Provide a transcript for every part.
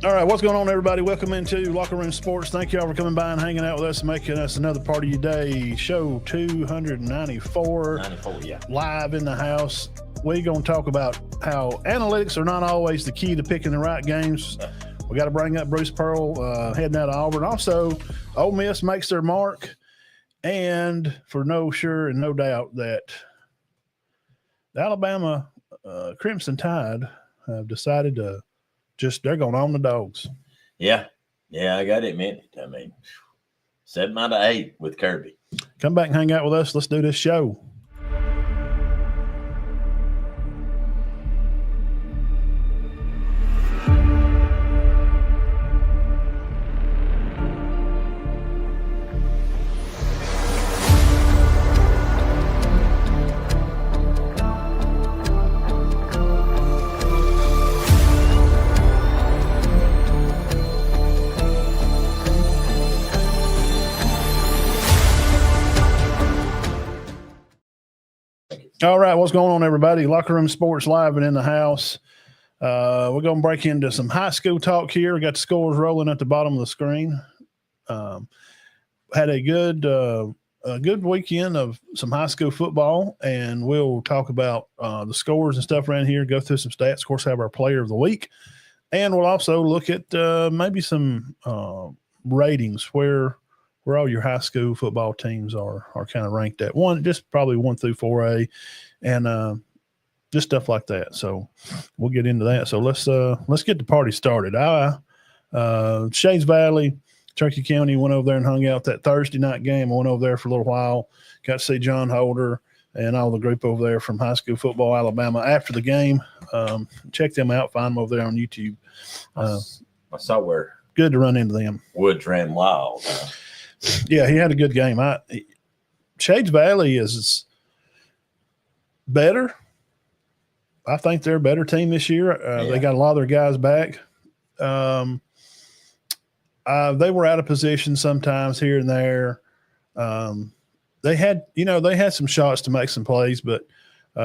All right, what's going on, everybody? Welcome into Locker Room Sports. Thank you all for coming by and hanging out with us, making us another part of your day. Show 294, live in the house. We're going to talk about how analytics are not always the key to picking the right games. We got to bring up Bruce Pearl heading out of Auburn. Also, Ole Miss makes their mark, and for no sure and no doubt that the Alabama Crimson Tide have decided to they're going on the dogs. Yeah, I got to admit it. I mean, 7 out of 8 with Kirby. Come back and hang out with us. Let's do this show. All right, what's going on, everybody? Locker Room Sports live and in the house. We're going to break into some high school talk here. We got the scores rolling at the bottom of the screen. Had a good weekend of some high school football, and we'll talk about the scores and stuff around here, go through some stats, of course, have our player of the week, and we'll also look at maybe some ratings where all your high school football teams are kind of ranked at probably 1 through 4A, and just stuff like that. So we'll get into that. So let's get the party started. Shades Valley, Turkey County, went over there and hung out that Thursday night game. I went over there for a little while, got to see John Holder and all the group over there from High School Football Alabama after the game. Check them out, find them over there on YouTube. I saw where good to run into them. Woods ran wild. Yeah, he had a good game. Shades Valley is better. I think they're a better team this year. They got a lot of their guys back. They were out of position sometimes here and there. They had some shots to make some plays, but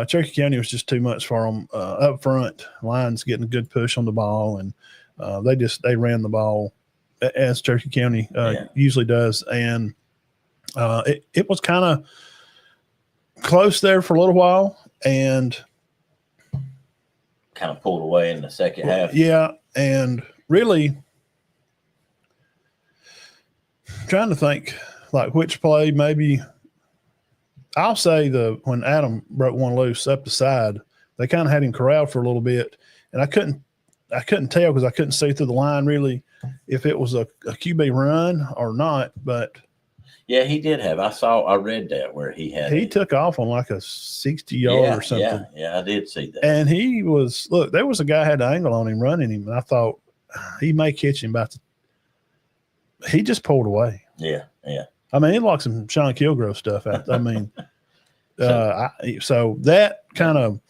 Cherokee County was just too much for them up front. Lions getting a good push on the ball, and they ran the ball as Cherokee County usually does. And it was kind of close there for a little while and kind of pulled away in the second half. Yeah, and really trying to think like which play maybe I'll say when Adam broke one loose up the side, they kind of had him corralled for a little bit, and I couldn't tell because I couldn't see through the line really if it was a QB run or not. But yeah, he did have. I read that where he took off on like a 60-yard or something. Yeah, I did see that. And there was a guy had an angle on him running him, and I thought he may catch him he just pulled away. Yeah. I mean, he like some Sean Kilgrove stuff out. I mean, so that kind of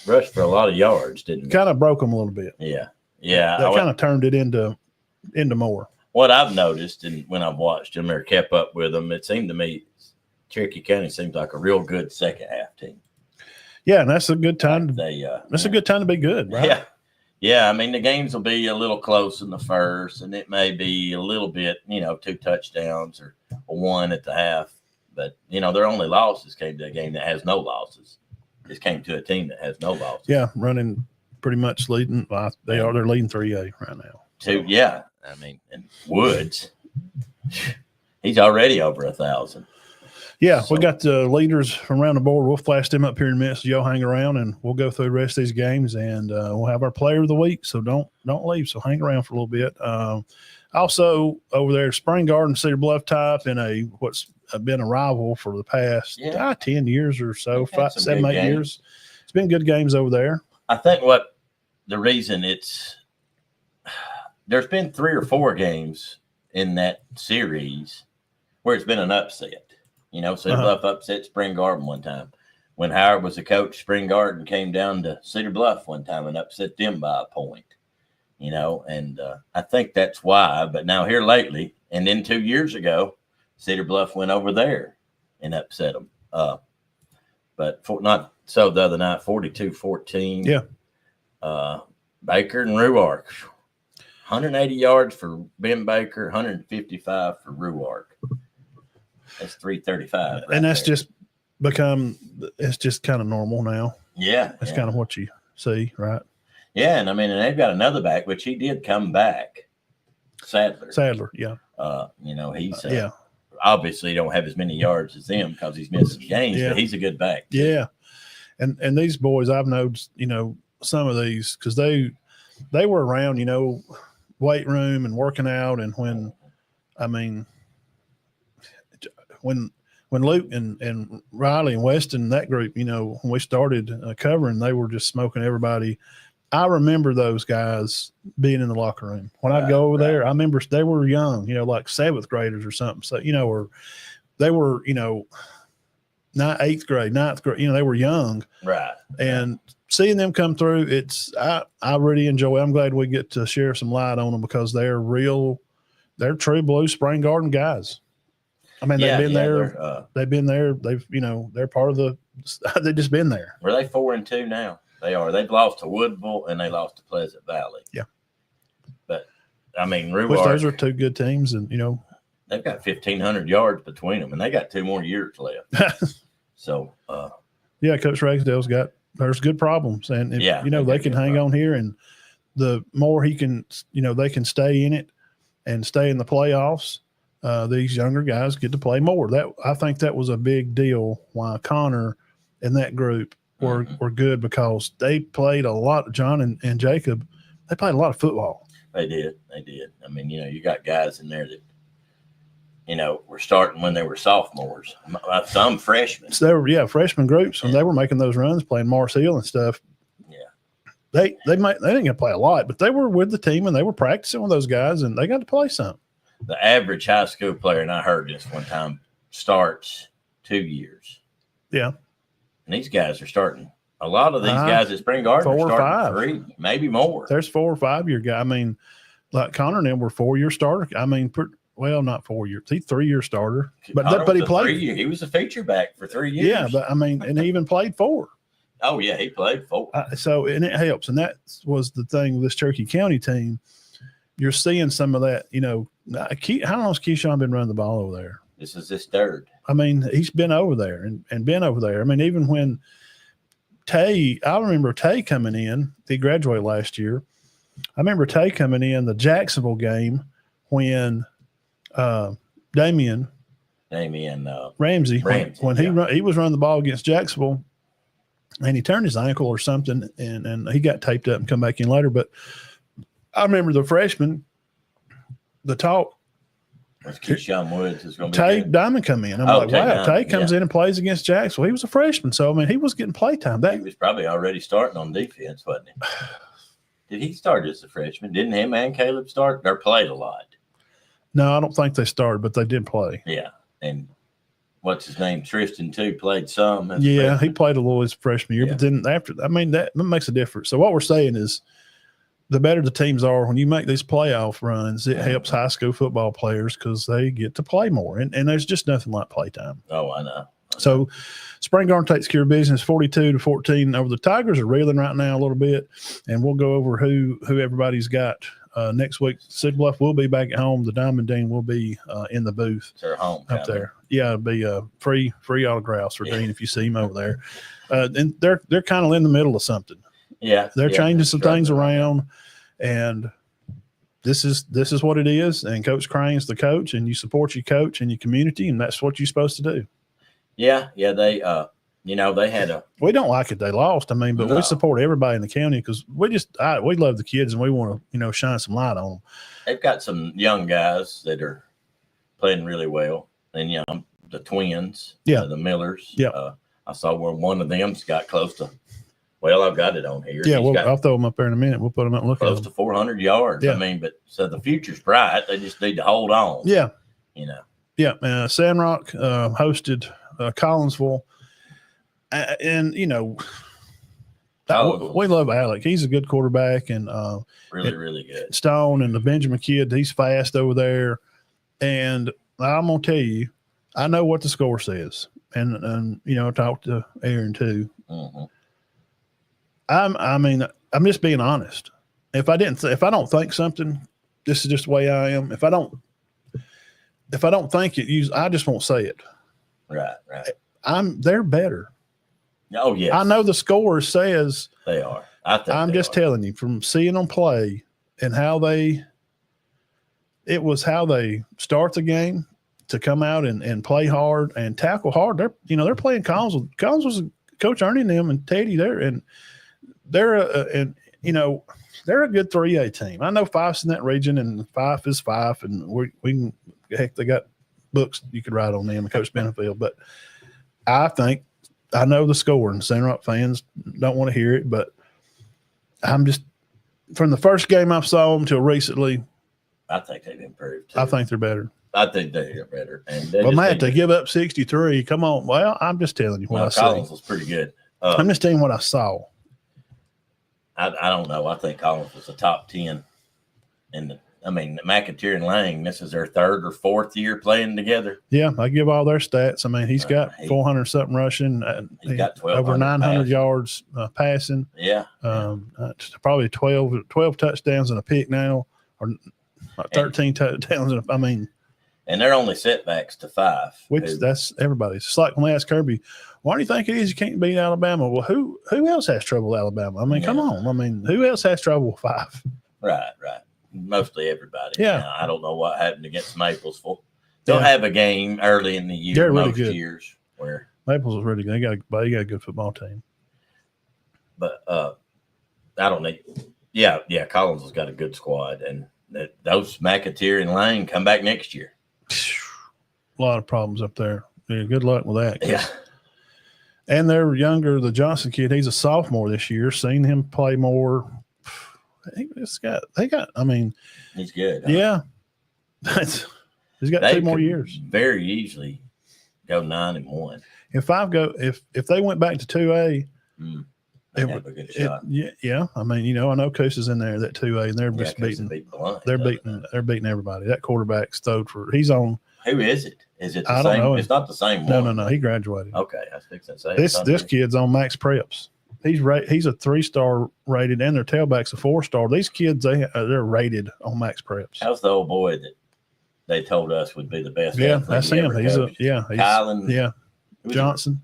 rushed for a lot of yards, didn't it? Kind of broke him a little bit. Yeah. That kind of turned it into more. What I've noticed, and when I've watched them or kept up with them, it seemed to me Cherokee County seems like a real good second half team. Yeah, and that's a good time. That's a good time to be good, right? Yeah. I mean, the games will be a little close in the first, and it may be a little bit, 2 touchdowns or a 1 at the half. But, their only losses came to a game that has no losses. This came to a team that has no losses. Yeah, running pretty much leading. They're leading 3A right now. Yeah. I mean, and Woods, he's already over 1,000. Yeah, So, we got the leaders from around the board. We'll flash them up here in a minute, so y'all hang around, and we'll go through the rest of these games, and we'll have our player of the week. So don't leave. So hang around for a little bit. Also over there, Spring Garden, Cedar Bluff type in what's been a rival for the past 10 years or so, 7, 8 years. It's been good games over there. I think the reason there's been 3 or 4 games in that series where it's been an upset. Cedar Bluff upset Spring Garden one time. When Howard was the coach, Spring Garden came down to Cedar Bluff one time and upset them by a point. And I think that's why. But now here lately, and then 2 years ago, Cedar Bluff went over there and upset them. But not so the other night, 42-14. Yeah. Baker and Ruark. 180 yards for Ben Baker, 155 for Ruark. That's 335. And that's just it's just kind of normal now. Yeah. That's kind of what you see, right? Yeah, and they've got another back, which he did come back. Sadler, yeah. He's obviously don't have as many yards as them because he's missing games, but he's a good back too. Yeah. And these boys, I've noticed, some of these, because they were around, weight room and working out, and when Luke and Riley and Weston, that group, when we started covering, they were just smoking everybody. I remember those guys being in the locker room. When I'd go over there, I remember they were young, like 7th graders or something. So, or they were, 8th grade, 9th grade, they were young. Right. And seeing them come through, I really enjoy it. I'm glad we get to share some light on them because they're true blue Spring Garden guys. They've been there. They've been there. They're part of they've just been there. Were they 4-2 now? They are. They've lost to Woodville and they lost to Pleasant Valley. Yeah. But, Ruark. Which those are 2 good teams, and, they've got 1,500 yards between them, and they got 2 more years left. So, Coach Ragsdale's there's good problems, and they can hang on here, and the more he can, they can stay in it and stay in the playoffs. These younger guys get to play more. I think that was a big deal why Connor and that group were good, because they played a lot. John and Jacob, they played a lot of football. They did. You got guys in there that, were starting when they were sophomores. Some freshmen. So they were, freshman groups, and they were making those runs, playing Mars Hill and stuff. Yeah. They didn't get to play a lot, but they were with the team and they were practicing with those guys, and they got to play some. The average high school player, and I heard this one time, starts 2 years. Yeah. And these guys are starting. A lot of these guys at Spring Garden are starting 3, maybe more. There's 4 or 5 year guys. Like Connor and them were 4-year starter. Not 4 years. He's 3-year starter. But he played. He was a feature back for 3 years. Yeah, but and he even played 4. Oh yeah, he played 4. And it helps. And that was the thing with this Cherokee County team. You're seeing some of that. How long has Keyshawn been running the ball over there? This is his 3rd. He's been over there and been over there. Even when I remember Tay coming in, he graduated last year. I remember Tay coming in the Jacksonville game when Damian Ramsey, when he was running the ball against Jacksonville, and he turned his ankle or something, and he got taped up and come back in later. But I remember the freshman, the talk. Keyshawn Woods is going to be good. Diamond come in. I'm like, wow, Tay comes in and plays against Jacksonville. He was a freshman, so he was getting play time. He was probably already starting on defense, wasn't he? Did he start as a freshman? Didn't him and Caleb start? Or played a lot? No, I don't think they started, but they did play. Yeah, and what's his name? Tristan too played some. Yeah, he played a little his freshman year, but then after, that makes a difference. So what we're saying is, the better the teams are, when you make these playoff runs, it helps high school football players because they get to play more. And there's just nothing like playtime. Oh, I know. So Spring Garden takes care of business 42-14 over the Tigers. Are reeling right now a little bit. And we'll go over who everybody's got next week. Cedar Bluff will be back at home. The Diamond Dean will be in the booth It's their home up there. Yeah, it'll be free autographs for Dean if you see him over there. And they're kind of in the middle of something. Yeah, they're changing some things around, and this is what it is. And Coach Crane's the coach, and you support your coach and your community, and that's what you're supposed to do. Yeah. They they had a. We don't like it they lost. I mean, but No. we support everybody in the county because we love the kids and we want to shine some light on them. They've got some young guys that are playing really well, and the twins, the Millers. Yeah. I saw where one of them's got close to. Well, I've got it on here. Yeah, I'll throw them up there in a minute. We'll put them up and look at them. Close to 400 yards. Yeah. I mean, so the future's bright. They just need to hold on. Yeah. Yeah. Sandrock hosted Collinsville. And, we love Alec. He's a good quarterback. And really good. Stone and the Benjamin kid, he's fast over there. And I'm going to tell you, I know what the score says. And I talked to Aaron too. Mm-hmm. I'm just being honest. If I don't think something, this is just the way I am. If I don't think it, I just won't say it. Right. They're better. Oh yes. I know the score says they are. I'm just telling you from seeing them play and how they start the game to come out and play hard and tackle hard. They're playing Collinsville. Collinsville's Coach Ernie and them and Teddy there, and they're a good 3A team. I know Fife's in that region, and Fife is Fife, and we can they got books you could write on them, Coach Benefield. But I know the score, and Center Rock fans don't want to hear it, but I'm just from the first game I saw them till recently. I think they've improved too. I think they're better. I think they're better. And Matt, to give up 63, come on. Well, I'm just telling you what I saw. Collins was pretty good. I'm just telling you what I saw. I don't know. I think Collins was the top 10. McAteer and Lang, this is their third or fourth year playing together. Yeah, I give all their stats. I mean, he's got 400 something rushing. He's got over 900 passing. yards passing. Yeah. Probably 12 touchdowns and a pick now, or 13 touchdowns. And they're only setbacks to 5. That's everybody's. It's like when they ask Kirby, why do you think it is you can't beat Alabama? Well, who else has trouble with Alabama? Come on. Who else has trouble with 5? Right. Mostly everybody. Yeah. Now, I don't know what happened against Maplesville. They'll have a game early in the year. They're really most good. Years where Maples was really good. They got a good football team. But I don't know. Yeah. Collins has got a good squad, and those McAteer and Lang come back next year. A lot of problems up there. Yeah, good luck with that. Yeah. And they're younger. The Johnson kid, he's a sophomore this year. Seen him play more. He's good. Yeah. He's got 2 more years. Very easily go 9-1. If they went back to 2A, they have a good shot. Yeah. I know Coos is in there that 2A, and they're just beating. They're beating everybody. That quarterback's throwed for. He's on. Who is it? Is it the I same? don't know. It's not the same one. No. He graduated. Okay, I was fixing to say this kid's on max preps. He's a 3-star rated, and their tailback's a 4-star. These kids, they're rated on max preps. How's the old boy that they told us would be the best? Yeah, that's him. Kylan Johnson.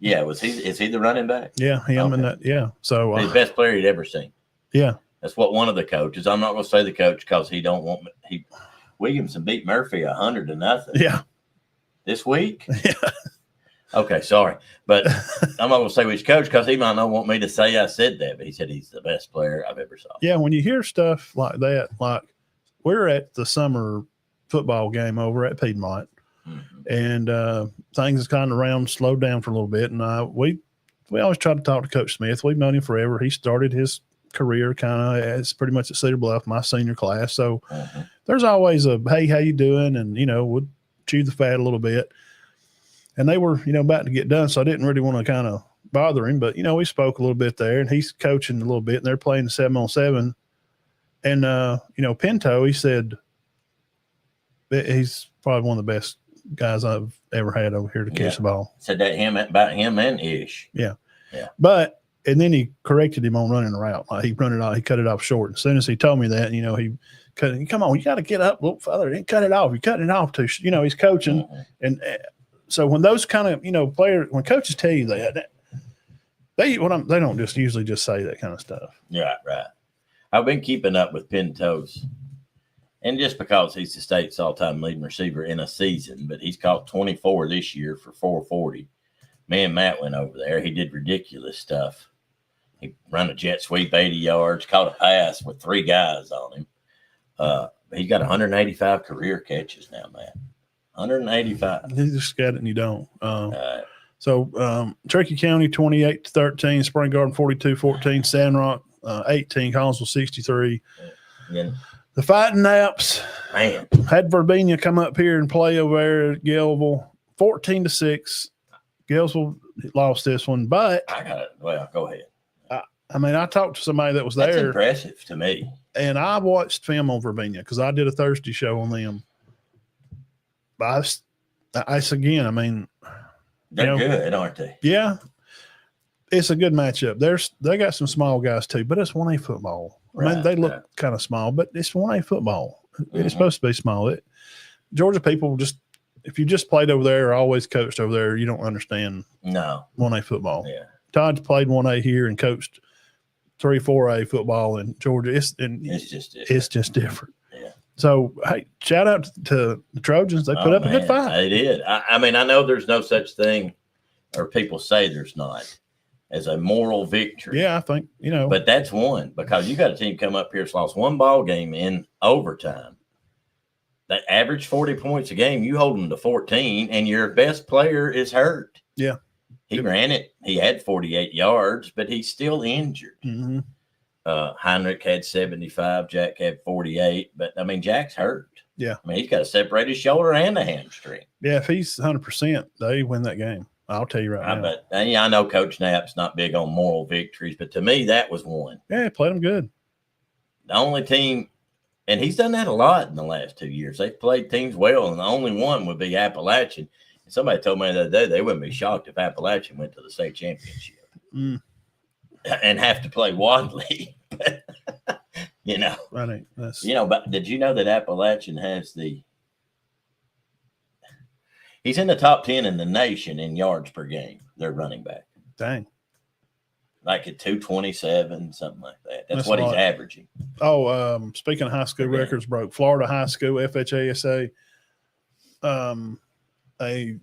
Yeah, is he the running back? Yeah, him and that. Yeah, so he's the best player he'd ever seen. Yeah, that's what one of the coaches. I'm not going to say the coach because he don't want me. Williamson beat Murphy 100-0. Yeah, this week. Yeah. Okay, sorry, but I'm not going to say which coach because he might not want me to say I said that, but he said he's the best player I've ever saw. Yeah, when you hear stuff like that, like we're at the summer football game over at Piedmont, and things is kind of slowed down for a little bit, and we always try to talk to Coach Smith. We've known him forever. He started his career kind of as pretty much at Cedar Bluff, my senior class. So there's always a, hey, how you doing? And, we'll chew the fat a little bit. And they were, about to get done. So I didn't really want to kind of bother him, but, we spoke a little bit there, and he's coaching a little bit, and they're playing 7-on-7. And, Pinto, he said he's probably one of the best guys I've ever had over here to catch the ball. Said that about him and Ish. Yeah. But and then he corrected him on running the route. Like he cut it off short. As soon as he told me that, he come on, you got to get up a little further. He cut it off. You're cutting it off too. He's coaching, and so when those kind of players, when coaches tell you that, they don't just usually just say that kind of stuff. Yeah, right. I've been keeping up with Pinto's, and just because he's the state's all-time leading receiver in a season, but he's caught 24 this year for 440. Me and Matt went over there. He did ridiculous stuff. He ran a jet sweep 80 yards, caught a pass with 3 guys on him. He's got 185 career catches now, Matt. 185. You just got it and you don't. So Cherokee County 28-13, Spring Garden 42-14, Sandrock 18, Collinsville 63. Yeah. The Fighting Naps had Verbena come up here and play over there at Galeville 14-6. Galesville lost this one, but I got it. Well, go ahead. I talked to somebody that was there. That's impressive to me. And I watched film on Verbena because I did a Thursday show on them. But again, they're good, aren't they? Yeah. It's a good matchup. They got some small guys too, but it's 1A football. Right, they look kind of small, but it's 1A football. It's supposed to be small. Georgia people if you just played over there or always coached over there, you don't understand 1A football. Yeah. Todd's played 1A here and coached 3-4A football in Georgia. It's just different. Yeah. So, hey, shout out to the Trojans. They put up a good fight. They did. I know there's no such thing, or people say there's not, as a moral victory. Yeah, I think, But that's one, because you got a team come up here that's lost one ball game in overtime. They average 40 points a game. You hold them to 14, and your best player is hurt. Yeah. He ran it. He had 48 yards, but he's still injured. Mm-hmm. Heinrich had 75. Jack had 48. But, Jack's hurt. Yeah. He's got to separate his shoulder and a hamstring. Yeah, if he's 100%, they win that game. I'll tell you right now. But I know Coach Knapp's not big on moral victories, but to me, that was one. Yeah, he played them good. The only team, and he's done that a lot in the last 2 years. They've played teams well, and the only one would be Appalachian. And somebody told me the other day they wouldn't be shocked if Appalachian went to the state championship and have to play Wadley. I think that's but did you know that Appalachian has he's in the top 10 in the nation in yards per game. They're running back. Dang. Like at 227, something like that. That's what he's averaging. Oh, speaking of high school records, broke Florida High School, FHASA, a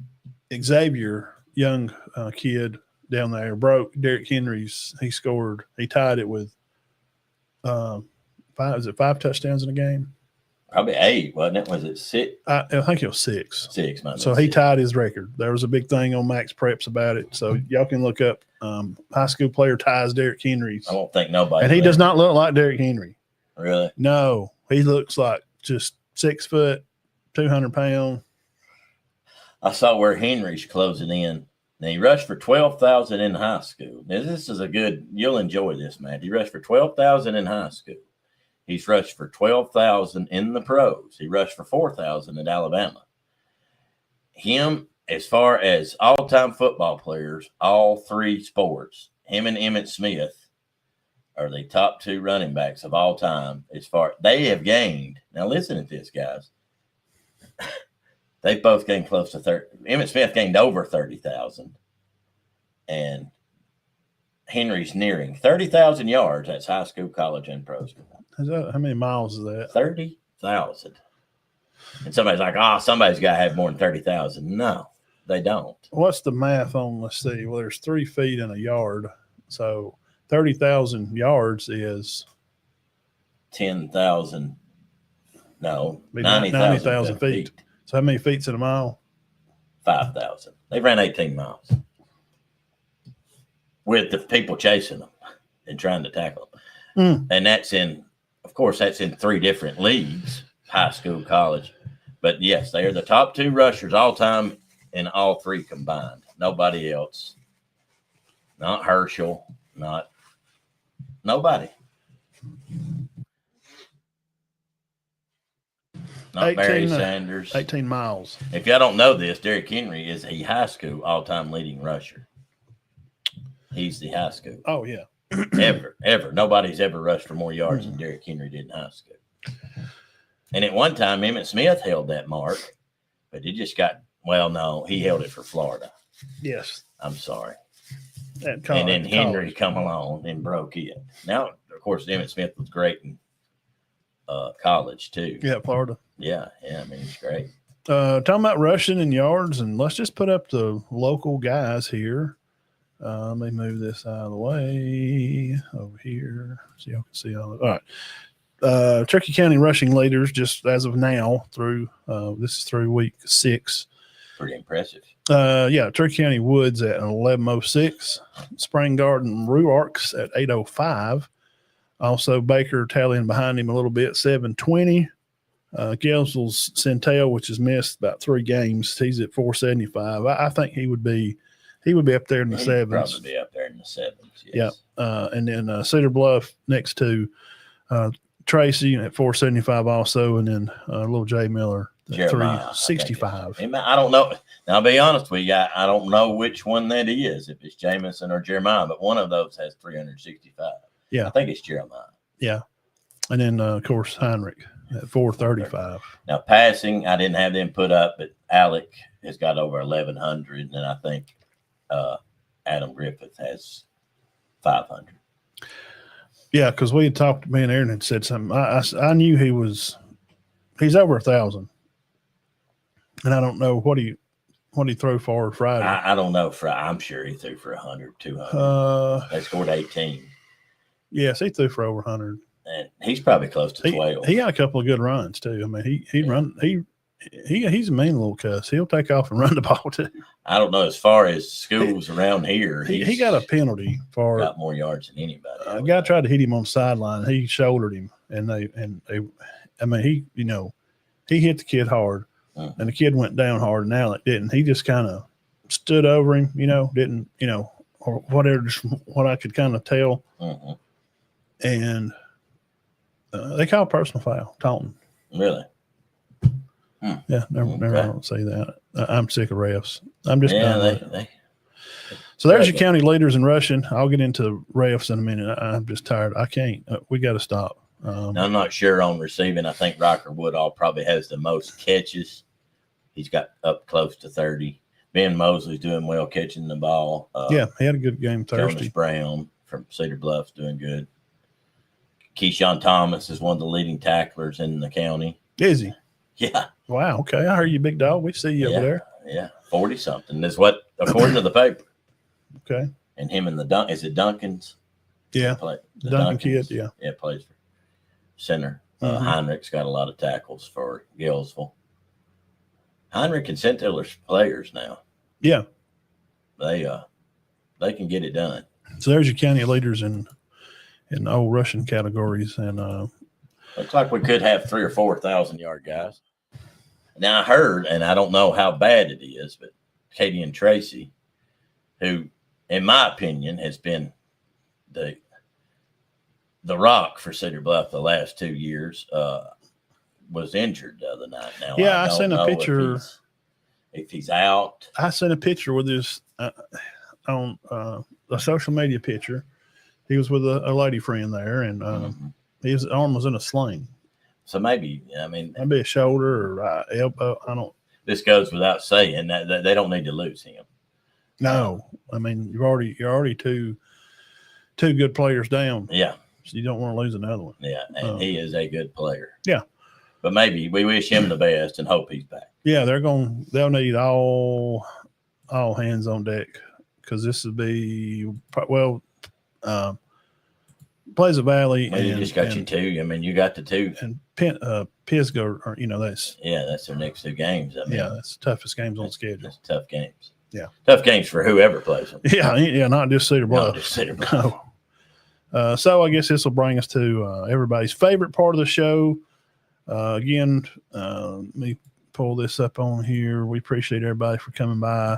Xavier, young kid down there, broke Derrick Henry's. He tied it with 5 touchdowns in a game? Probably 8, wasn't it? Was it 6? I think it was 6. 6, so he tied his record. There was a big thing on Max Preps about it. So y'all can look up high school player ties Derrick Henry's. I don't think nobody. And he does not look like Derrick Henry. Really? No, he looks like just 6 foot, 200 pounds. I saw where Henry's closing in. Now, he rushed for 12,000 in high school. Now, this is you'll enjoy this, Matt. He rushed for 12,000 in high school. He's rushed for 12,000 in the pros. He rushed for 4,000 at Alabama. Him, as far as all-time football players, all 3 sports, him and Emmitt Smith are the top 2 running backs of all time. They have gained. Now, listen to this, guys. They both gained close to 30. Emmitt Smith gained over 30,000. And Henry's nearing 30,000 yards. That's high school, college, and pro school. How many miles is that? 30,000. And somebody's like, somebody's got to have more than 30,000. No, they don't. What's the math on, let's see. Well, there's 3 feet in a yard. So 30,000 yards is 10,000. No, 90,000 feet. So how many feet's in a mile? 5,000. They ran 18 miles with the people chasing them and trying to tackle them. And that's in 3 different leagues, high school, college. But yes, they are the top 2 rushers all time in all 3 combined. Nobody else. Not Herschel. Nobody. Not Barry Sanders. 18 miles. If y'all don't know this, Derrick Henry is a high school all-time leading rusher. he's the high school. Oh, yeah. Ever. Nobody's ever rushed for more yards than Derrick Henry did in high school. And at one time, Emmitt Smith held that mark, but he just got, no, he held it for Florida. Yes. I'm sorry. And then Henry come along and broke it. Now, of course, Emmitt Smith was great in college, too. Yeah, Florida. Yeah, I mean, he's great. Talking about rushing and yards, and let's just put up the local guys here. Let me move this out of the way over here so y'all can see all of it. All right. Turkey County rushing leaders just as of now through this is through week 6. Pretty impressive. Turkey County Woods at 11:06, Spring Garden Ruarks at 8:05. Also Baker tallying behind him a little bit, 7:20. Gelsville's Centel, which has missed about 3 games, he's at 475. I think he would be up there in the 7s. Probably be up there in the 7s. Yes. Yeah. And then Cedar Bluff next to Tracy at 475 also, and then little Jay Miller at 365. I don't know. Now, I'll be honest with you, I don't know which one that is, if it's Jamison or Jeremiah, but one of those has 365. Yeah. I think it's Jeremiah. Yeah. And then, of course, Heinrich at 435. Now, passing, I didn't have them put up, but Alec has got over 1,100, and I think Adam Griffith has 500. Yeah, because we had talked to me and Aaron had said something. I knew he's over 1,000, and I don't know what he threw for Friday. I don't know. I'm sure he threw for 100, 200. They scored 18. Yes, he threw for over 100. And he's probably close to 12. He got a couple of good runs too. I mean, he's a mean little cuss. He'll take off and run the ball too. I don't know, as far as schools around here, he got a penalty for got more yards than anybody. A guy tried to hit him on the sideline. He shouldered him, and they. I mean, he hit the kid hard, and the kid went down hard, and Alec didn't. He just kind of stood over him, didn't, or whatever. Just what I could kind of tell, and. They call it personal foul, taunting. Really? Yeah, never I don't say that. I'm sick of refs. I'm just done. So there's your county leaders in rushing. I'll get into refs in a minute. I'm just tired. I can't. We got to stop. I'm not sure on receiving. I think Rocker Woodall probably has the most catches. He's got up close to 30. Ben Mosley's doing well catching the ball. He had a good game Thursday. Jonas Brown from Cedar Bluff's doing good. Keyshawn Thomas is one of the leading tacklers in the county. Is he? Yeah. Wow. Okay. I heard you, big dog. We see you over there. Yeah. 40-something is what, according to the paper. Okay. And him and is it Duncan's? Yeah. The Duncan kid. Yeah. Yeah. Plays for center. Heinrich's got a lot of tackles for Gillsville. Heinrich and Centel are players now. Yeah. They can get it done. So there's your county leaders in old Russian categories, and looks like we could have 3,000 or 4,000 yard guys. Now I heard, and I don't know how bad it is, but Katie and Tracy, who, in my opinion, has been the rock for Cedar Bluff the last 2 years, was injured the other night. Now, I sent a picture. If he's out, I sent a picture with this on a social media picture. He was with a lady friend there, and his arm was in a sling. So maybe a shoulder or elbow. I don't. This goes without saying that they don't need to lose him. No, I mean you're already two good players down. Yeah, so you don't want to lose another one. Yeah, and he is a good player. Yeah, but maybe we wish him the best and hope he's back. Yeah, they'll need all hands on deck because this will be Pleasant Valley. Well, you just got your two. I mean, you got the two. And Pisgah, that's their next 2 games. I mean, that's the toughest games on the schedule. That's tough games. Yeah, tough games for whoever plays them. Yeah, not just Cedar Bluff. Not just Cedar Bluff. No. So I guess this will bring us to everybody's favorite part of the show. Again, let me pull this up on here. We appreciate everybody for coming by.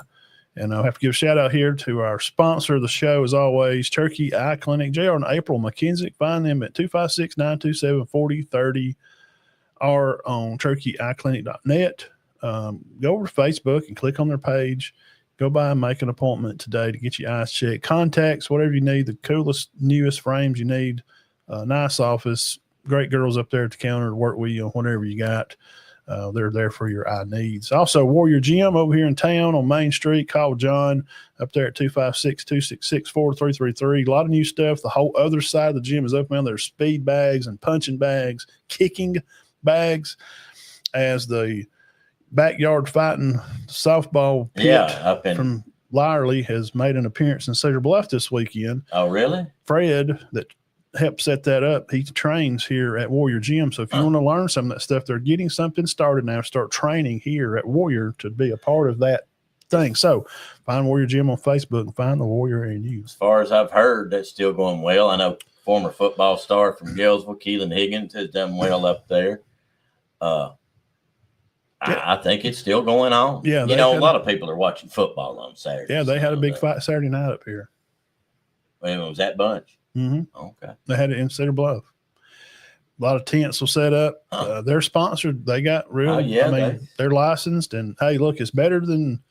And I'll have to give a shout out here to our sponsor of the show, as always, Turkey Eye Clinic, JR and April McKenzie. Find them at 256-927-4030 or on turkeyeyeclinic.net. Go over to Facebook and click on their page. Go by and make an appointment today to get your eyes checked. Contacts, whatever you need, the coolest, newest frames you need. Nice office, great girls up there at the counter to work with you on whatever you got. They're there for your eye needs. Also, Warrior Gym over here in town on Main Street. Call John up there at 256-266-4333. A lot of new stuff. The whole other side of the gym is open. There's speed bags and punching bags, kicking bags, as the backyard fighting softball pit up in from Lyerly has made an appearance in Cedar Bluff this weekend. Oh, really? Fred, that helped set that up, he trains here at Warrior Gym. So if you want to learn some of that stuff, they're getting something started now. Start training here at Warrior to be a part of that thing. So find Warrior Gym on Facebook and find the Warrior in you. As far as I've heard, that's still going well. I know former football star from Gillsville, Keelan Higgins, has done well up there. I think it's still going on. Yeah, you know, a lot of people are watching football on Saturday. Yeah, they had a big fight Saturday night up here. Well, was that bunch? Mm-hmm. Okay. They had it in Cedar Bluff. A lot of tents will set up. They're sponsored. They got real. They're licensed. And hey, look, it's better than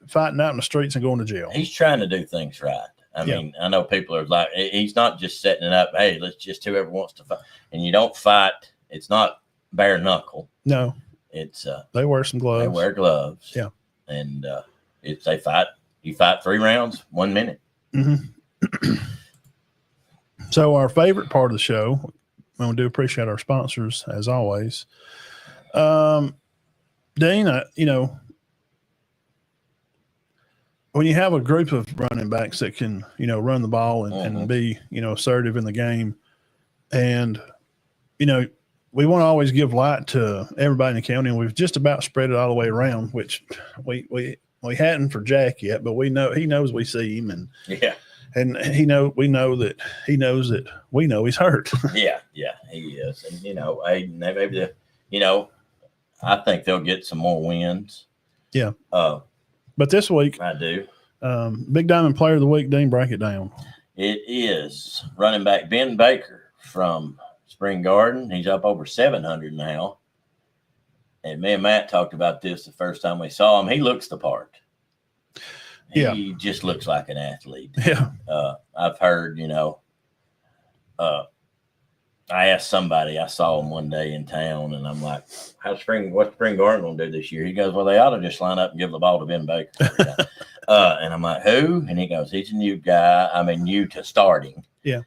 fighting out in the streets and going to jail. He's trying to do things right. I mean, I know people are like, he's not just setting it up. Hey, let's just whoever wants to fight. And you don't fight. It's not bare knuckle. No. It's they wear some gloves. They wear gloves. Yeah. And it's they fight. You fight 3 rounds, 1 minute. Mm-hmm. So our favorite part of the show, and we do appreciate our sponsors as always. Dean, you know, when you have a group of running backs that can, you know, run the ball and be, you know, assertive in the game, and, you know, we want to always give light to everybody in the county, and we've just about spread it all the way around, which we hadn't for Jack yet, but we know he knows we see him, and and we know that he knows that we know he's hurt. yeah, he is, and you know, maybe you know, I think they'll get some more wins. Yeah. But this week, I do. Big Diamond Player of the Week, Dean, break it down. It is running back Ben Baker from Spring Garden. He's up over 700 now. And me and Matt talked about this the first time we saw him. He looks the part. He just looks like an athlete. Yeah. I've heard, you know, I asked somebody, I saw him one day in town, and I'm like, what's Spring Garden going to do this year? He goes, well, they ought to just line up and give the ball to Ben Baker. And I'm like, who? And he goes, he's a new guy. I mean, new to starting. Yeah.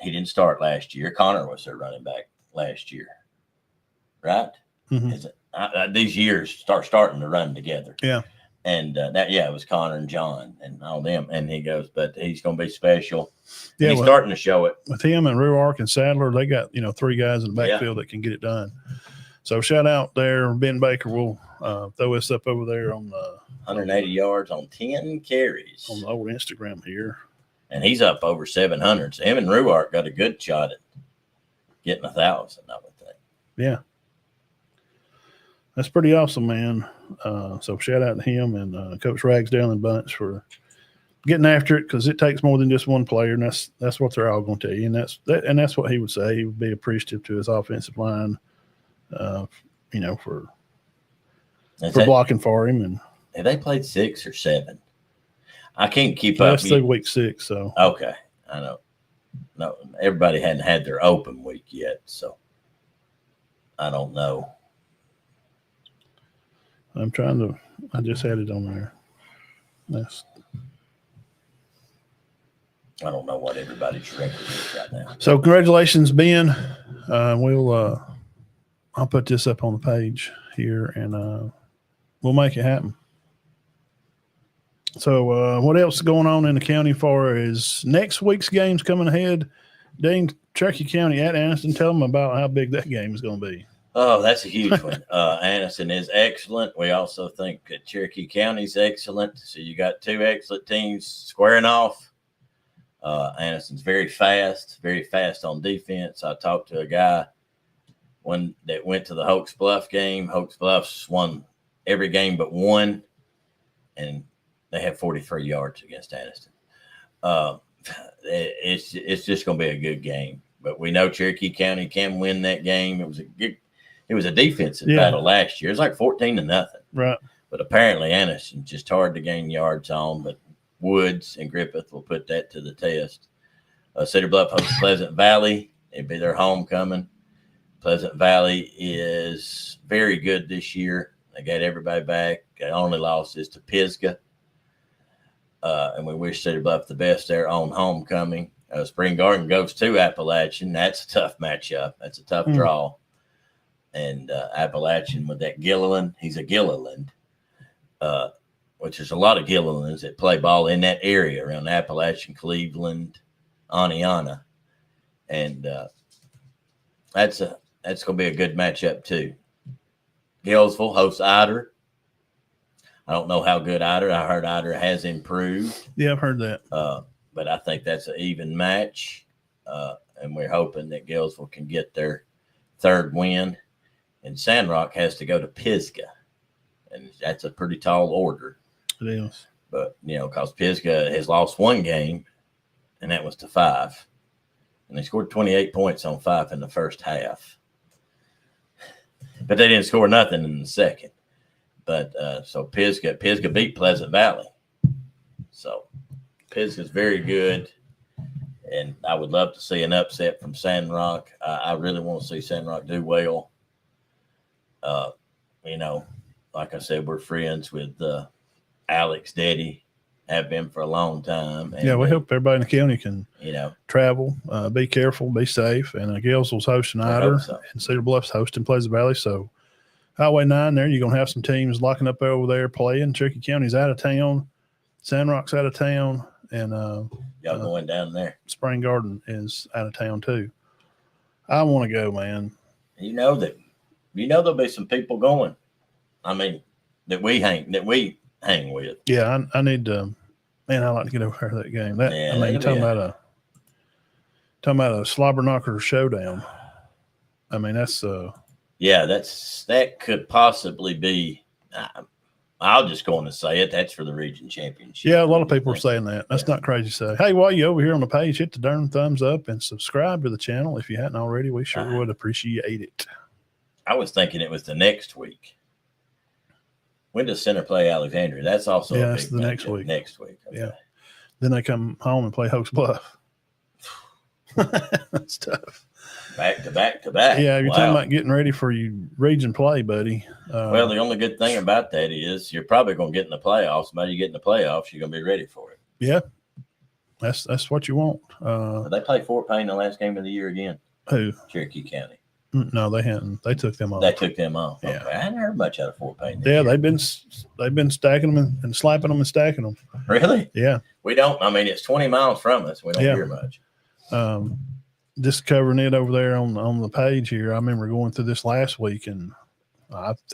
He didn't start last year. Connor was their running back last year. Right? Mm-hmm. These years starting to run together. Yeah. And it was Connor and John and all them. And he goes, but he's going to be special. Yeah, he's starting to show it. With him and Ruark and Sadler, they got, you know, 3 guys in the backfield that can get it done. So shout out there. Ben Baker will throw us up over there on 180 yards on 10 carries. On the old Instagram here. And he's up over 700. So him and Ruark got a good shot at getting 1,000, I would think. Yeah. That's pretty awesome, man. So shout out to him and Coach Ragsdale and Bunch for getting after it, because it takes more than just one player, and that's what they're all going to tell you. And that's what he would say. He would be appreciative to his offensive line, you know, for blocking for him. And have they played 6 or 7? I can't keep up. That's through week 6. So okay, I know. No, everybody hadn't had their open week yet, so I don't know. I just had it on there. I don't know what everybody's record is right now. So congratulations, Ben. I'll put this up on the page here, and we'll make it happen. So what else is going on in the county for is next week's games coming ahead? Dean, Cherokee County at Anniston. Tell them about how big that game is going to be. Oh, that's a huge one. Anniston is excellent. We also think that Cherokee County is excellent. So you got 2 excellent teams squaring off. Anniston's very fast on defense. I talked to a guy that went to the Hoax Bluff game. Hoax Bluff's won every game but one, and they have 43 yards against Anniston. It's just going to be a good game. But we know Cherokee County can win that game. It was a defensive battle last year. It was like 14-0. Right. But apparently Anderson's just hard to gain yards on, but Woods and Griffith will put that to the test. Cedar Bluff hosts Pleasant Valley. It'll be their homecoming. Pleasant Valley is very good this year. They got everybody back. The only loss is to Pisgah. And we wish Cedar Bluff the best there on homecoming. Spring Garden goes to Appalachian. That's a tough matchup. That's a tough draw. And Appalachian with that Gilliland. He's a Gilliland, which there's a lot of Gillilands that play ball in that area around Appalachian, Cleveland, Aniana. And that's going to be a good matchup too. Gillsville hosts Ider. I don't know how good Ider. I heard Ider has improved. Yeah, I've heard that. But I think that's an even match. And we're hoping that Gillsville can get their third win. And Sandrock has to go to Pisgah. And that's a pretty tall order. It is. But, because Pisgah has lost one game, and that was to 5. And they scored 28 points on 5 in the first half. But they didn't score nothing in the second. But so Pisgah beat Pleasant Valley. So Pisgah's very good. And I would love to see an upset from Sandrock. I really want to see Sandrock do well. Like I said, we're friends with Alex Deddy, have been for a long time. And, yeah, we hope everybody in the county can travel, be careful, be safe. And Gillsville's hosting Ider, and Cedar Bluff's hosting Pleasant Valley. So Highway 9 there, you're going to have some teams locking up over there playing. Cherokee County's out of town. Sandrock's out of town. And y'all going down there. Spring Garden is out of town too. I want to go, man. There'll be some people going. I mean, that we hang with. Yeah, I need to. Man, I like to get over there to that game. Talking about a slobber knocker showdown. I mean, that's that could possibly be. I'll just go on and say it. That's for the region championship. Yeah, a lot of people are saying that. That's not crazy to say. Hey, while you're over here on the page, hit the darn thumbs up and subscribe to the channel if you hadn't already. We sure would appreciate it. I was thinking it was the next week. When does Center play Alexandria? That's also a big the next week. Next week. Okay. Yeah. Then they come home and play Hoax Bluff. That's tough. Back to back to back. Yeah, you're talking about getting ready for your region play, buddy. Well, the only good thing about that is you're probably going to get in the playoffs. By you get in the playoffs, you're going to be ready for it. Yeah, that's what you want. They played Fort Payne the last game of the year again. Who? Cherokee County. No, they hadn't. They took them off. Yeah. Okay. I hadn't heard much out of Fort Payne. Year. They've been stacking them and slapping them and stacking them. Really? Yeah. We don't. I mean, it's 20 miles from us. We don't hear much. Just covering it over there on the page here. I remember going through this last week, and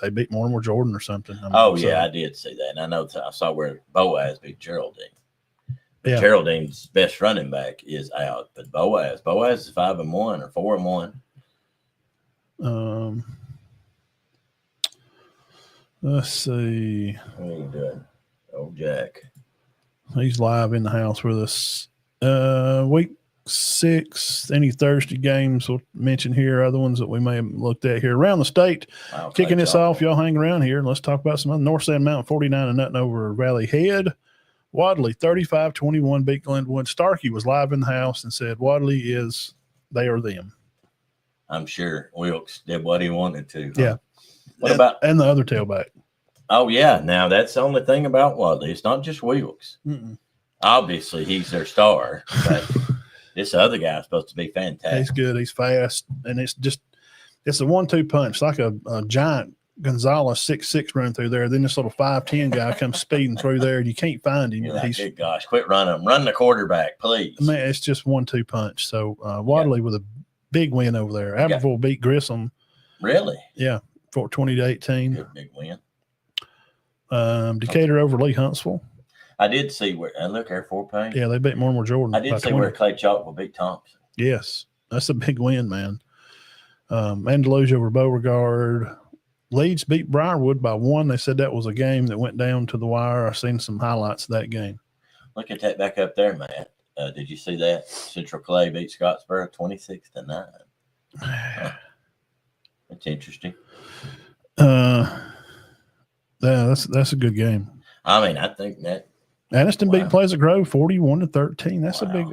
they beat Mortimer Jordan or something. I did see that. And I know I saw where Boaz beat Geraldine. But Geraldine's best running back is out, but Boaz is 5-1 or 4-1. Let's see. What are you doing? Oh, Jack. He's live in the house with us. Week 6, any Thursday games we'll mention here, other ones that we may have looked at here around the state. Kicking this off, y'all hang around here and let's talk about some other. North Sand Mountain 49-0 over Valley Head. Wadley 35-21 beat Glenwood. Starkey was live in the house and said Wadley they are them. I'm sure Wilkes did what he wanted to. Yeah. And the other tailback? Oh, yeah. Now, that's the only thing about Wadley. It's not just Wilkes. Mm-mm. Obviously, he's their star, but this other guy is supposed to be fantastic. He's good. He's fast. And it's a 1-2 punch. It's like a giant Gonzalez 6'6" running through there. Then this little 5'10" guy comes speeding through there, and you can't find him. You're like, good gosh, quit running him. Run the quarterback, please. Man, it's just 1-2 punch. So Wadley with a big win over there. Abbeville beat Grissom. Really? Yeah, 20-18. Good big win. Decatur over Lee Huntsville. I did see where look there, Fort Payne. Yeah, they beat Mortimer Jordan. I did see where Clay Chalkville beat Thompson. Yes, that's a big win, man. Andalusia over Beauregard. Leeds beat Briarwood by 1. They said that was a game that went down to the wire. I've seen some highlights of that game. Look at that back up there, Matt. Did you see that? Central Clay beat Scottsboro 26-9. That's interesting. They Yeah, that's a good game. I mean, I think that Anniston beat Pleasant Grove 41-13. That's a big.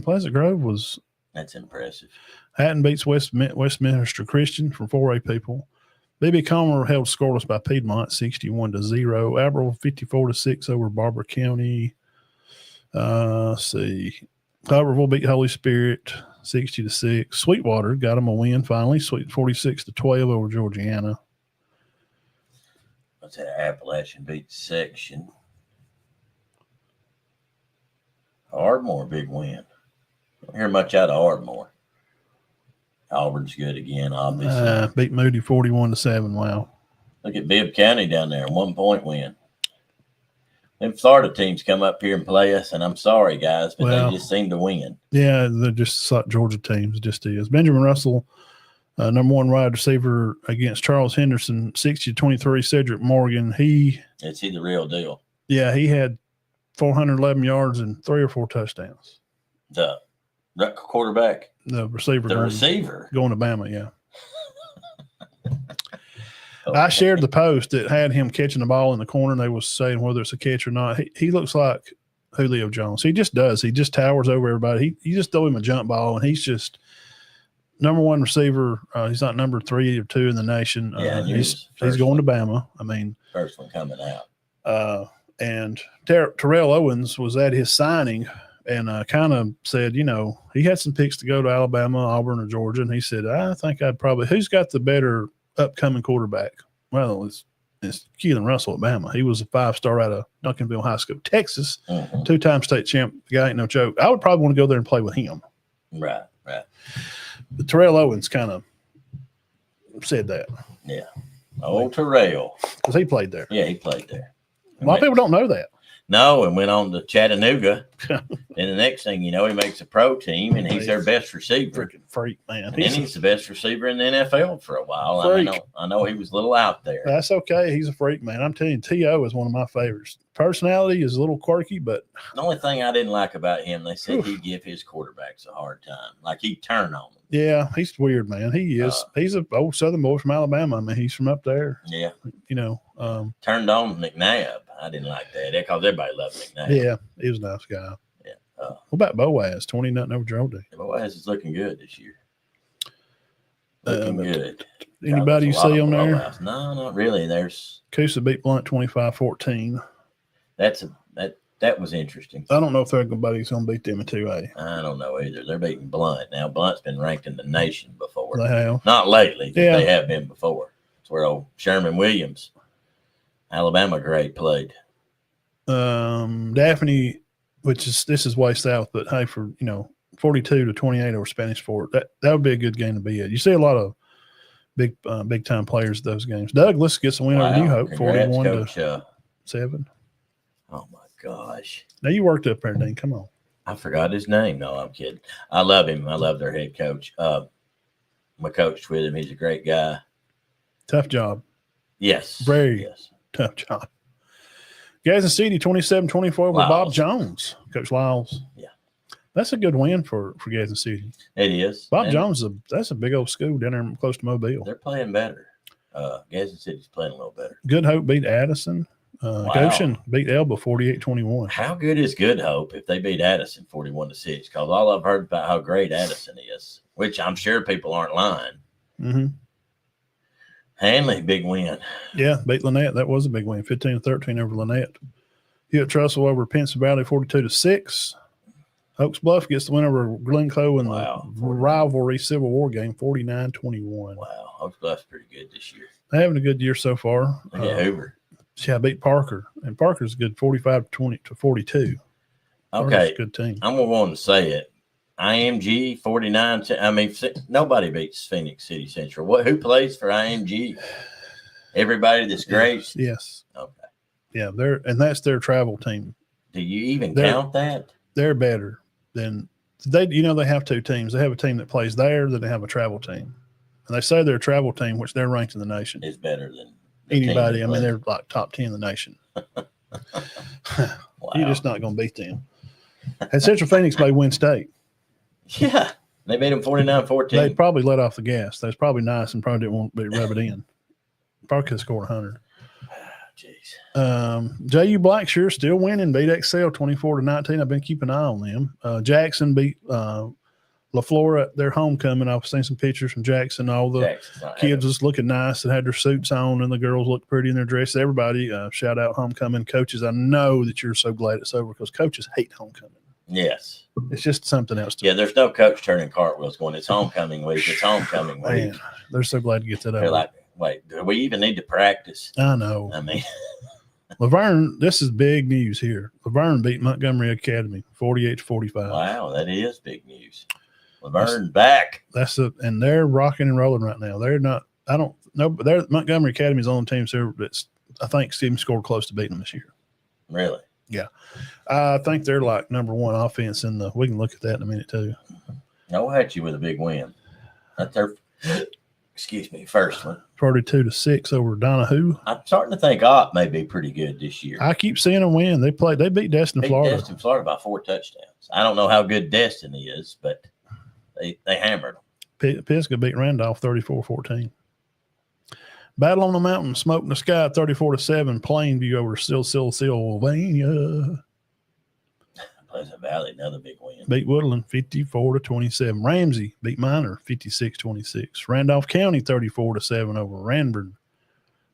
Pleasant Grove was. That's impressive. Hatton beats Westminster Christian for 4A people. B.B. Comer held scoreless by Piedmont 61-0. Aberril 54-6 over Barber County. Let's see. Tuberville beat Holy Spirit 60-6. Sweetwater got them a win finally. 46-12 over Georgiana. What's that? Appalachian beat Section. Ardmore, big win. Don't hear much out of Ardmore. Auburn's good again, obviously. Beat Moody 41-7. Wow. Look at Bibb County down there, 1 point win. Them Florida teams come up here and play us, and I'm sorry, guys, but they just seem to win. Yeah, they're just like Georgia teams. It just is. Benjamin Russell, number 1 wide receiver against Charles Henderson, 60-23. Cedric Morgan. Is he the real deal? Yeah, he had 411 yards and 3 or 4 touchdowns. The quarterback? The receiver. Receiver? Going to Bama, yeah. Okay. I shared the post that had him catching the ball in the corner, and they was saying whether it's a catch or not. He looks like Julio Jones. He just does. He just towers over everybody. You just throw him a jump ball, and he's just number 1 receiver. He's not number 3 or 2 in the nation. He's going to Bama. I mean, first one coming out. And Terrell Owens was at his signing and kind of said, he had some picks to go to Alabama, Auburn, or Georgia. And he said, I think I'd probably – who's got the better upcoming quarterback? Well, it's Keelan Russell at Bama. He was a 5-star out of Duncanville High School, Texas, 2-time state champ. The guy ain't no joke. I would probably want to go there and play with him. Right. But Terrell Owens kind of said that. Yeah. Old Terrell. Because he played there. Yeah, he played there. A lot of people don't know that. No, and went on to Chattanooga. And the next thing you know, he makes a pro team, and he's their best receiver. Freaking freak, man. And he's the best receiver in the NFL for a while. I know he was a little out there. That's okay. He's a freak, man. I'm telling you, T.O. is one of my favorites. Personality is a little quirky, but the only thing I didn't like about him, they said he'd give his quarterbacks a hard time. Like he'd turn on them. Yeah, he's weird, man. He is. He's an old Southern boy from Alabama. I mean, he's from up there. Yeah. Turned on McNabb. I didn't like that because everybody loved McNabb. Yeah, he was a nice guy. Yeah. What about Boaz? 20-0 over Geraldine. Boaz is looking good this year. Looking good. Anybody you see on there? No, not really. There's Coosa beat Blunt 25-14. That was interesting. I don't know if anybody's going to beat them in 2A. I don't know either. They're beating Blunt. Now, Blunt's been ranked in the nation before. They have. Not lately, but they have been before. It's where old Sherman Williams, Alabama grade, played. Daphne, this is way south, but hey, for 42-28 over Spanish Fort, that would be a good game to be at. You see a lot of big time players at those games. Douglas gets a win over New Hope, 41-7. Oh my gosh! Now you worked up there, Dean. Come on. I forgot his name. No, I'm kidding. I love him. I love their head coach. I coached with him. He's a great guy. Tough job. Yes. Very tough job. Gadsden City 27-24 over Bob Jones. Coach Lyles. Yeah. That's a good win for Gadsden City. It is. Bob Jones, that's a big old school down there close to Mobile. They're playing better. Gadsden City's playing a little better. Good Hope beat Addison. Goshen beat Elba 48-21. How good is Good Hope if they beat Addison 41-6? Because all I've heard about how great Addison is, which I'm sure people aren't lying. Mm-hmm. Hanley, big win. Yeah, beat Lynette. That was a big win, 15-13 over Lynette. Hewitt Trussell over Pinson Valley 42-6. Oaks Bluff gets the win over Glencoe in the rivalry Civil War game, 49-21. Wow, Oaks Bluff's pretty good this year. They're having a good year so far. Hoover. Yeah, beat Parker, and Parker's good, 45-42. Okay, good team. I'm gonna want to say it. IMG 49. I mean, nobody beats Phoenix City Central. Who plays for IMG? Everybody that's great. Yes. Okay. Yeah, that's their travel team. Do you even count that? They're better than they. They have 2 teams. They have a team that plays there, then they have a travel team, and they say their travel team, which they're ranked in the nation, is better than anybody. I mean, they're like top 10 in the nation. Wow. You're just not going to beat them. And Central Phoenix may win state. Yeah, they made them 49-14. They probably let off the gas. They was probably nice and probably didn't want to rub it in. Probably could have scored 100. jeez. JU Blackshear still winning. Beat Excel 24-19. I've been keeping an eye on them. Jackson beat LaFleur at their homecoming. I've seen some pictures from Jackson. All the kids was looking nice and had their suits on, and the girls looked pretty in their dresses. Everybody, shout out homecoming coaches. I know that you're so glad it's over because coaches hate homecoming. Yes. It's just something else. Yeah, there's no coach turning cartwheels going, it's homecoming week. It's homecoming week. Man, they're so glad to get that over. They're like, wait, do we even need to practice? I know. I mean, Laverne, this is big news here. Laverne beat Montgomery Academy 48-45. Wow, that is big news. Laverne back. And they're rocking and rolling right now. They're not, I don't know, but Montgomery Academy's on the team, so I think Stephen scored close to beating them this year. Really? Yeah. I think they're like number one offense in we can look at that in a minute too. No, I had you with a big win. That's their, first one. 42-6 over Donahue. I'm starting to think Ott may be pretty good this year. I keep seeing them win. They beat Destin, Florida. Destin, Florida by 4 touchdowns. I don't know how good Destin is, but they hammered them. Pisgah beat Randolph 34-14. Battle on the Mountain, Smoke in the Sky 34-7. Plainview over Sylvania. Pleasant Valley, another big win. Beat Woodland 54-27. Ramsey beat Minor 56-26. Randolph County 34-7 over Ranford.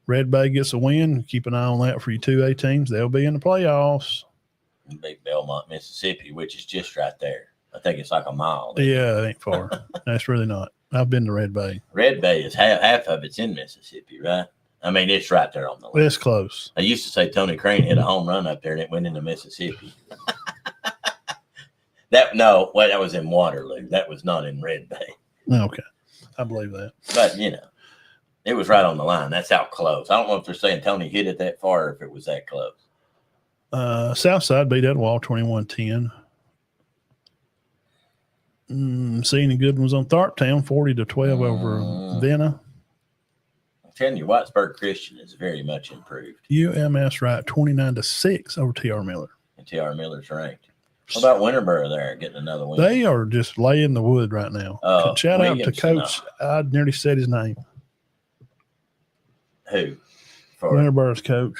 Red Bay gets a win. Keep an eye on that for your 2A teams. They'll be in the playoffs. Beat Belmont, Mississippi, which is just right there. I think it's like a mile. Yeah, it ain't far. That's really not. I've been to Red Bay. Red Bay is half of it's in Mississippi, right? I mean, it's right there on the line. It's close. I used to say Tony Crane hit a home run up there and it went into Mississippi. That was in Waterloo. That was not in Red Bay. Okay. I believe that. But, it was right on the line. That's how close. I don't know if they're saying Tony hit it that far or if it was that close. Southside beat Etowah 21-10. Seeing good was on Tharptown 40-12 over Vienna. I'm telling you, Whitesburg Christian is very much improved. UMS right 29-6 over TR Miller. And TR Miller's ranked. What about Winterboro there getting another win? They are just laying the wood right now. Shout out to Coach. I nearly said his name. Who? Winterboro's coach.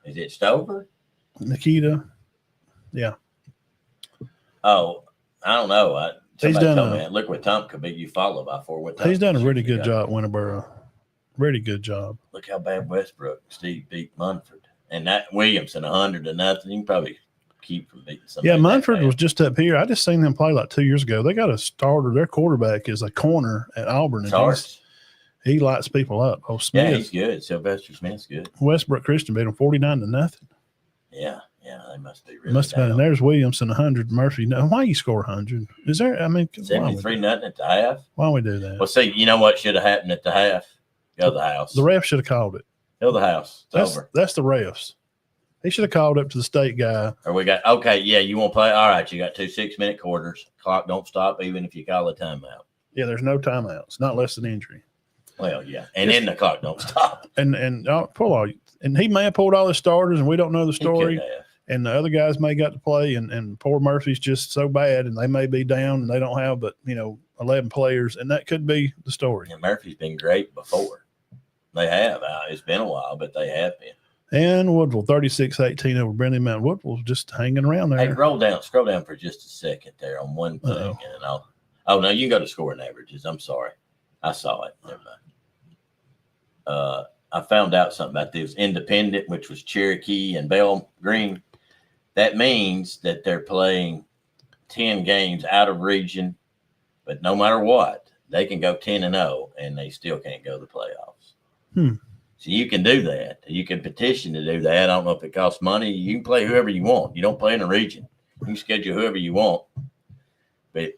Is it Stover? Nikita. Yeah. Oh, I don't know. He's done look what Tom could be. You follow by 4. He's done a really good job, Winterboro. Really good job. Look how bad Westbrook Steve beat Munford, and that Williamson 100-0. You can probably keep from beating somebody. Yeah, Munford was just up here. I just seen them play like 2 years ago. They got a starter. Their quarterback is a corner at Auburn. He lights people up. Oh, Smith. Yeah, he's good. Sylvester Smith's good. Westbrook Christian beat them 49-0. Yeah, they must be really. Must have been. And there's Williamson 100. Murphy. No, why you score 100? Is there? I mean, 73-0 at the half. Why we do that? Well, see, you know what should have happened at the half? Go to the house. The ref should have called it. Go to the house. It's over. That's the refs. He should have called up to the state guy. Or we got you won't play. All right, you got 2 6-minute quarters. Clock don't stop even if you call a timeout. Yeah, there's no timeouts, not less than injury. Well, yeah, and then the clock don't stop. And he may have pulled all his starters, and we don't know the story. And the other guys may got to play, and poor Murphy's just so bad, and they may be down, and they don't have 11 players, and that could be the story. And Murphy's been great before. They have. It's been a while, but they have been. And Woodville 36-18 over Brindley Mountain. Woodville's just hanging around there. Hey, scroll down for just a second there on one thing, and no, you can go to scoring averages. I'm sorry, I saw it. Never mind. I found out something about this Independent, which was Cherokee and Bell Green. That means that they're playing 10 games out of region, but no matter what, they can go 10-0 and they still can't go to the playoffs. So you can do that. You can petition to do that. I don't know if it costs money. You can play whoever you want. You don't play in a region. You can schedule whoever you want, but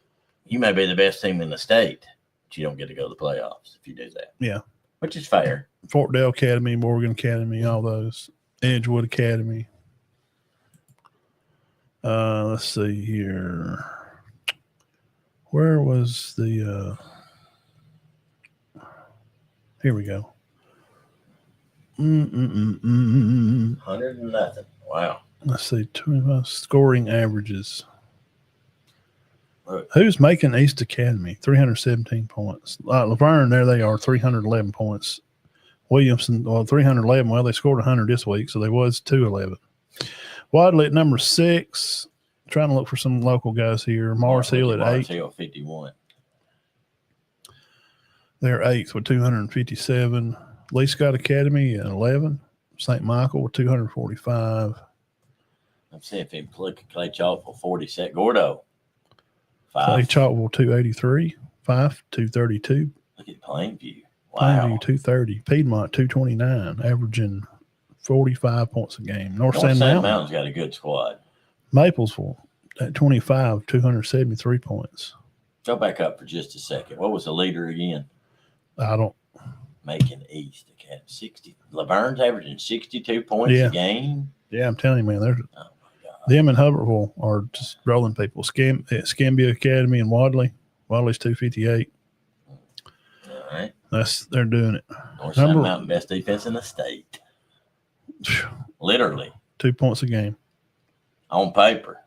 you may be the best team in the state, but you don't get to go to the playoffs if you do that. Yeah. Which is fair. Fort Dale Academy, Morgan Academy, all those. Edgewood Academy. Let's see here. Where was the here we go. 100-0. Wow. Let's see, 25 scoring averages. Look. Who's making East Academy? 317 points. Laverne, there they are, 311 points. Williamson, 311. Well, they scored 100 this week, so they was 211. Wadley at number 6. Trying to look for some local guys here. Mars Hill at 8. Mars Hill 51. They're 8th with 257. Lee Scott Academy at 11. St. Michael with 245. Let's see if he click Clay Chalkville 42. Gordo. 5. Clay Chalkville 283. 5, 232. Look at Plainview. Wow. Plainview 230. Piedmont 229, averaging 45 points a game. North Sand Mountain's got a good squad. Maplesville at 25, 273 points. Go back up for just a second. What was the leader again? I don't. Macon East Academy 60. Laverne's averaging 62 points a game. Yeah, I'm telling you, man. Them and Hubbardsville are just rolling people. Scambia Academy and Wadley. Wadley's 258. All right. They're doing it. North Sand Mountain best defense in the state. Literally. 2 points a game. On paper.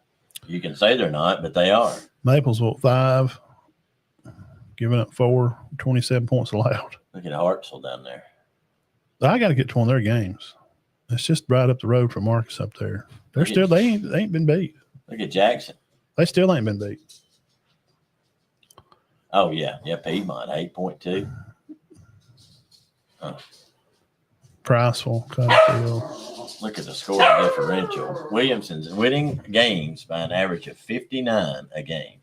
You can say they're not, but they are. Maplesville 5, giving up 4, 27 points allowed. Look at Hartsville down there. I got to get to one of their games. It's just right up the road from Marcus up there. They ain't been beat. Look at Jackson. They still ain't been beat. Oh yeah, Piedmont 8.2. Priceville, Cottonfield. Look at the scoring differential. Williamson's winning games by an average of 59 a game.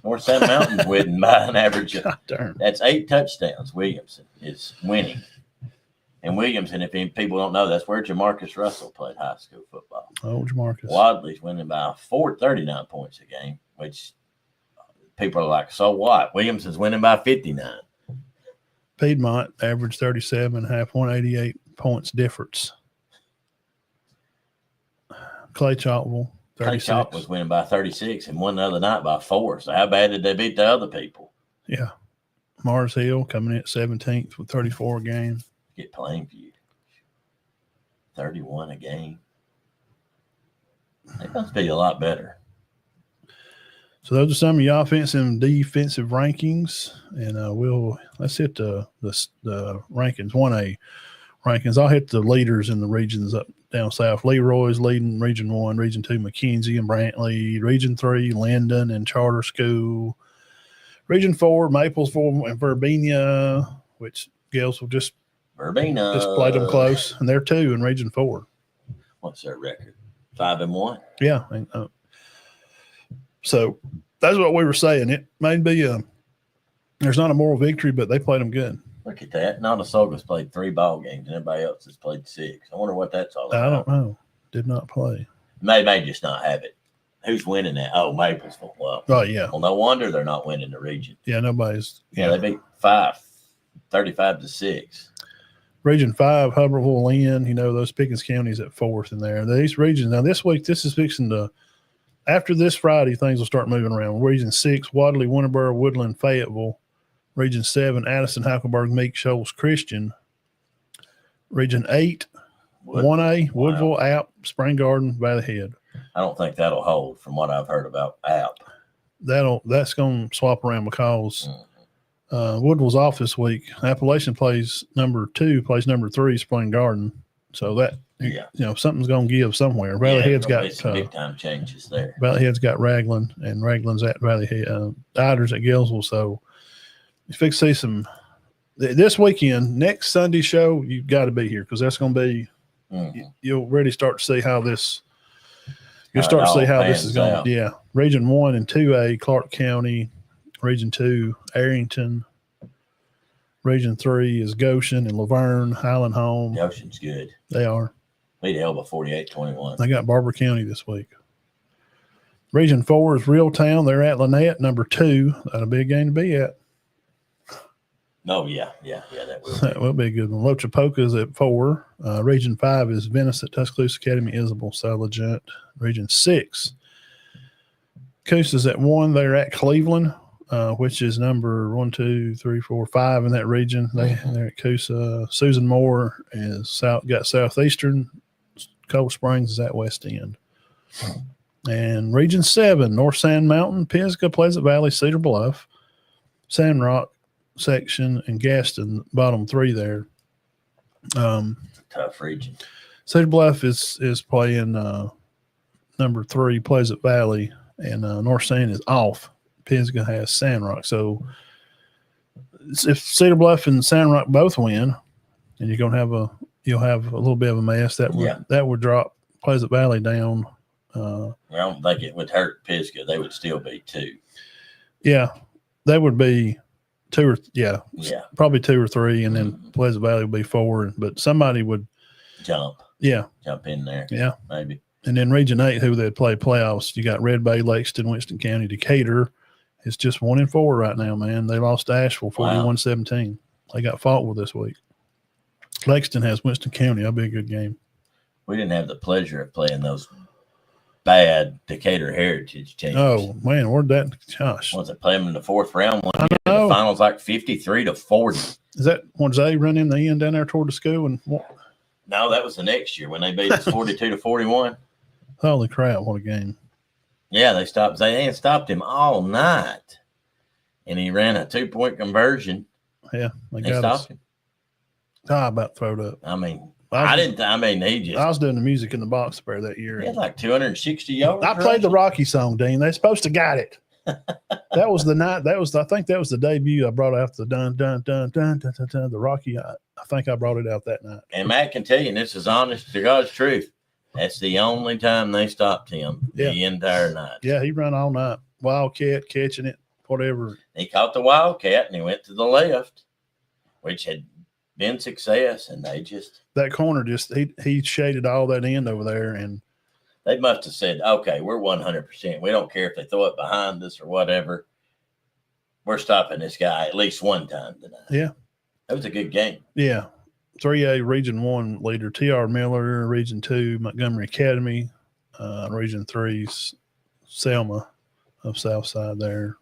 North Sand Mountain's winning by an average of that's 8 touchdowns. Williamson is winning. And Williamson, if people don't know, that's where Jamarcus Russell played high school football. Oh, Jamarcus. Wadley's winning by 39 points a game, which people are like, so what? Williamson's winning by 59. Piedmont averaged 37, half 188 points difference. Clay Chalkville, 36. Clay Chalk was winning by 36 and won the other night by 4. So how bad did they beat the other people? Yeah. Mars Hill coming in at 17th with 34 a game. Get Plainview. 31 a game. They must be a lot better. So those are some of your offensive and defensive rankings, and let's hit the rankings. 1A rankings. I'll hit the leaders in the regions up down south. Leroy's leading Region 1, Region 2, McKenzie and Brantley, Region 3, Linden and Charter School, Region 4, Maplesville and Verbena, which Gales will just played them close, and they're 2 in Region 4. What's their record? 5-1. Yeah. So that's what we were saying. It may be there's not a moral victory, but they played them good. Look at that. Notasulga's played 3 ball games, and everybody else has played 6. I wonder what that's all about. I don't know. Did not play. They may just not have it. Who's winning that? Oh, Maplesville. Well, yeah. Well, no wonder they're not winning the region. Yeah, nobody's. Yeah, they beat 35-6. Region 5, Hubbardsville, Lynn, those Pickens counties at 4th in there. These regions, now this week, this is fixing to, after this Friday, things will start moving around. Region 6, Wadley, Winterboro, Woodland, Fayetteville. Region 7, Addison, Hackleburg, Meek, Shoals, Christian. Region 8, 1A, Woodville, App, Spring Garden, Valley Head. I don't think that'll hold from what I've heard about App. That's going to swap around because Woodville's off this week. Appalachian plays number 2, plays number 3, Spring Garden. So that, something's going to give somewhere. Valley Head's got some big time changes there. Valley Head's got Raglan, and Raglan's at Valley Head. Iders at Gillsville. So you fix to see some this weekend. Next Sunday show, you've got to be here because that's going to be. You'll really start to see how this. You'll start to see how this is going. Yeah, Region 1 and 2A, Clark County. Region 2, Arrington. Region 3 is Goshen and Laverne, Highland Home. Goshen's good. They are. Beat Elba 48-21. They got Barber County this week. Region 4 is Reeltown. They're at Lynette, number 2. That'll be a game to be at. Oh, yeah, that will be. That will be a good one. Lochapoka is at 4. Region 5 is Venice at Tuscaloosa Academy, Isabel, Salagent. Region 6, Coosa's at 1. They're at Cleveland, which is number 1, 2, 3, 4, 5 in that region. They're at Coosa. Susan Moore is got Southeastern. Cold Springs is at West End. And Region 7, North Sand Mountain, Pisgah, Pleasant Valley, Cedar Bluff, Sand Rock section, and Gaston, bottom 3 there. Tough region. Cedar Bluff is playing number 3 Pleasant Valley, and North Stand is off. Pisgah has Sandrock. So if Cedar Bluff and Sandrock both win, and you'll have a little bit of a mess that would drop Pleasant Valley down. I don't think it would hurt Pisgah. They would still be 2. Yeah, that would be 2 or probably 2 or 3, and then Pleasant Valley would be 4. But somebody would jump in there. Yeah, maybe. And then Region 8, who they'd play playoffs, you got Red Bay, Lexington, Winston County, Decatur. It's just 1-4 right now, man. They lost to Asheville 41-17. They got fought with this week. Lexington has Winston County. That'll be a good game. We didn't have the pleasure of playing those bad Decatur Heritage teams. Oh, man, where'd that – gosh. Was it play them in the 4th round? One year, the finals like 53-40. Is that when they run in the end down there toward the school? And no, that was the next year when they beat us 42-41. Holy crap, what a game. Yeah, they ain't stopped him all night. And he ran a 2-point conversion. Yeah, they stopped him. I about throw it up. I mean, he I was doing the music in the box spare that year. He had like 260 yards. I played the Rocky song, Dean. They're supposed to got it. That was the night. I think that was the debut I brought out the dun dun dun dun dun dun, dun the Rocky. I think I brought it out that night. And Matt can tell you, and this is honest to God's truth, that's the only time they stopped him the entire night. Yeah, he ran all night. Wildcat, catching it, whatever. He caught the Wildcat and he went to the left, which had been success, and they just that corner he shaded all that end over there, and they must have said, okay, we're 100%. We don't care if they throw it behind us or whatever. We're stopping this guy at least one time tonight. Yeah. That was a good game. Yeah. 3A Region 1 leader, T.R. Miller, Region 2, Montgomery Academy, Region 3's Selma of Southside there.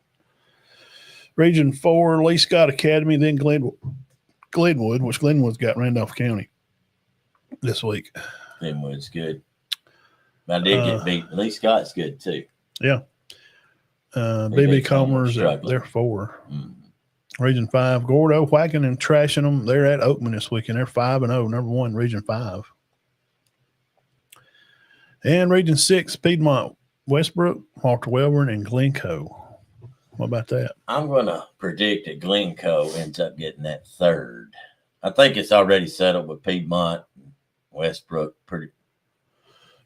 Region 4, Lee Scott Academy, then Glenwood, which Glenwood's got Randolph County this week. Glenwood's good. I did get beat. Lee Scott's good too. Yeah. BB Comer's they're 4. Region 5, Gordo whacking and trashing them. They're at Oakman this weekend. They're 5-0, number 1, Region 5. And Region 6, Piedmont, Westbrook, Walter Welborn, and Glencoe. What about that? I'm going to predict that Glencoe ends up getting that 3rd. I think it's already settled with Piedmont, Westbrook.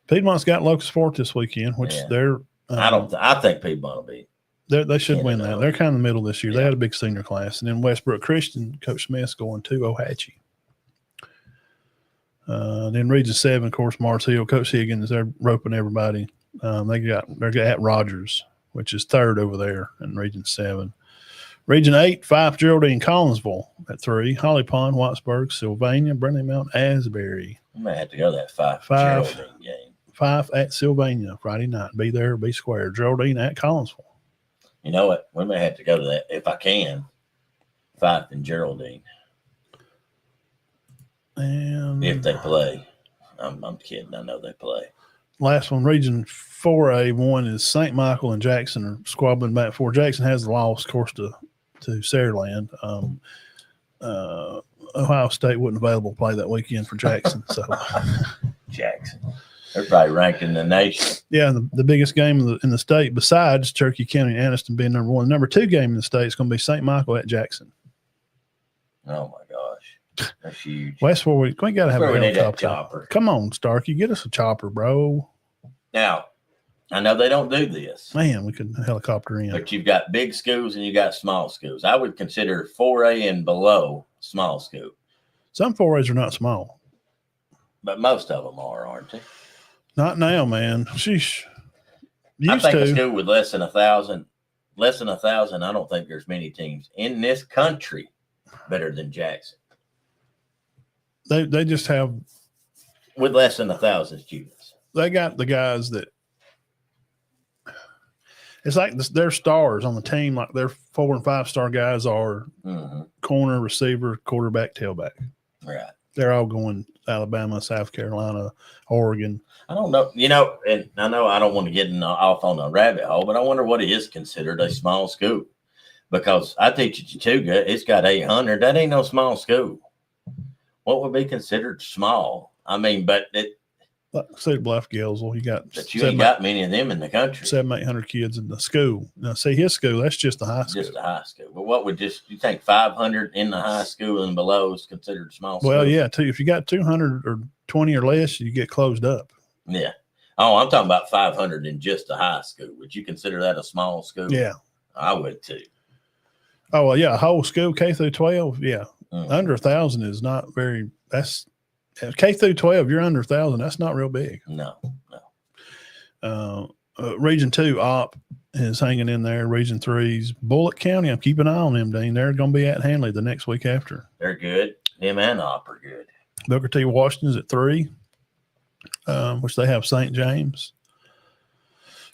Piedmont's got Locust Fork this weekend, which they're. I think Piedmont will be. They should win that. They're kind of in the middle this year. Yeah. They had a big senior class, and then Westbrook Christian, Coach Smith's going to Ohatchee. Then Region 7, of course, Mars Hill, Coach Higgins. They're roping everybody. They're at Rogers, which is 3rd over there in Region 7. Region 8, Fife, Geraldine, Collinsville at 3. Holly Pond, Wattsburg, Sylvania, Brindley Mountain, Asbury. I may have to go to that Fife Geraldine game. Fife at Sylvania Friday night. Be there, be square. Geraldine at Collinsville. You know what? We may have to go to that if I can. Fife and Geraldine. And if they play. I'm kidding. I know they play. Last one, Region 4A, 1 is St. Michael and Jackson are squabbling back for. Jackson has the loss, of course, to Saraland. Ohio State wasn't available to play that weekend for Jackson. So Jackson. They're probably ranked in the nation. Yeah, the biggest game in the state besides Cherokee County and Anniston being number 1. Number 2 game in the state is going to be St. Michael at Jackson. Oh, my gosh. That's huge. West where we got to have a helicopter. Chopper. Come on, Starkey. Get us a chopper, bro. Now, I know they don't do this. Man, we could helicopter in. But you've got big schools and you got small schools. I would consider 4A and below small school. Some 4As are not small. But most of them are, aren't they? Not now, man. Sheesh. I think a school with less than 1,000, I don't think there's many teams in this country better than Jackson. They just have with less than 1,000 students. They got the guys that it's like they're stars on the team, like their 4 and 5 star guys are corner, receiver, quarterback, tailback. Right. They're all going Alabama, South Carolina, Oregon. I don't know, and I know I don't want to get off on a rabbit hole, but I wonder what is considered a small school. Because I teach at Chattooga, it's got 800. That ain't no small school. what would be considered small? I mean, but Cedar Bluff, Gilsville, you got. But you ain't got many of them in the country. 700-800 kids in the school. Now, see, his school, that's just the high school. Just the high school. But what would you think 500 in the high school and below is considered small school? Well, yeah, too. If you got 200 or 20 or less, you get closed up. Yeah. Oh, I'm talking about 500 in just the high school. Would you consider that a small school? Yeah. I would too. Oh, well, yeah, whole school, K through 12, yeah. Under 1,000 is not very, that's, K through 12, you're under 1,000, that's not real big. No. Region 2, Op is hanging in there. Region 3's Bullitt County. I'm keeping an eye on them, Dean. They're going to be at Hanley the next week after. They're good. Them and Op are good. Booker T. Washington's at 3, which they have St. James.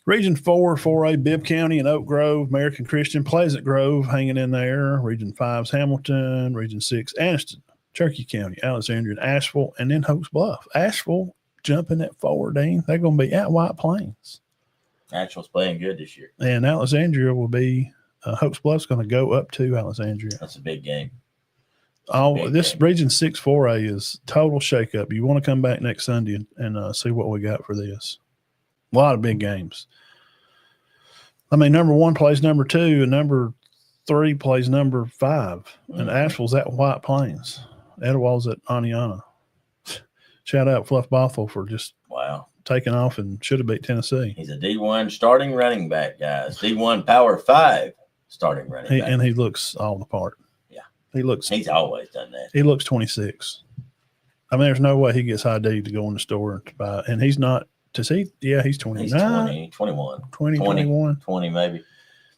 Region 4, 4A, Bibb County and Oak Grove, American Christian, Pleasant Grove hanging in there. Region 5's Hamilton. Region 6, Anniston, Cherokee County, Alexandria, and Asheville, and then Hopes Bluff. Asheville jumping at 4, Dean. They're going to be at White Plains. Asheville's playing good this year. And Alexandria will be, Hopes Bluff's going to go up to Alexandria. That's a big game. This Region 6 4A is total shakeup. You want to come back next Sunday and see what we got for this. A lot of big games. I mean, number 1 plays number 2, and number 3 plays number 5. And Asheville's at White Plains. Etowald's at Aniana. Shout out Fluff Bothell for just taking off and should have beat Tennessee. He's a D1 starting running back, guys. D1 Power 5 starting running back. And he looks all the part. Yeah. He's always done that. He looks 26. I mean, there's no way he gets ID to go in the store and buy. And he's not. Does he? Yeah, he's 29. He's 20, 21. 21. 20 maybe.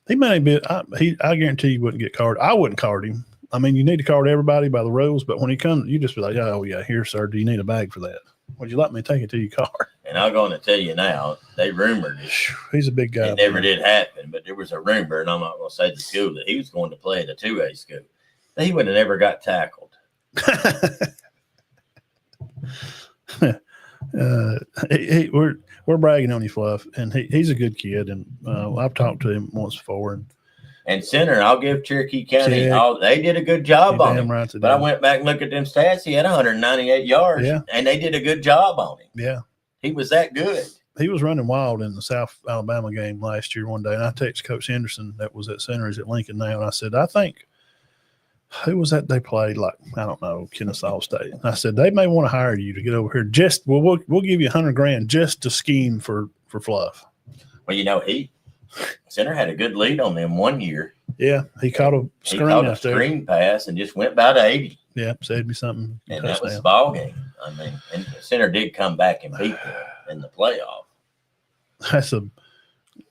He may be. I guarantee you wouldn't get carded. I wouldn't card him. I mean, you need to card everybody by the rules, but when he comes, you just be like, oh, yeah, here, sir, do you need a bag for that? Would you let me take it to your car? And I'm going to tell you now, they rumored it. He's a big guy. It never did happen, but there was a rumor, and I'm not going to say the school, that he was going to play at a 2A school. He would have never got tackled. We're bragging on you, Fluff, and he's a good kid, and I've talked to him once before. And center, I'll give Cherokee County, they did a good job on him. Right, but I went back and looked at them stats. He had 198 yards, and they did a good job on him. Yeah. He was that good. He was running wild in the South Alabama game last year one day, and I texted Coach Henderson that was at center, is at Lincoln now, and I said, I think, who was that they played? Like, I don't know, Kennesaw State. I said, they may want to hire you to get over here. We'll give you $100,000 just to scheme for Fluff. Well, center had a good lead on them one year. Yeah, he caught a screen pass and just went about 80. Yeah, saved me something. And that was the ball game. I mean, and center did come back and beat them in the playoff. That's a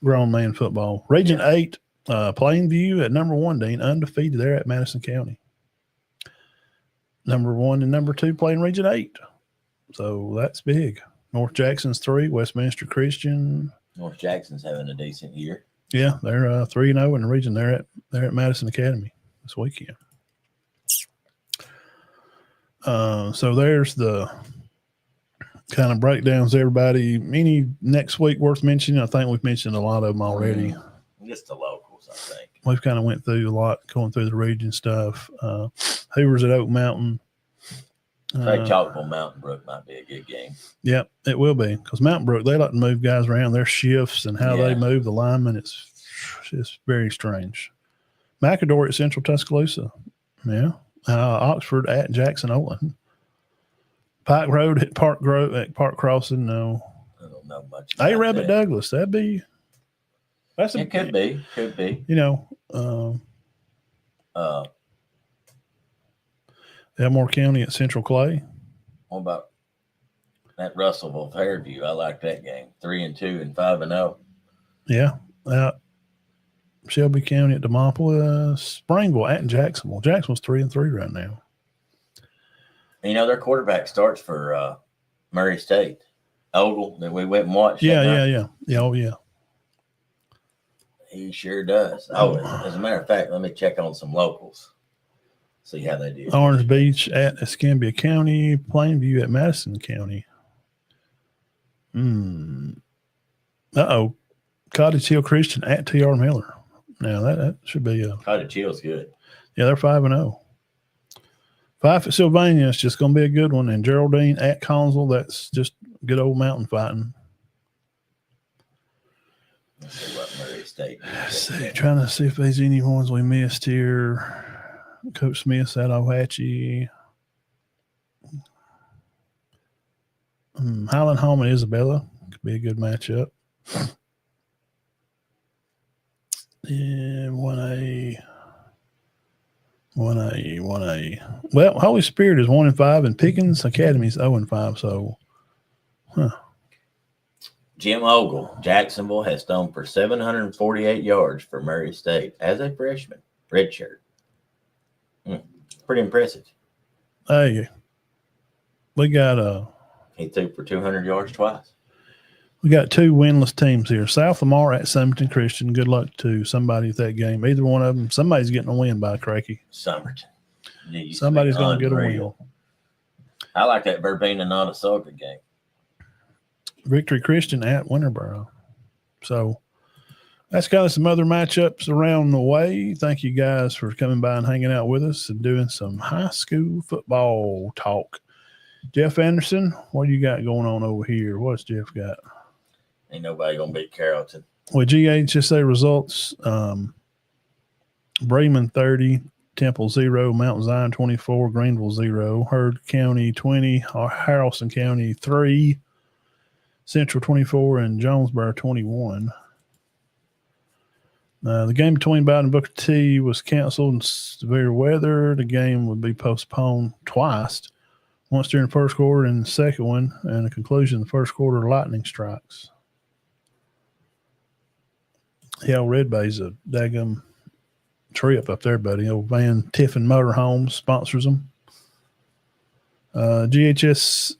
grown man football. Region 8, Plainview at number 1, Dean, undefeated there at Madison County. Number 1 and number 2 playing Region 8. So that's big. North Jackson's 3, Westminster Christian. North Jackson's having a decent year. Yeah, they're 3-0 in the region. They're at Madison Academy this weekend. So there's the kind of breakdowns. Everybody, any next week worth mentioning? I think we've mentioned a lot of them already. Just the locals, I think. We've kind of went through a lot, going through the region stuff. Hoover's at Oak Mountain. Chalkville Mountain Brook might be a good game. Yep, it will be, because Mountain Brook, they like to move guys around. Their shifts and how they move the linemen, it's very strange. McAdor at Central Tuscaloosa. Yeah. Oxford at Jackson Olin. Pike Road at Park Crossing. No. I don't know much. Arab at Douglas. It could be. Elmore County at Central Clay. What about that Russellville Fairview? I like that game. 3-2 and 5-0. Yeah. Shelby County at Demopolis. Springville at Jacksonville. Jacksonville's 3-3 right now. Their quarterback starts for Murray State. Ogle, that we went and watched. Yeah. Oh, yeah. He sure does. As a matter of fact, let me check on some locals. See how they do. Orange Beach at Escambia County. Plainview at Madison County. Cottage Hill Christian at T.R. Miller. Now that should be Cottage Hill's good. Yeah, they're 5-0. Fife at Sylvania is just going to be a good one. And Geraldine at Consul, that's just good old mountain fighting. Let's see what Murray State. Trying to see if there's any ones we missed here. Coach Smith's at Ohatchee. Highland Home and Isabella could be a good matchup. Yeah, 1A. Well, Holy Spirit is 1-5, and Pickens Academy is 0-5. So, Jim Ogle, Jacksonville, has thrown for 748 yards for Murray State as a freshman, redshirt. Pretty impressive. Hey, we got he threw for 200 yards twice. We got two winless teams here. South Lamar at Summerton Christian. Good luck to somebody at that game. Either one of them, somebody's getting a win by Crakey. Summerton. Somebody's going to get a win. I like that Verbena Notasulga game. Victory Christian at Winterboro. So that's kind of some other matchups around the way. Thank you guys for coming by and hanging out with us and doing some high school football talk. Jeff Anderson, what do you got going on over here? What's Jeff got? Ain't nobody going to beat Carrollton. With GHSA results, Bremen 30, Temple 0, Mount Zion 24, Greenville 0, Heard County 20, Haralson County 3, Central 24, and Jonesboro 21. The game between Bowden and Booker T was canceled in severe weather. The game would be postponed twice, once during the first quarter and the second one, and the conclusion of the first quarter, lightning strikes. Yeah, Red Bay's a daggum trip up there, buddy. Old Van Tiffin Motorhomes sponsors them. GHS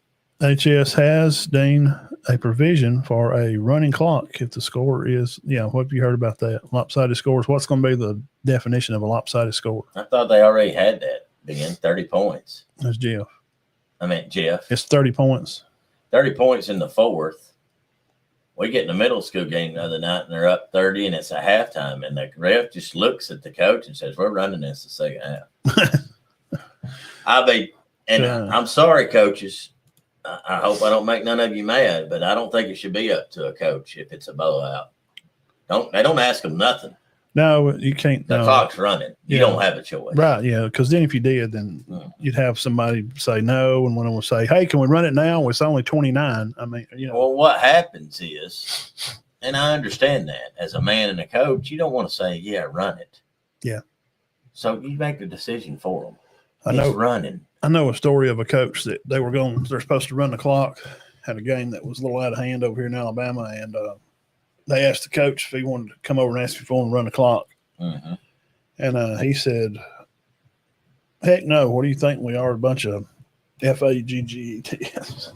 has, Dean, a provision for a running clock if the score is, what have you heard about that? Lopsided scores. What's going to be the definition of a lopsided score? I thought they already had that being 30 points. That's Jeff. Jeff. It's 30 points. 30 points in the fourth. We get in a middle school game the other night, and they're up 30, and it's a halftime, and the ref just looks at the coach and says, "We're running this the second half." I'm sorry, coaches. I hope I don't make none of you mad, but I don't think it should be up to a coach if it's a blowout. They don't ask them nothing. No, you can't. The clock's running. You don't have a choice. Right, yeah, because then if you did, then you'd have somebody say no, and one of them would say, "Hey, can we run it now? It's only 29." Well, what happens is, and I understand that, as a man and a coach, you don't want to say, "Yeah, run it." Yeah. So you make the decision for them. It's running. I know a story of a coach that they're supposed to run the clock, had a game that was a little out of hand over here in Alabama, and they asked the coach if he wanted to come over and ask if he wanted to run the clock. Mm-hmm. And he said, "Heck no, what do you think we are, a bunch of FAGGETs?"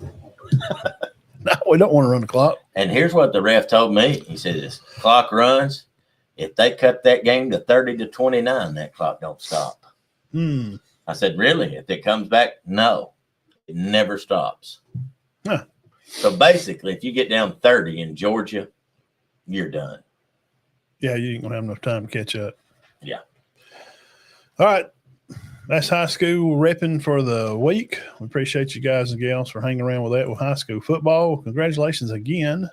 No, we don't want to run the clock. And here's what the ref told me. He said, "This clock runs. If they cut that game to 30 to 29, that clock don't stop." I said, "Really? If it comes back?" "No, it never stops." Huh. So basically, if you get down 30 in Georgia, you're done. Yeah, you ain't going to have enough time to catch up. Yeah. All right. That's high school repping for the week. We appreciate you guys and gals for hanging around with that with high school football. Congratulations again.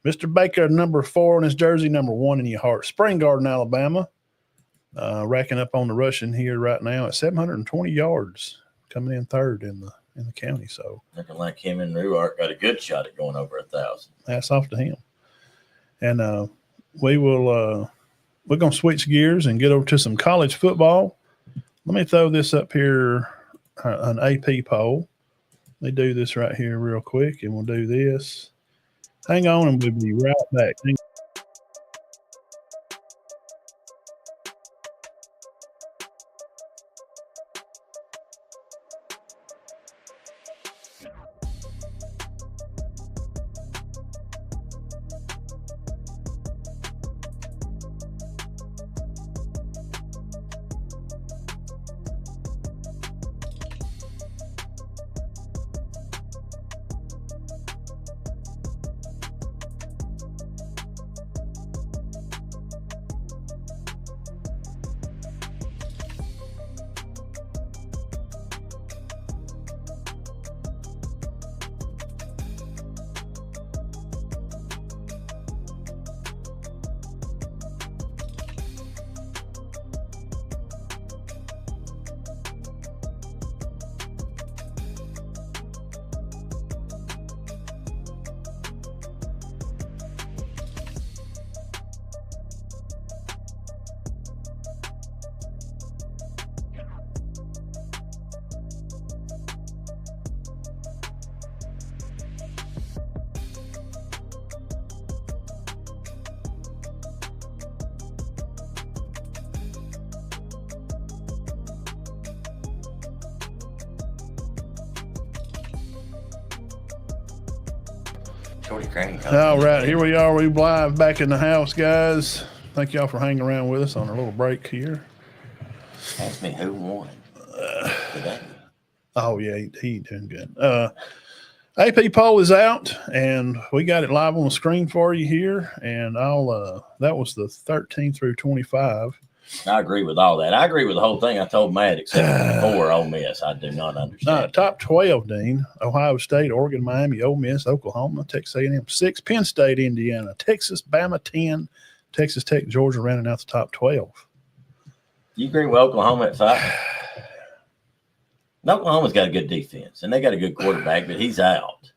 Mr. Baker, number 4 on his jersey, number 1 in your heart. Spring Garden, Alabama. Racking up on the rushing here right now at 720 yards, coming in third in the county. So looking like him and Ruart got a good shot at going over 1,000. Hats off to him. And we're going to switch gears and get over to some college football. Let me throw this up here, an AP poll. Let me do this right here real quick, and we'll do this. Hang on, and we'll be right back. Shorty Crane. All right, here we are. We live back in the house, guys. Thank y'all for hanging around with us on our little break here. Ask me who won today. Oh, yeah, he doing good. AP poll is out, and we got it live on the screen for you here. And that was the 13 through 25. I agree with all that. I agree with the whole thing. I told Matt, except for Ole Miss. I do not understand. Top 12, Dean. Ohio State, Oregon, Miami, Ole Miss, Oklahoma, Texas A&M 6, Penn State, Indiana, Texas, Bama 10, Texas Tech, Georgia rounding out the top 12. You agree with Oklahoma at 5? Oklahoma's got a good defense, and they got a good quarterback, but he's out.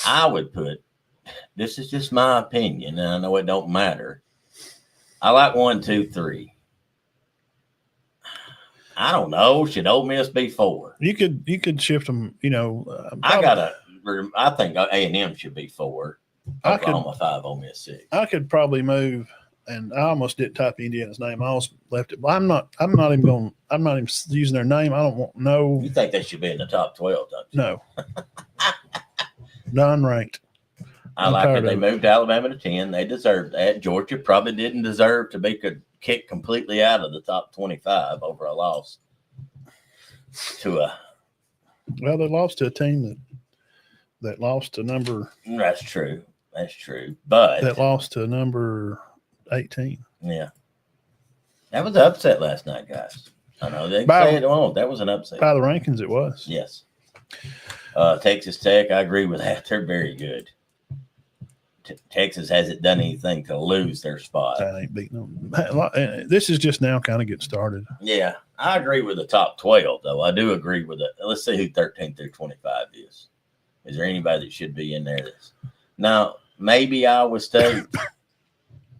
I would put, this is just my opinion, and I know it don't matter. I like 1, 2, 3. I don't know. Should Ole Miss be 4? You could shift them. I think A&M should be 4. Oklahoma 5, Ole Miss 6. I could probably move, and I almost didn't type Indiana's name. I almost left it. But I'm not even using their name. I don't want no. You think they should be in the top 12, don't you? No. Non-ranked. I like it. They moved Alabama to 10. They deserved that. Georgia probably didn't deserve to be kicked completely out of the top 25 over a loss to a. Well, they lost to a team that lost to number. That's true. That's true. But that lost to number 18. Yeah, that was an upset last night, guys. I know they say it won't. That was an upset. By the rankings, it was. Yes. Texas Tech, I agree with that. They're very good. Texas hasn't done anything to lose their spot. That ain't beating them. This is just now kind of getting started. Yeah, I agree with the top 12, though. I do agree with it. Let's see who 13 through 25 is. Is there anybody that should be in there? Now, maybe Iowa State.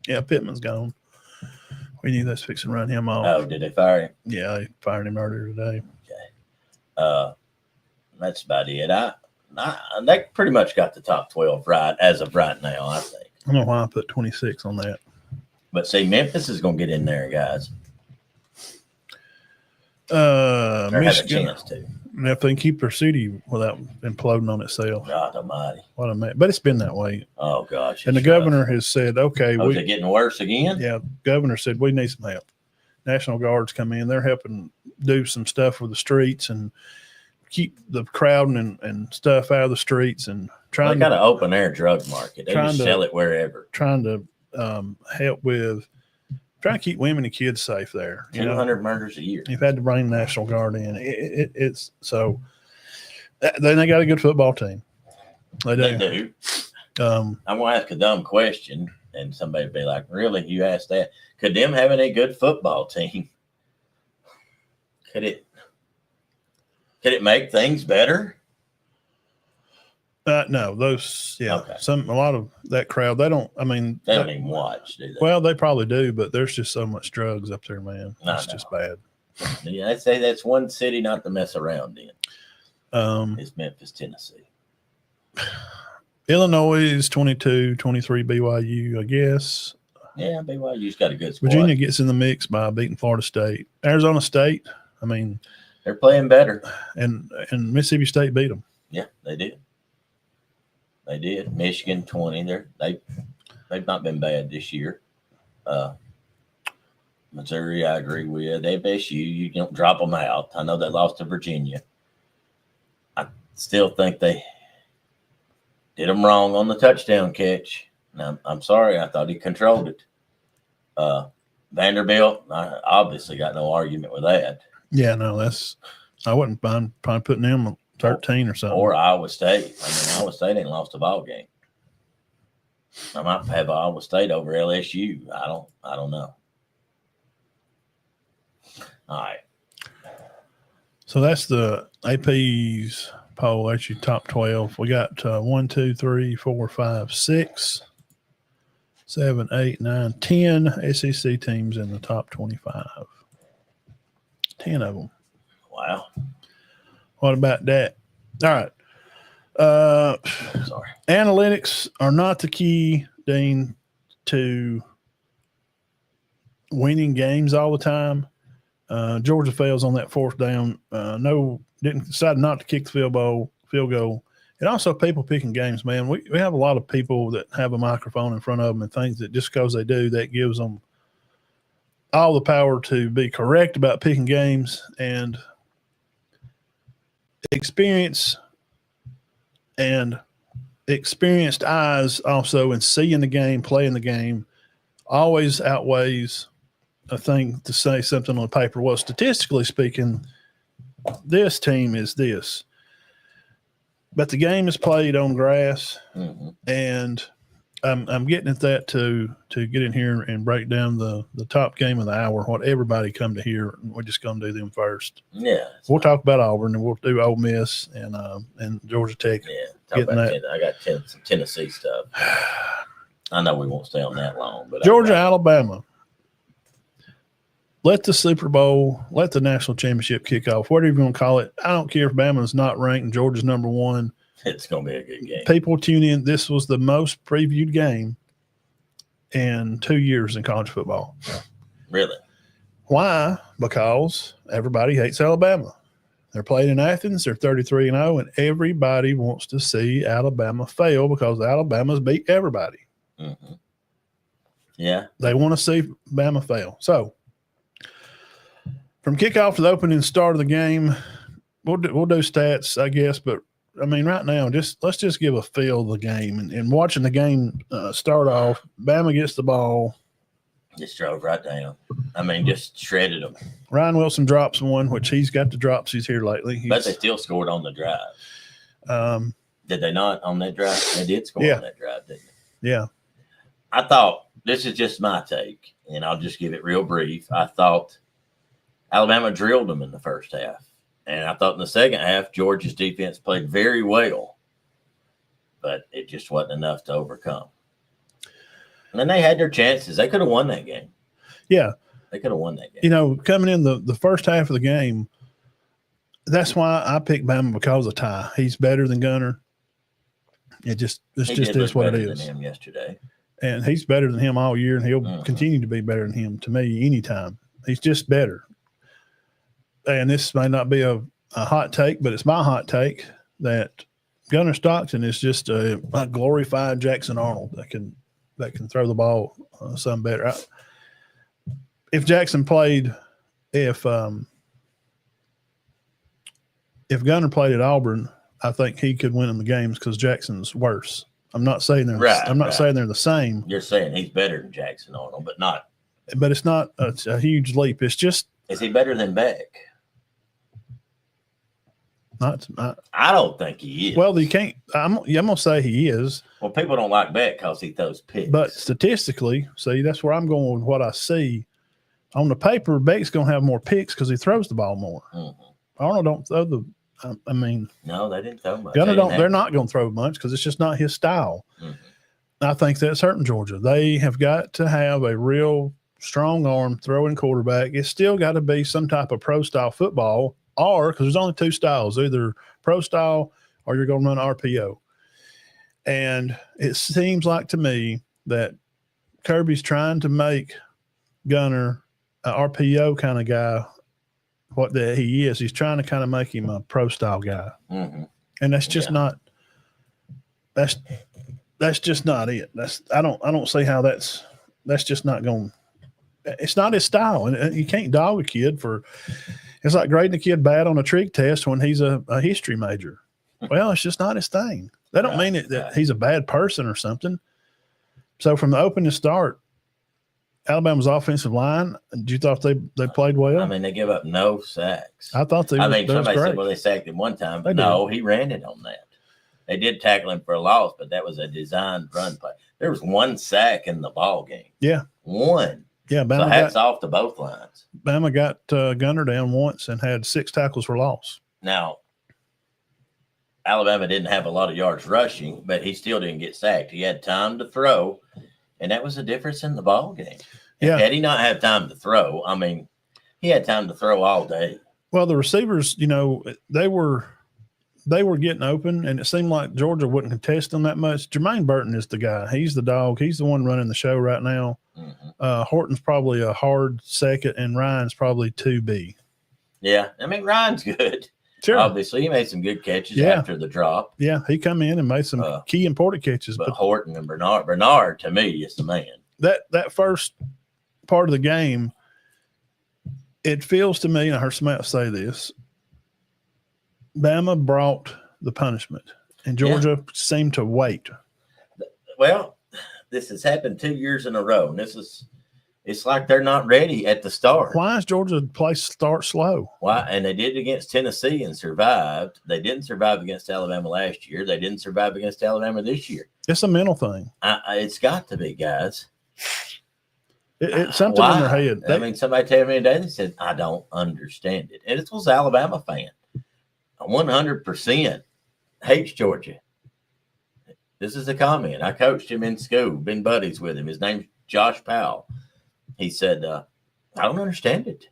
Yeah, Pittman's gone. We knew that's fixing to run him off. Oh, did they fire him? Yeah, they fired him earlier today. Okay. That's about it. They pretty much got the top 12 right as of right now, I think. I don't know why I put 26 on that. But see, Memphis is going to get in there, guys. Michigan, have a chance to. If they can keep their city without imploding on itself. God almighty. What a man. But it's been that way. Oh, gosh. And the governor has said, okay. Is it getting worse again? Yeah. Governor said, we need some help. National Guards come in. They're helping do some stuff with the streets and keep the crowding and stuff out of the streets and trying they got an open air drug market. They just sell it wherever. Trying to help with trying to keep women and kids safe there. 200 murders a year. You've had to bring the National Guard in. It's so. Then they got a good football team. They do. I'm going to ask a dumb question, and somebody will be like, "Really? You asked that? Could them having a good football team? Could it make things better?" No, those, yeah. Okay. A lot of that crowd, they don't even watch, do they? Well, they probably do, but there's just so much drugs up there, man. It's just bad. Yeah, I'd say that's one city not to mess around in. It's Memphis, Tennessee. Illinois is 22, 23 BYU, I guess. Yeah, BYU's got a good squad. Virginia gets in the mix by beating Florida State. Arizona State, they're playing better. And Mississippi State beat them. Yeah, they did. They did. Michigan 20. They've not been bad this year. Missouri, I agree with. FSU, you don't drop them out. I know they lost to Virginia. I still think they did them wrong on the touchdown catch. Now, I'm sorry. I thought he controlled it. Vanderbilt, I obviously got no argument with that. Yeah, no, I wouldn't mind putting them 13 or something. Or Iowa State. Iowa State ain't lost a ball game. I might have Iowa State over LSU. I don't know. All right. So that's the AP's poll. That's your top 12. We got 1, 2, 3, 4, 5, 6, 7, 8, 9, 10 SEC teams in the top 25. 10 of them. Wow. What about that? All right. Sorry. Analytics are not the key, Dean, to winning games all the time. Georgia fails on that fourth down. Decided not to kick the field goal, And also people picking games, man. We have a lot of people that have a microphone in front of them and things that just because they do, that gives them all the power to be correct about picking games, and experience and experienced eyes also in seeing the game, playing the game, always outweighs a thing to say something on paper. Well, statistically speaking, this team is this. But the game is played on grass, and I'm getting at that to get in here and break down the top game of the hour, what everybody come to hear. We're just going to do them first. Yeah. We'll talk about Auburn, and we'll do Ole Miss and Georgia Tech. Yeah. I got some Tennessee stuff. I know we won't stay on that long. But Georgia, Alabama. Let the Super Bowl, let the national championship kick off, whatever you want to call it. I don't care if Bama's not ranked and Georgia's number one. It's going to be a good game. People tune in. This was the most previewed game in 2 years in college football. Really? Why? Because everybody hates Alabama. They're playing in Athens. They're 33-0, and everybody wants to see Alabama fail because Alabama's beat everybody. Mm-hmm. Yeah. They want to see Bama fail. So, from kickoff to the opening start of the game, we'll do stats, I guess. But, I mean, right now, let's just give a feel of the game. And watching the game start off, Bama gets the ball. Just drove right down. I mean, just shredded them. Ryan Wilson drops one, which he's got the drops he's here lately. But they still scored on the drive. Did they not on that drive? They did score on that drive, didn't they? Yeah. I thought, this is just my take, and I'll just give it real brief. I thought Alabama drilled them in the first half. And I thought in the second half, Georgia's defense played very well. But it just wasn't enough to overcome. And then they had their chances. They could have won that game. Yeah. They could have won that game. You know, coming in the first half of the game, that's why I picked Bama, because of Ty. He's better than Gunner. It's just is what it is. Than him yesterday. And he's better than him all year, and he'll continue to be better than him to me anytime. He's just better. And this may not be a hot take, but it's my hot take that Gunner Stockton is just a glorified Jackson Arnold that can throw the ball some better. If Jackson played, if Gunner played at Auburn, I think he could win in the games because Jackson's worse. I'm not saying they're saying they're the same. You're saying he's better than Jackson Arnold, but not. But it's not a huge leap. It's just. Is he better than Beck? Not. I don't think he is. Well, you can't. I'm gonna say he is. Well, people don't like Beck because he throws picks. But statistically, see, that's where I'm going with what I see. On the paper, Beck's gonna have more picks because he throws the ball more. Mm-hmm. Arnold don't throw the. I mean, no, they didn't throw much. They're not going to throw much because it's just not his style. Mm-hmm. I think that's hurting Georgia. They have got to have a real strong arm throwing quarterback. It's still got to be some type of pro style football, or because there's only two styles, either pro style or you're going to run RPO. And it seems like to me that Kirby's trying to make Gunner an RPO kind of guy. What that he is, he's trying to kind of make him a pro style guy, and that's just not. That's just not it. I don't see how that's just not going. It's not his style, and you can't dog a kid for. It's like grading a kid bad on a trig test when he's a history major. Well, it's just not his thing. That don't mean that he's a bad person or something. So from the opening start, Alabama's offensive line, did you thought they played well? I mean, they give up no sacks. I thought somebody said, well, they sacked him one time, but no, he ran it on that. They did tackle him for a loss, but that was a designed run play. There was one sack in the ball game. Yeah. One. Yeah, Bama so hats off to both lines. Bama got Gunner down once and had 6 tackles for loss. Now, Alabama didn't have a lot of yards rushing, but he still didn't get sacked. He had time to throw. And that was the difference in the ball game. Had he not had time to throw, I mean, he had time to throw all day. Well, the receivers, they were getting open, and it seemed like Georgia wouldn't contest them that much. Jermaine Burton is the guy. He's the dog. He's the one running the show right now. Mm-hmm. Horton's probably a hard second, and Ryan's probably 2B. Yeah, I mean, Ryan's good. Sure. Obviously, he made some good catches after the drop. Yeah, he come in and made some key important catches. But Horton and Bernard, to me, is the man. That first part of the game, it feels to me, and I heard somebody else say this, Bama brought the punishment, and Georgia seemed to wait. Well, this has happened 2 years in a row, and it's like they're not ready at the start. Why is Georgia start slow? Why? And they did it against Tennessee and survived. They didn't survive against Alabama last year. They didn't survive against Alabama this year. It's a mental thing. It's got to be, guys. It's something in their head. I mean, somebody told me today, they said, I don't understand it. And it was an Alabama fan. 100% hates Georgia. This is a comment. I coached him in school, been buddies with him. His name's Josh Powell. He said, I don't understand it.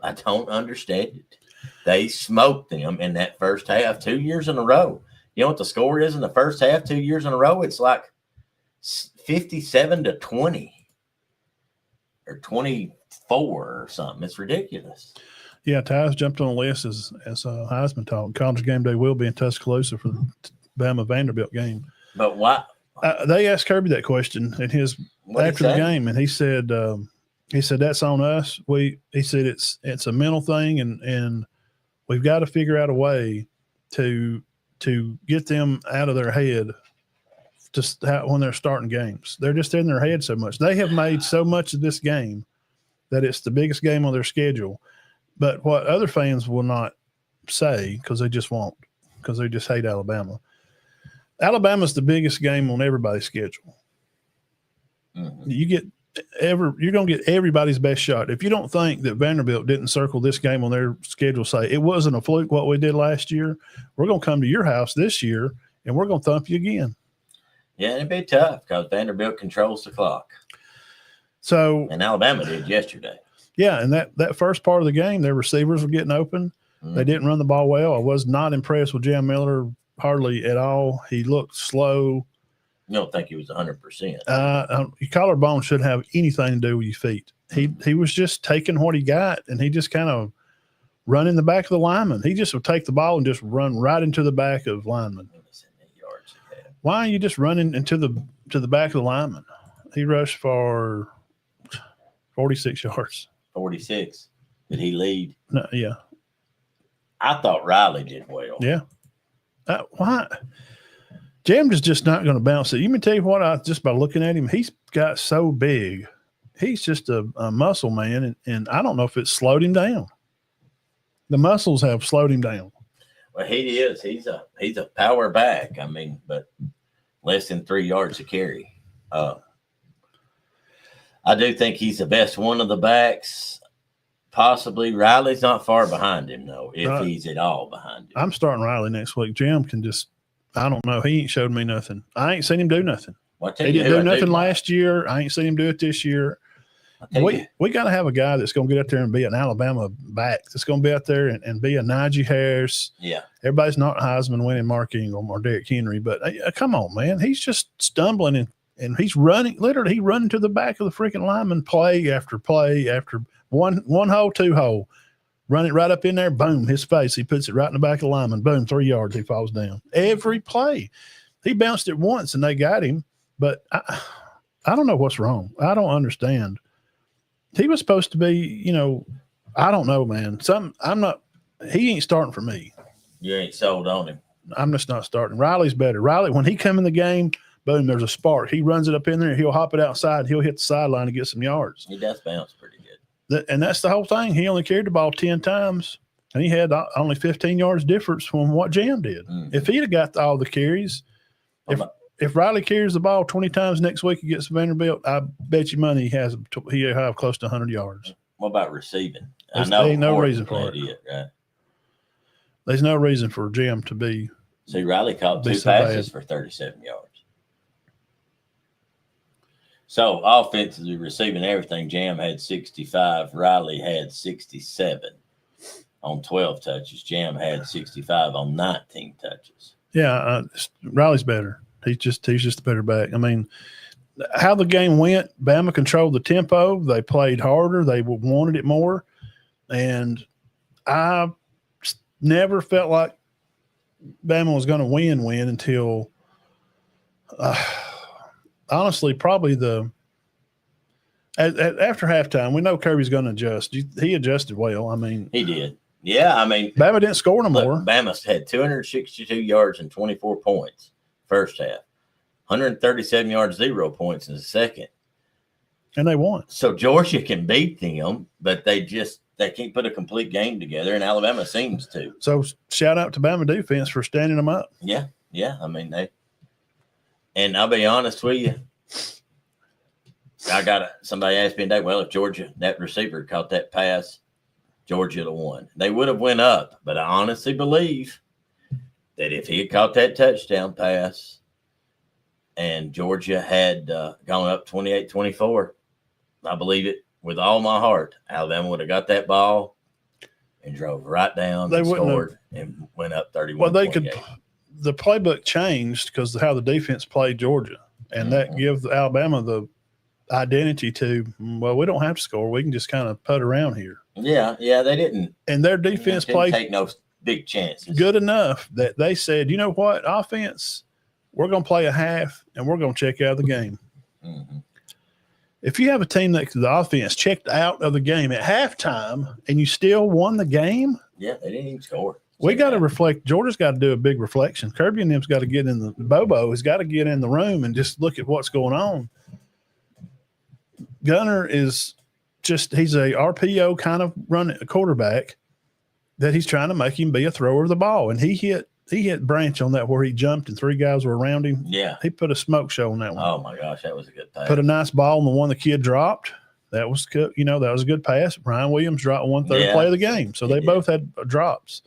I don't understand it. They smoked them in that first half 2 years in a row. You know what the score is in the first half 2 years in a row? It's like 57-20 or 24 or something. It's ridiculous. Yeah, Ty's jumped on the list as Heisman talk. College game day will be in Tuscaloosa for the Bama Vanderbilt game. But why? They asked Kirby that question after the game, and he said that's on us. He said it's a mental thing, and we've got to figure out a way to get them out of their head when they're starting games. They're just in their head so much. They have made so much of this game that it's the biggest game on their schedule. But what other fans will not say, because they just won't, because they just hate Alabama. Alabama's the biggest game on everybody's schedule. Mm-hmm. You're going to get everybody's best shot. If you don't think that Vanderbilt didn't circle this game on their schedule, say it wasn't a fluke what we did last year, we're going to come to your house this year and we're going to thump you again. Yeah, it'd be tough because Vanderbilt controls the clock. And Alabama did yesterday. Yeah, and that first part of the game, their receivers were getting open. Mm-hmm. They didn't run the ball well. I was not impressed with Jam Miller hardly at all. He looked slow. You don't think he was 100%? Your collarbone shouldn't have anything to do with your feet. He was just taking what he got, and he just kind of run in the back of the lineman. He just would take the ball and just run right into the back of lineman. Why are you just running to the back of the lineman? He rushed for 46 yards. 46. Did he lead? No, yeah. I thought Riley did well. Yeah. Why? Jam is just not going to bounce it. You can tell you what, just by looking at him, he's got so big. He's just a muscle man, and I don't know if it's slowed him down. The muscles have slowed him down. Well, he is. He's a power back. I mean, but less than 3 yards to carry. I do think he's the best one of the backs. Possibly Riley's not far behind him, though, if he's at all behind him. I'm starting Riley next week. Jam can just, I don't know. He ain't showed me nothing. I ain't seen him do nothing. He didn't do nothing last year. I ain't seen him do it this year. We got to have a guy that's going to get out there and be an Alabama back. That's going to be out there and be a Najee Harris. Yeah. Everybody's not Heisman winning Mark Ingram or Derrick Henry, but come on, man. He's just stumbling and he's running. Literally, he running to the back of the freaking lineman play after play after one hole, two hole. Run it right up in there. Boom, his face. He puts it right in the back of the lineman. Boom, 3 yards. He falls down. Every play. He bounced it once and they got him, but I don't know what's wrong. I don't understand. He was supposed to be, I don't know, man. He ain't starting for me. You ain't sold on him. I'm just not starting. Riley's better. Riley, when he come in the game, boom, there's a spark. He runs it up in there. He'll hop it outside. He'll hit the sideline and get some yards. He does bounce pretty good. And that's the whole thing. He only carried the ball 10 times, and he had only 15 yards difference from what Jam did. Mm-hmm. If he'd have got all the carries, if Riley carries the ball 20 times next week against Vanderbilt, I bet you money he'll have close to 100 yards. What about receiving? There ain't no reason for it. Right? There's no reason for Jam to be. See, Riley caught 2 passes for 37 yards. So offensively receiving everything, Jam had 65. Riley had 67 on 12 touches. Jam had 65 on 19 touches. Yeah, Riley's better. He's just a better back. I mean, how the game went, Bama controlled the tempo. They played harder. They wanted it more. And I'm never felt like Bama was going to win until, honestly, probably after halftime. We know Kirby's going to adjust. He adjusted well. I mean, he did. Yeah, I mean, Bama didn't score no more. Bama had 262 yards and 24 points first half, 137 yards, 0 points in the second. And they won. So Georgia can beat them, but they can't put a complete game together, and Alabama seems to. So shout out to Bama defense for standing them up. Yeah. I mean, and I'll be honest with you. Somebody asked me today, well, if Georgia, that receiver caught that pass, Georgia would have won. They would have went up, but I honestly believe that if he had caught that touchdown pass and Georgia had gone up 28-24, I believe it with all my heart, Alabama would have got that ball and drove right down and scored and went up 31. Well, they could. The playbook changed because of how the defense played Georgia, and that gives Alabama the identity to, well, we don't have to score. We can just kind of put around here. Yeah, they didn't. And their defense played take no big chances. Good enough that they said, you know what, offense, we're going to play a half and we're going to check out of the game. Mm-hmm. If you have a team that the offense checked out of the game at halftime and you still won the game, yeah, they didn't even score. We got to reflect. Georgia's got to do a big reflection. Kirby and them's got to get in the Bobo has got to get in the room and just look at what's going on. Gunner is he's a RPO kind of running a quarterback that he's trying to make him be a thrower of the ball. And he hit Branch on that where he jumped and three guys were around him. Yeah. He put a smoke show on that one. Oh my gosh, that was a good pass. Put a nice ball on the one the kid dropped. That was good. That was a good pass. Ryan Williams dropped 1/3 play of the game. So they both had drops.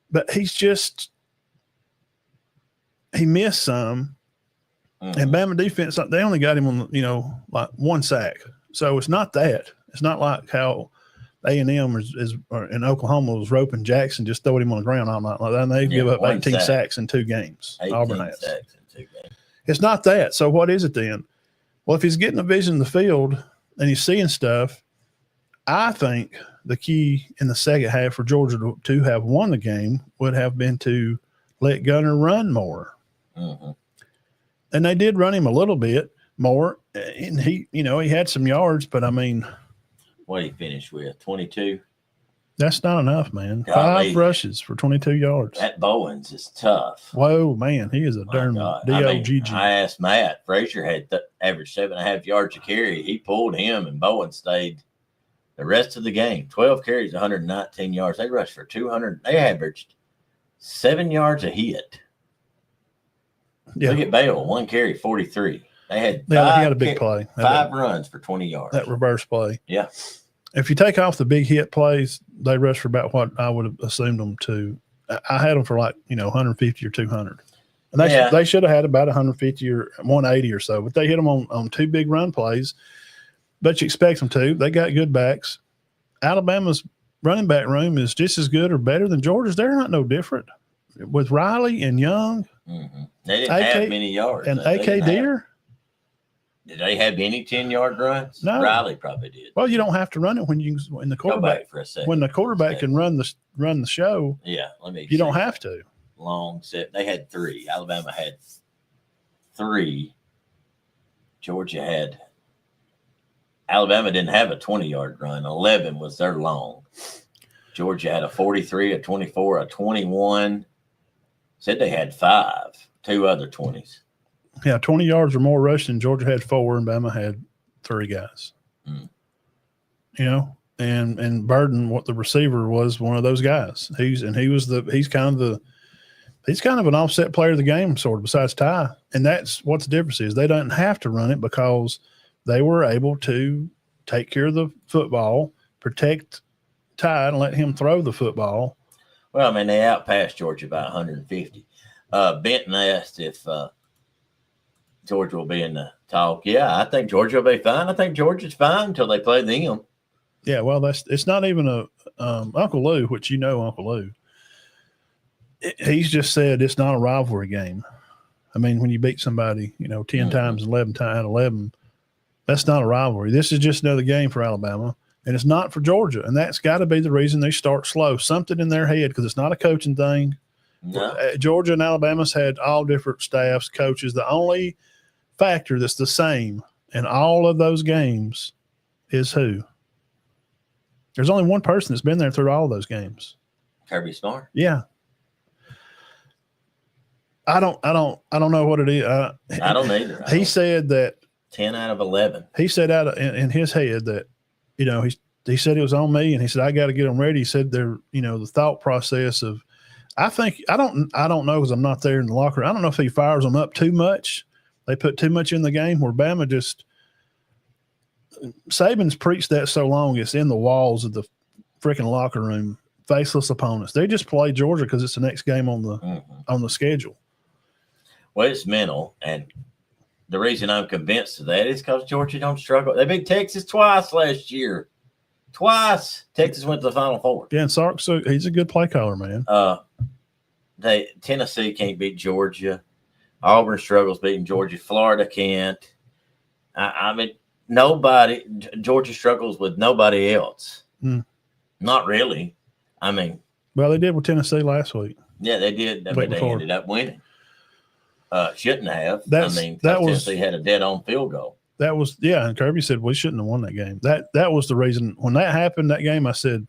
But he missed some. Mm-hmm. And Bama defense, they only got him on, like one sack. So it's not that. It's not like how A&M in Oklahoma was roping Jackson, just throwing him on the ground all night like that. And they give up 18 sacks in 2 games. Auburn has. Sacks in 2 games. It's not that. So what is it then? Well, if he's getting a vision of the field and he's seeing stuff, I think the key in the second half for Georgia to have won the game would have been to let Gunner run more. Mm-hmm. And they did run him a little bit more. And he had some yards, but I mean. What did he finish with? 22? That's not enough, man. 5 rushes for 22 yards. That Bowens is tough. Whoa, man. He is a darn D-O-G-G. I asked Matt. Frazier had averaged 7.5 yards a carry. He pulled him, and Bowen stayed the rest of the game. 12 carries, 119 yards. They rushed for 200. They averaged 7 yards a hit. Yeah. Look at Bale, 1 carry, 43. They had he had a big play. 5 runs for 20 yards. That reverse play. Yeah. If you take off the big hit plays, they rushed for about what I would have assumed them to. I had them for 150 or 200. And they should have had about 150 or 180 or so. But they hit them on 2 big run plays. But you expect them to. They got good backs. Alabama's running back room is just as good or better than Georgia's. They're not no different. With Riley and Young. Mm-hmm. They didn't have many yards. And A.K. Deer. Did they have any 10-yard runs? No. Riley probably did. Well, you don't have to run it when the quarterback. Go back for a second. When the quarterback can run the show. Yeah, you don't have to. Long set. They had 3. Alabama had 3. Alabama didn't have a 20-yard run. 11 was their long. Georgia had a 43, a 24, a 21. Said they had 5. 2 other 20s. Yeah, 20 yards or more rushing. Georgia had 4, and Bama had 3 guys. Mm. And Burden, what the receiver was, one of those guys. He's kind of an offset player of the game, sort of. Besides Ty, and that's what the difference is. They don't have to run it because they were able to take care of the football, protect Ty, and let him throw the football. Well, I mean, they outpassed Georgia by 150. Benton asked if Georgia will be in the talk. Yeah, I think Georgia will be fine. I think Georgia's fine until they play them. Yeah, well, it's not even a Uncle Lou, which Uncle Lou. He's just said it's not a rivalry game. I mean, when you beat somebody, 10 times, 11 times out of 11, that's not a rivalry. This is just another game for Alabama. And it's not for Georgia. And that's got to be the reason they start slow. Something in their head, because it's not a coaching thing. No. Georgia and Alabama's had all different staffs, coaches. The only factor that's the same in all of those games is who? There's only one person that's been there through all those games. Kirby Smart. Yeah. I don't know what it is. I don't either. He said that 10 out of 11. He said out in his head that, he said it was on me, and he said I got to get them ready. He said the thought process of, I don't know because I'm not there in the locker room. I don't know if he fires them up too much. They put too much in the game where Bama just Saban's preached that so long it's in the walls of the freaking locker room. Faceless opponents. They just play Georgia because it's the next game on the schedule. Well, it's mental, and the reason I'm convinced of that is because Georgia don't struggle. They beat Texas twice last year. Twice. Texas went to the Final Four. Yeah, and Sark, so he's a good play caller, man. Tennessee can't beat Georgia. Auburn struggles beating Georgia. Florida can't. I mean, Georgia struggles with nobody else. Not really. I mean. Well, they did with Tennessee last week. Yeah, they did. But they ended up winning. Shouldn't have. Tennessee had a dead-on field goal. That was, and Kirby said we shouldn't have won that game. That was the reason. When that happened, that game, I said,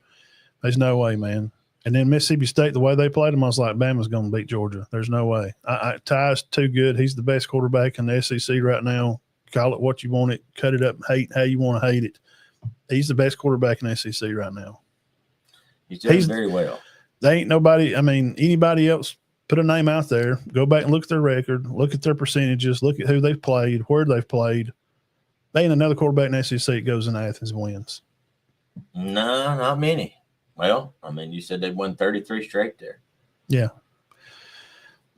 there's no way, man. And then Mississippi State, the way they played them, I was like, Bama's going to beat Georgia. There's no way. Ty's too good. He's the best quarterback in the SEC right now. Call it what you want it. Cut it up and hate how you want to hate it. He's the best quarterback in the SEC right now. He's doing very well. They ain't nobody. I mean, anybody else put a name out there, go back and look at their record, look at their percentages, look at who they've played, where they've played. They ain't another quarterback in the SEC that goes in Athens and wins. No, not many. Well, I mean, you said they won 33 straight there. Yeah.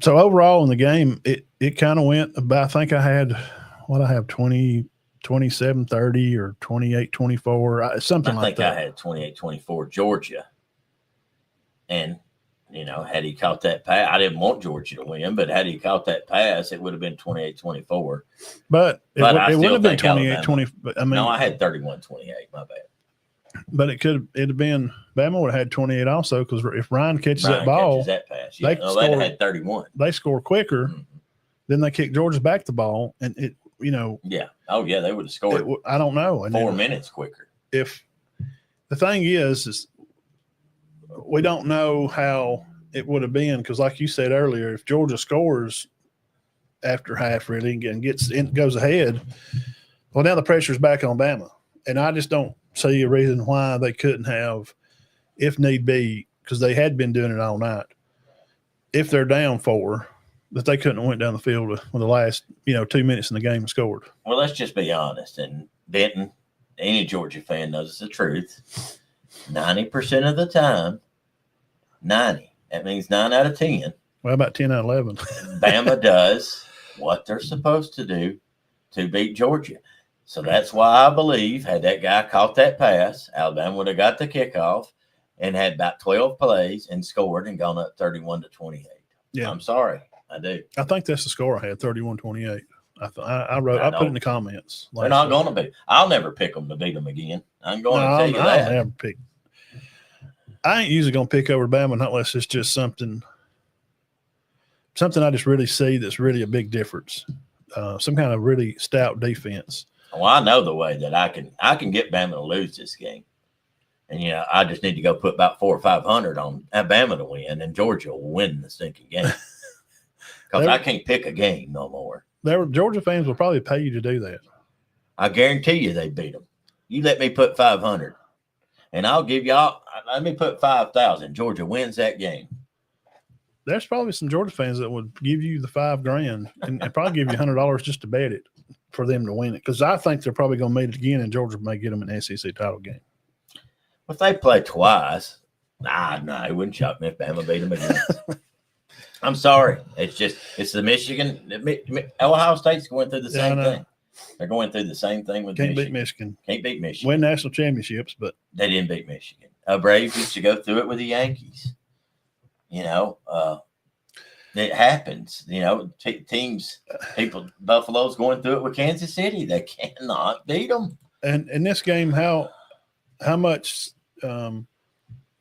So overall in the game, it kind of went about, I think I had, 27-30 or 28-24, something like that. I had 28-24 Georgia. And, had he caught that pass, I didn't want Georgia to win, but had he caught that pass, it would have been 28-24. But it would have been 28-20. I mean, no, I had 31-28, my bad. But it'd have been, Bama would have had 28 also, because if Ryan catches that ball, that pass, they'd have had 31. They score quicker, then they kick Georgia back the ball, and it, Yeah. Oh, yeah, they would have scored. I don't know. And 4 minutes quicker. If the thing is we don't know how it would have been, because like you said earlier, if Georgia scores after half really and goes ahead, well, now the pressure's back on Bama. And I just don't see a reason why they couldn't have, if need be, because they had been doing it all night, if they're down 4, that they couldn't have went down the field with the last 2 minutes in the game and scored. Well, let's just be honest. And Benton, any Georgia fan knows the truth. 90% of the time, 90. That means 9 out of 10. Well, about 10 out of 11. Bama does what they're supposed to do to beat Georgia. So that's why I believe, had that guy caught that pass, Alabama would have got the kickoff and had about 12 plays and scored and gone up 31-28. Yeah. I'm sorry. I do. I think that's the score I had, 31-28. I put it in the comments. They're not going to be. I'll never pick them to beat them again. I'm going to tell you that. I'll never pick. I ain't usually going to pick over Bama unless it's just something I just really see that's really a big difference. Some kind of really stout defense. Well, I know the way that I can get Bama to lose this game. And, I just need to go put about 400 or 500 on Bama to win, and Georgia will win the stinking game. Because I can't pick a game no more. Georgia fans will probably pay you to do that. I guarantee you they beat them. You let me put 500, and I'll give y'all. Let me put 5,000. Georgia wins that game. There's probably some Georgia fans that would give you the $5,000 and probably give you $100 just to bet it for them to win it. Because I think they're probably going to meet it again, and Georgia may get them an SEC title game. If they play twice, it wouldn't shock me if Bama beat them again. I'm sorry. It's the Michigan. Ohio State's going through the same thing. They're going through the same thing with Can't beat Michigan. Can't beat Michigan. Win national championships, but they didn't beat Michigan. Braves used to go through it with the Yankees. It happens. Teams, Buffalo's going through it with Kansas City. They cannot beat them. And in this game, how how much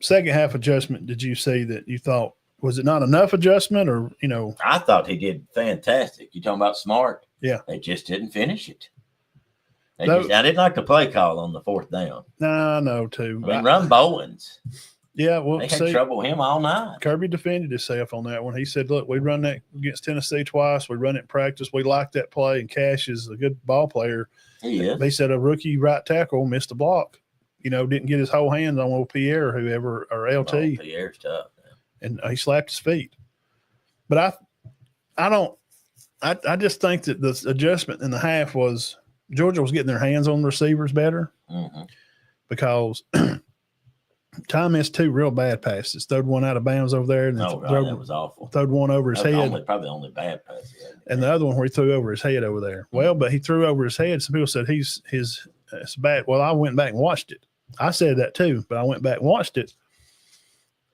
second half adjustment did you see that you thought, was it not enough adjustment, or, I thought he did fantastic. You talking about smart? Yeah. They just didn't finish it. I No. didn't like the play call on the fourth down. Nah, I know too. I mean, run Bowens. Yeah, well, They had trouble with him all night. Kirby defended himself on that one. He said, look, we run that against Tennessee twice. We run it in practice. We like that play, and Cash is a good ball player. He is. They said a rookie right tackle missed a block, didn't get his whole hand on old Pierre or whoever, or LT. Oh, Pierre's tough. And he slapped his feet. But I just think that the adjustment in the half was Georgia was getting their hands on the receivers better, because Ty missed 2 real bad passes. Throwed one out of bounds over there, and that was awful. Throwed one over his head. Probably the only bad pass he had. And the other one where he threw over his head over there. Well, but he threw over his head. Some people said it's bad. Well, I went back and watched it. I said that too, but I went back and watched it.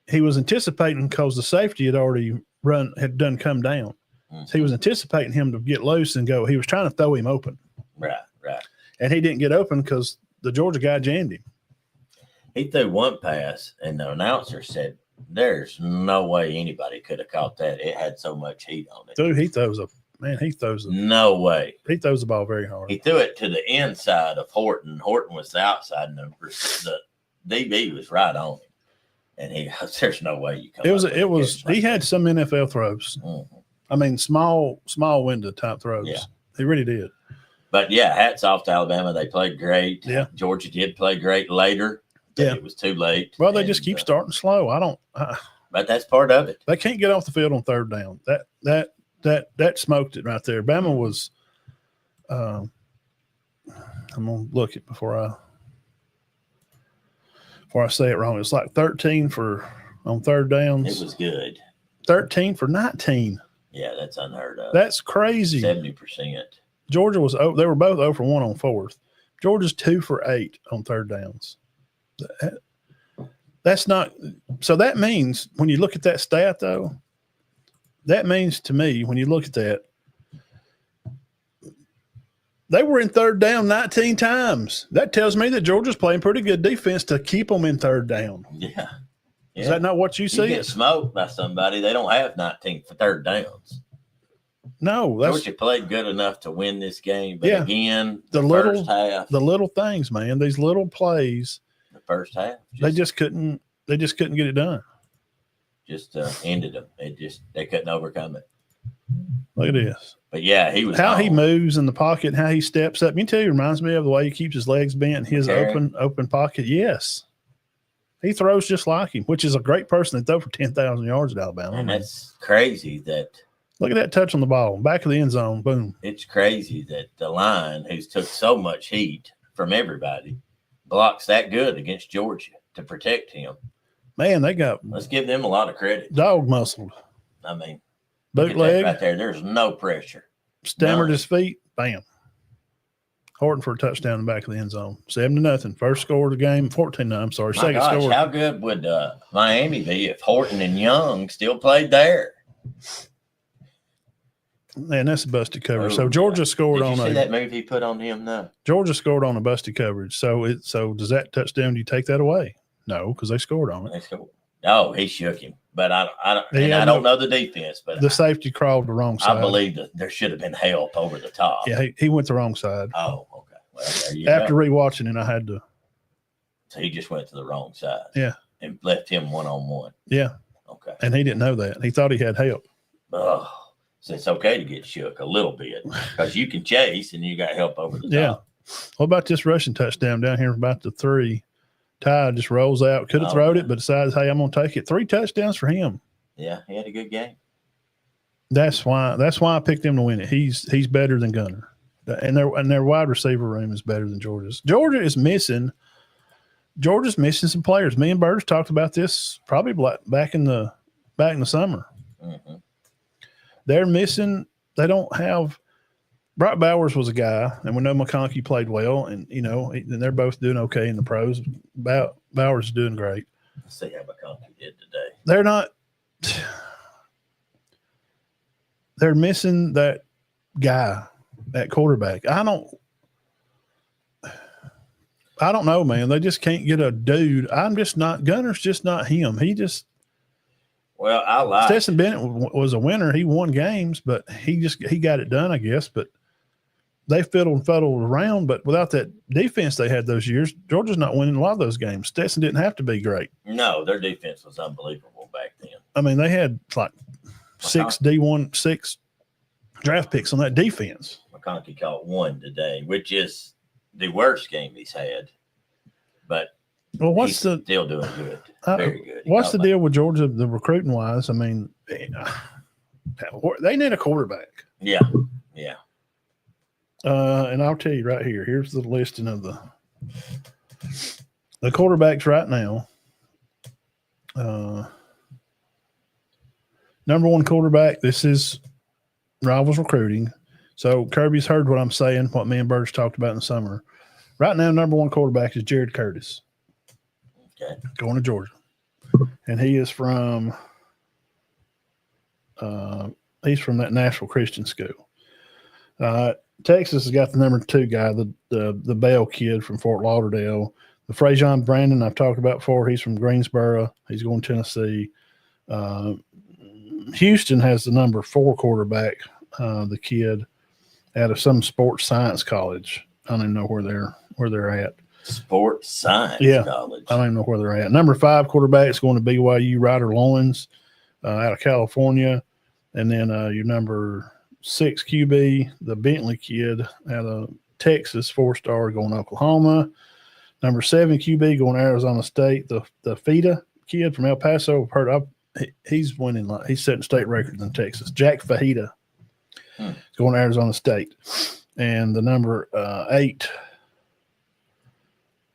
He was anticipating, because the safety had already done come down. So he was anticipating him to get loose and go. He was trying to throw him open. Right. And he didn't get open because the Georgia guy jammed him. He threw one pass, and the announcer said, there's no way anybody could have caught that. It had so much heat on it. Dude, he throws no way. He throws the ball very hard. He threw it to the inside of Horton. Horton was the outside, and the DB was right on him. And there's no way you come. He had some NFL throws. Mm-hmm. I mean, small window type throws. Yeah. He really did. But yeah, hats off to Alabama. They played great. Yeah. Georgia did play great later. Yeah. It was too late. Well, they just keep starting slow. But that's part of it. They can't get off the field on third down. That smoked it right there. Bama was I'm gonna look it before I say it wrong. It's like 13 on third downs. It was good. 13 for 19. Yeah, that's unheard of. That's crazy. 70%. Georgia was they were both 0 for 1 on fourth. Georgia's 2 for 8 on third downs. That's not so. That means when you look at that stat, though, that means to me, when you look at that, they were in third down 19 times. That tells me that Georgia's playing pretty good defense to keep them in third down. Yeah. Is that not what you see? You get smoked by somebody. They don't have 19 for third downs. No, Georgia played good enough to win this game. But again, first half, the little things, man, these little plays. The first half, they just couldn't get it done. Just ended them. They couldn't overcome it. Look at this. But yeah, he was he moves in the pocket, and how he steps up. You can tell, he reminds me of the way he keeps his legs bent, his open pocket. Yes. He throws just like him, which is a great person to throw for 10,000 yards at Alabama. And that's crazy that. Look at that touch on the ball, back of the end zone, boom. It's crazy that the line, who's took so much heat from everybody, blocks that good against Georgia to protect him. Man, let's give them a lot of credit. Dog muscled. I mean, bootleg right there. There's no pressure. Stammered his feet. Bam. Horton for a touchdown in the back of the end zone. 7-0. First score of the game. 14-9. I'm sorry. Second score. How good would Miami be if Horton and Young still played there? Man, that's a busted coverage. So Georgia scored on. Did you see that move he put on him? No. Georgia scored on a busted coverage. So does that touchdown? Do you take that away? No, because they scored on it. They scored. Oh, he shook him. But I don't know the defense. But the safety crawled the wrong side. I believe that there should have been help over the top. Yeah, he went the wrong side. Oh, okay. Well, there you After rewatching it, I had to. So he just went to the wrong side. Yeah. And left him one-on-one. Yeah. Okay. And he didn't know that. He thought he had help. Oh, so it's okay to get shook a little bit because you can chase and you got help over the top. Yeah. What about this rushing touchdown down here about the 3? Ty just rolls out. Could have thrown it, but decides, hey, I'm going to take it. 3 touchdowns for him. Yeah, he had a good game. That's why I picked him to win it. He's better than Gunner, and their wide receiver room is better than Georgia's. Georgia's missing some players. Me and Burge talked about this probably back in the summer. Mm-hmm. They're missing. They don't have. Brock Bowers was a guy, and we know McConkey played well, and and they're both doing okay in the pros. Bowers is doing great. Let's see how McConkey did today. They're not. They're missing that guy, that quarterback. I I don't know, man. They just can't get a dude. I'm just not. Gunner's just not him. He just. Well, I like Stetson Bennett was a winner. He won games, but he got it done, I guess. But they fiddled and fuddled around. But without that defense they had those years, Georgia's not winning a lot of those games. Stetson didn't have to be great. No, their defense was unbelievable back then. I mean, they had like 6 draft picks on that defense. McConkey caught 1 today, which is the worst game he's had. But well, he's still doing good. Very good. What's the deal with Georgia, the recruiting wise? I mean, they need a quarterback. Yeah, yeah. And I'll tell you right here. Here's the listing of the quarterbacks right now. Number 1 quarterback. This is Rivals Recruiting. So Kirby's heard what I'm saying, what me and Burge talked about in the summer. Right now, number 1 quarterback is Jared Curtis. Okay. Going to Georgia. And he is from that Nashville Christian School. Texas has got the number 2 guy, the Bell kid from Fort Lauderdale. The Frazion Brandon I've talked about before, he's from Greensboro. He's going to Tennessee. Houston has the number 4 quarterback, the kid out of some sports science college. I don't even know where they're at. Sports science college. I don't even know where they're at. Number 5 quarterback is going to BYU, Ryder Lawrence, out of California. And then your number 6 QB, the Bentley kid out of Texas, 4-star, going to Oklahoma. Number 7 QB going to Arizona State, the Fita kid from El Paso. He's winning. He's setting state records in Texas. Jack Fajita is going to Arizona State. And the number 8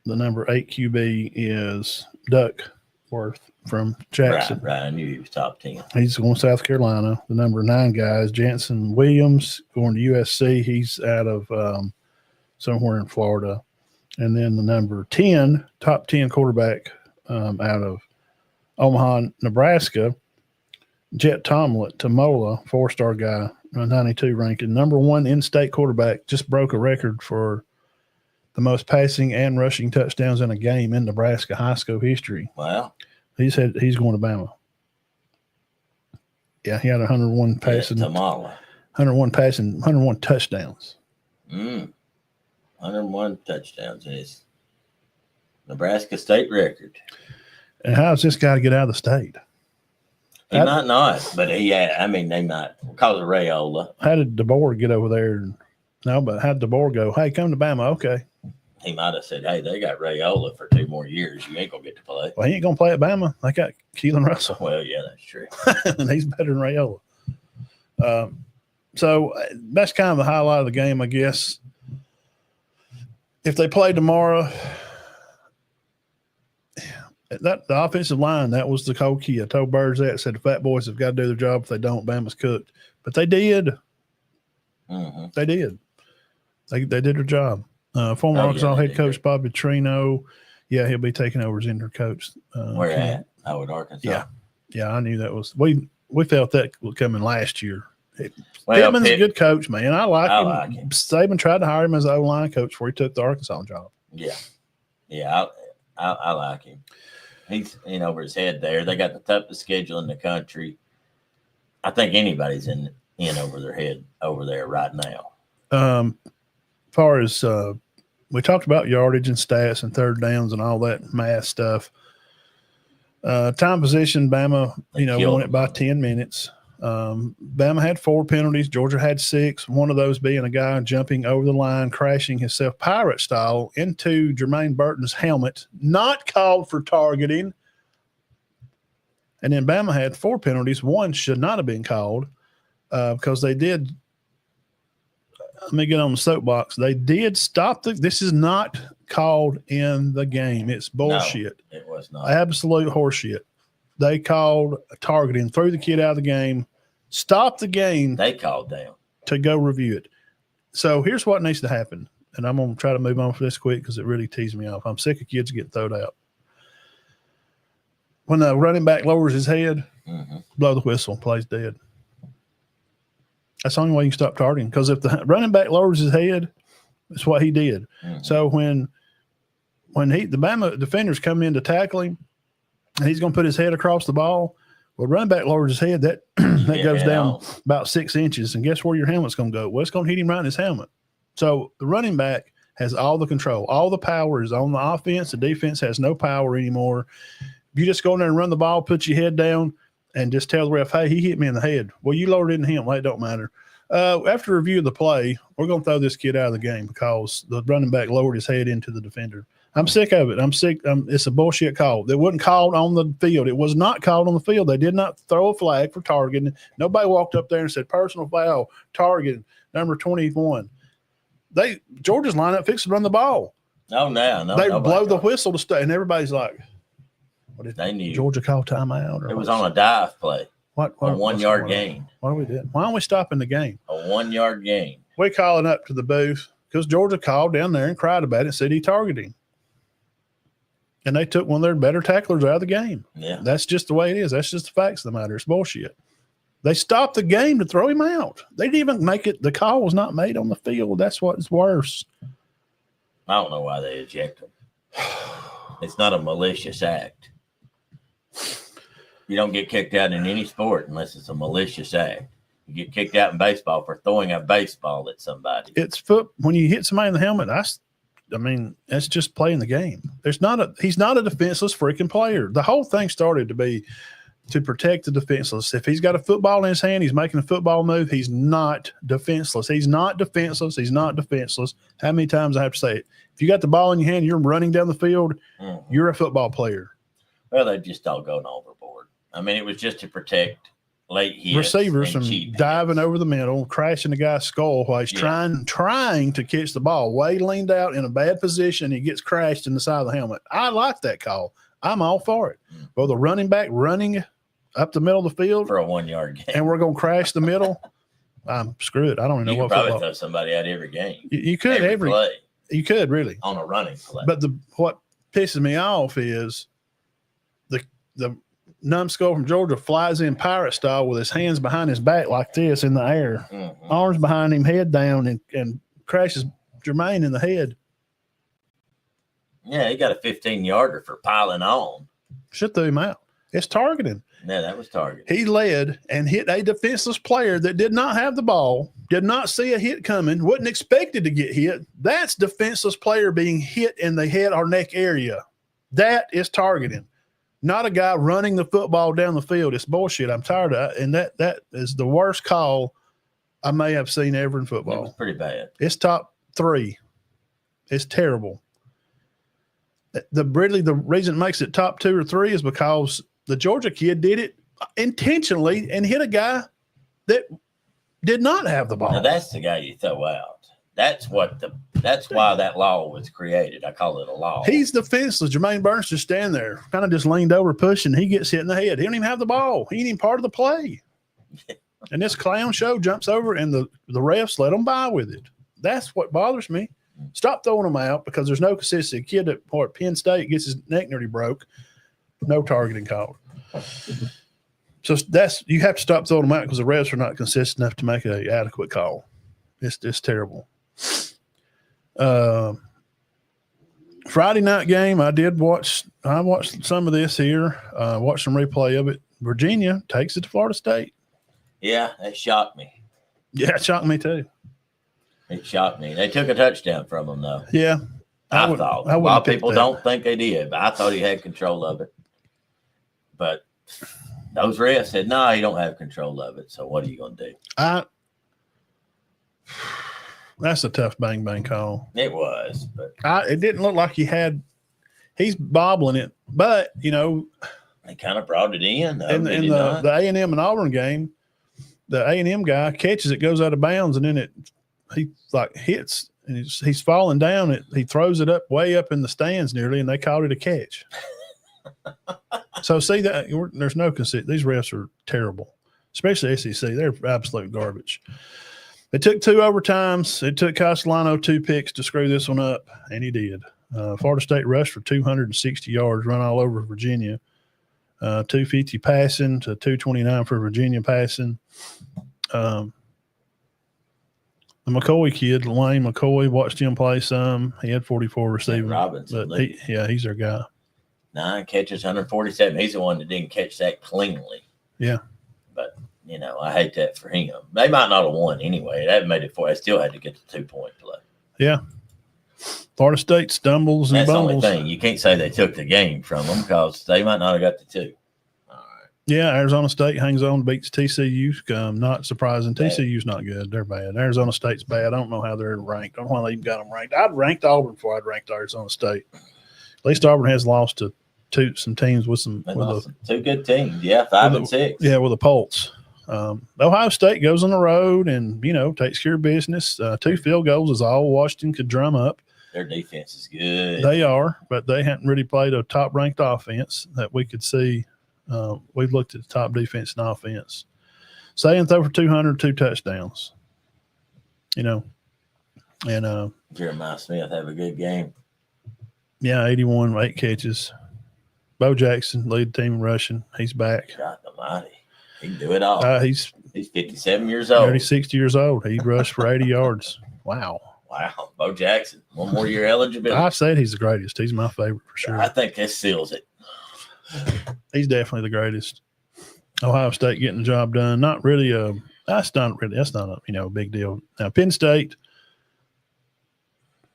QB is Duckworth from Jackson. Right. I knew he was top 10. He's going to South Carolina. The number 9 guy is Jansen Williams going to USC. He's out of somewhere in Florida. And then the number 10, top 10 quarterback out of Omaha, Nebraska, Jet Tamola, 4-star guy, 92 ranking. Number 1 in-state quarterback, just broke a record for the most passing and rushing touchdowns in a game in Nebraska high school history. Wow. He's going to Bama. Yeah, he had 101 passing. Tamala. 101 passing, 101 touchdowns. 101 touchdowns in his Nebraska state record. And how does this guy get out of the state? He might not, but they might because of Rayola. How did DeBoer get over there? No, but how did DeBoer go? Hey, come to Bama. Okay. He might have said, hey, they got Rayola for 2 more years. You ain't going to get to play. Well, he ain't going to play at Bama. They got Keelan Russell. Well, yeah, that's true. And he's better than Rayola. So that's kind of the highlight of the game, I guess. If they play tomorrow, the offensive line, that was the cold key. I told Birds that. Said the Fat Boys have got to do their job. If they don't, Bama's cooked. But they did. Mm-hmm. They did. They did their job. Former Arkansas head coach Bobby Trino, he'll be taking over as interim coach. Where at? Oh, at Arkansas. Yeah, I knew that was. We felt that was coming last yeyear. Pittman's a good coach, man. I like him. Saban tried to hire him as an O-line coach before he took the Arkansas job. Yeah, I like him. He's in over his head there. They got the toughest schedule in the country. I think anybody's in over their head over there right now. As far as we talked about yardage and stats and third downs and all that math stuff. Time position, Bama, won it by 10 minutes. Bama had 4 penalties. Georgia had 6. One of those being a guy jumping over the line, crashing himself pirate style into Jermaine Burton's helmet, not called for targeting. And then Bama had 4 penalties. One should not have been called because they did. Let me get on the soapbox. They did stop this is not called in the game. It's bullshit. No, it was not. Absolute horseshit. They called targeting, threw the kid out of the game, stopped the game. They called down to go review it. So here's what needs to happen. And I'm going to try to move on for this quick because it really teased me off. I'm sick of kids getting thrown out. When the running back lowers his head, blow the whistle, plays dead. That's the only way you can stop targeting. Because if the running back lowers his head, that's what he did. So when when the Bama defenders come in to tackle him, and he's going to put his head across the ball, well, running back lowers his head. That goes down about 6 inches, and guess where your helmet's going to go? Well, it's going to hit him right in his helmet. So the running back has all the control. All the power is on the offense. The defense has no power anymore. You just go in there and run the ball, put your head down, and just tell the ref, hey, he hit me in the head. Well, you lowered it in him. Well, it don't matter. After review of the play, we're going to throw this kid out of the game because the running back lowered his head into the defender. I'm sick of it. I'm sick. It's a bullshit call. It wasn't called on the field. It was not called on the field. They did not throw a flag for targeting. Nobody walked up there and said, personal foul, target, number 21. Georgia's lineup fixed to run the ball. No. They blow the whistle to stay, and everybody's like, what did they knew? Georgia call timeout? It was on a dive play. A 1 yard gain. What are we doing? Why aren't we stopping the game? A 1 yard gain. We're calling up to the booth because Georgia called down there and cried about it and said he targeted him. And they took one of their better tacklers out of the game. Yeah. That's just the way it is. That's just the facts of the matter. It's bullshit. They stopped the game to throw him out. They didn't even make it. The call was not made on the field. That's what's worse. I don't know why they eject him. It's not a malicious act. You don't get kicked out in any sport unless it's a malicious act. You get kicked out in baseball for throwing a baseball at somebody. It's when you hit somebody in the helmet. That's just playing the game. He's not a defenseless freaking player. The whole thing started to be to protect the defenseless. If he's got a football in his hand, he's making a football move. He's not defenseless. He's not defenseless. He's not defenseless. How many times I have to say it? If you got the ball in your hand, you're running down the field. You're a football player. Well, they just all going overboard. I mean, it was just to protect late hits, receivers from diving hits. over the middle, crashing the guy's skull while he's trying to catch the ball. Way leaned out in a bad position. He gets crashed in the side of the helmet. I like that call. I'm all for it. Well, the running back running up the middle of the field for a 1 yard game, and we're going to crash the middle. I'm screwed. I don't even know what probably throw somebody out every game. You could every play. You could really on a running play. But what pisses me off is the numbskull from Georgia flies in pirate style with his hands behind his back like this in the air, arms behind him, head down, and crashes Jermaine in the head. Yeah, he got a 15-yarder for piling on. Should throw him out. It's targeting. Yeah, that was targeting. He led and hit a defenseless player that did not have the ball, did not see a hit coming, wasn't expected to get hit. That's defenseless player being hit in the head or neck area. That is targeting. Not a guy running the football down the field. It's bullshit. I'm tired of it. And that is the worst call I may have seen ever in football. It was pretty bad. It's top 3. It's terrible. The reason it makes it top 2 or 3 is because the Georgia kid did it intentionally and hit a guy that did not have the ball. Now that's the guy you throw out. That's why that law was created. I call it a law. He's defenseless. Jermaine Burns just stand there, kind of just leaned over, pushing. He gets hit in the head. He don't even have the ball. He ain't even part of the play. And this clown show jumps over, and the refs let them by with it. That's what bothers me. Stop throwing them out because there's no consistency. A kid at Penn State gets his neck nearly broke. No targeting called. So you have to stop throwing them out because the refs are not consistent enough to make an adequate call. It's terrible. Friday night game, I watched some of this here. Watched some replay of it. Virginia takes it to Florida State. Yeah, that shocked me. Yeah, it shocked me too. It shocked me. They took a touchdown from him though. Yeah. I thought a lot of people don't think they did, but I thought he had control of it. But those refs said, no, he don't have control of it. So what are you going to do? That's a tough bang call. It was, but it didn't look like he's bobbling it, but they kind of brought it in. Though, in the A&M and Auburn game, the A&M guy catches it, goes out of bounds, and then he hits. And he's falling down. He throws it way up in the stands nearly, and they called it a catch. So see that there's no consent. These refs are terrible, especially SEC. They're absolute garbage. It took 2 overtimes. It took Castellano 2 picks to screw this one up, and he did. Florida State rushed for 260 yards, run all over Virginia. 250 passing to 229 for Virginia passing. The McCoy kid, Lane McCoy, watched him play some. He had 44 receiving. Robinson. But he's their guy. 9 catches, 147. He's the one that didn't catch that cleanly. Yeah. But, I hate that for him. They might not have won anyway. They haven't made it 4. They still had to get the 2-point play. Yeah. Florida State stumbles and bumbles. That's the only thing. You can't say they took the game from them because they might not have got the 2. All right. Yeah, Arizona State hangs on, beats TCU. Not surprising. TCU's not good. They're bad. Arizona State's bad. I don't know how they're ranked. I don't know why they even got them ranked. I'd ranked Auburn before I'd ranked Arizona State. At least Auburn has lost to some teams with some. Two good teams. Yeah, 5 and 6. Yeah, with a pulse. Ohio State goes on the road and, takes care of business. 2 field goals is all Washington could drum up. Their defense is good. They are, but they hadn't really played a top-ranked offense that we could see. We've looked at the top defense and offense. Saying throw for 200, 2 touchdowns. And Jeremiah Smith have a good game. Yeah, 81, 8 catches. Bo Jackson lead the team in rushing. He's back. God almighty. He can do it all. He's 57 years old. 36 years old. He rushed for 80 yards. Wow. Bo Jackson. 1 more year eligibility. I said he's the greatest. He's my favorite for sure. I think that seals it. He's definitely the greatest. Ohio State getting the job done. Not really that's not a big deal. Now Penn State,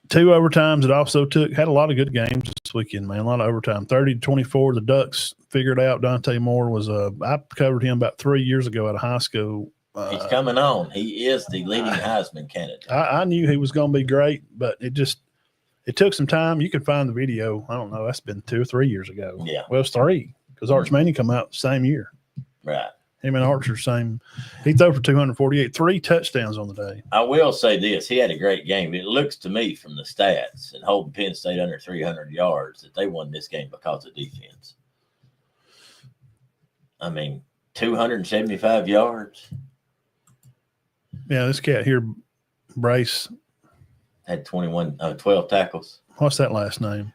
2 overtimes. It also had a lot of good games this weekend, man. A lot of overtime. 30-24. The Ducks figured out Dante Moore was I covered him about 3 years ago at a high school. He's coming on. He is the leading Heisman candidate. I knew he was going to be great, but it took some time. You can find the video. I don't know. That's been 2 or 3 years ago. Yeah. Well, it's 3 because Arch Manning come out the same year. Right. Him and Archer same. He threw for 248, 3 touchdowns on the day. I will say this. He had a great game. It looks to me from the stats and holding Penn State under 300 yards that they won this game because of defense. 275 yards. Yeah, this cat here, Brace, had 12 tackles. What's that last name?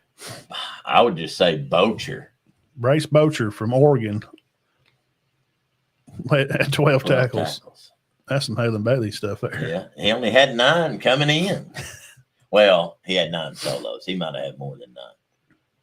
I would just say Bocher. Brace Bocher from Oregon had 12 tackles. That's some Halen Bailey stuff there. Yeah, he only had 9 coming in. Well, he had 9 solos. He might have had more than 9.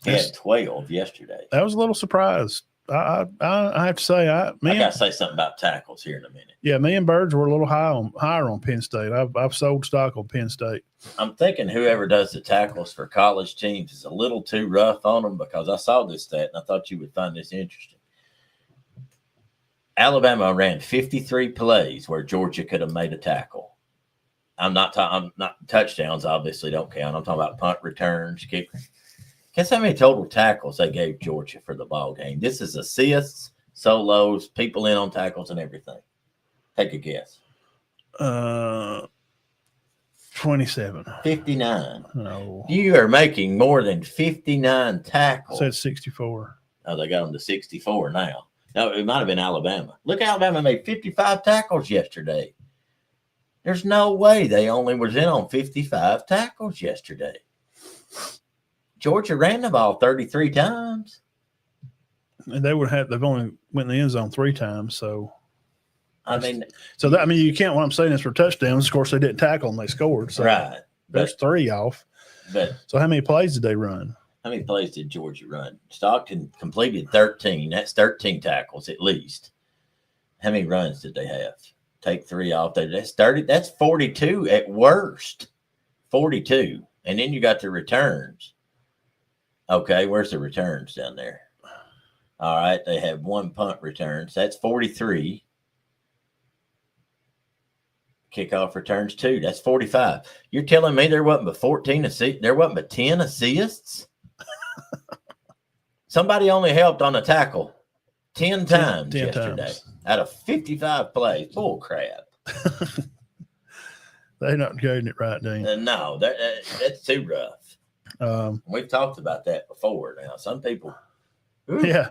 He had 12 yesterday. That was a little surprise. I have to say, I got to say something about tackles here in a minute. Yeah, me and Birds were a little higher on Penn State. I've sold stock on Penn State. I'm thinking whoever does the tackles for college teams is a little too rough on them because I saw this stat and I thought you would find this interesting. Alabama ran 53 plays where Georgia could have made a tackle. I'm not touchdowns. Obviously, don't count. I'm talking about punt returns, kick. Guess how many total tackles they gave Georgia for the ball game? This is assists, solos, people in on tackles, and everything. Take a guess. 27. 59. No. You are making more than 59 tackles. Said 64. Oh, they got them to 64 now. No, it might have been Alabama. Look, Alabama made 55 tackles yesterday. There's no way they only was in on 55 tackles yesterday. Georgia ran the ball 33 times. And they've only went in the end zone 3 times. So, you can't, what I'm saying is for touchdowns, of course, they didn't tackle and they scored. So right. There's 3 off. So how many plays did they run? How many plays did Georgia run? Stockton completed 13. That's 13 tackles at least. How many runs did they have? Take 3 off. That's 30. That's 42 at worst. 42. And then you got the returns. Okay, where's the returns down there? All right, they have 1 punt returns. That's 43. Kickoff returns 2. That's 45. You're telling me there wasn't but 14 assists? There wasn't but 10 assists? Somebody only helped on a tackle 10 times 10 yesterday times. Out of 55 plays. Bull crap. They're not getting it right, Dean. No, that's too rough. We've talked about that before. Now, some people. Ooh. Yeah.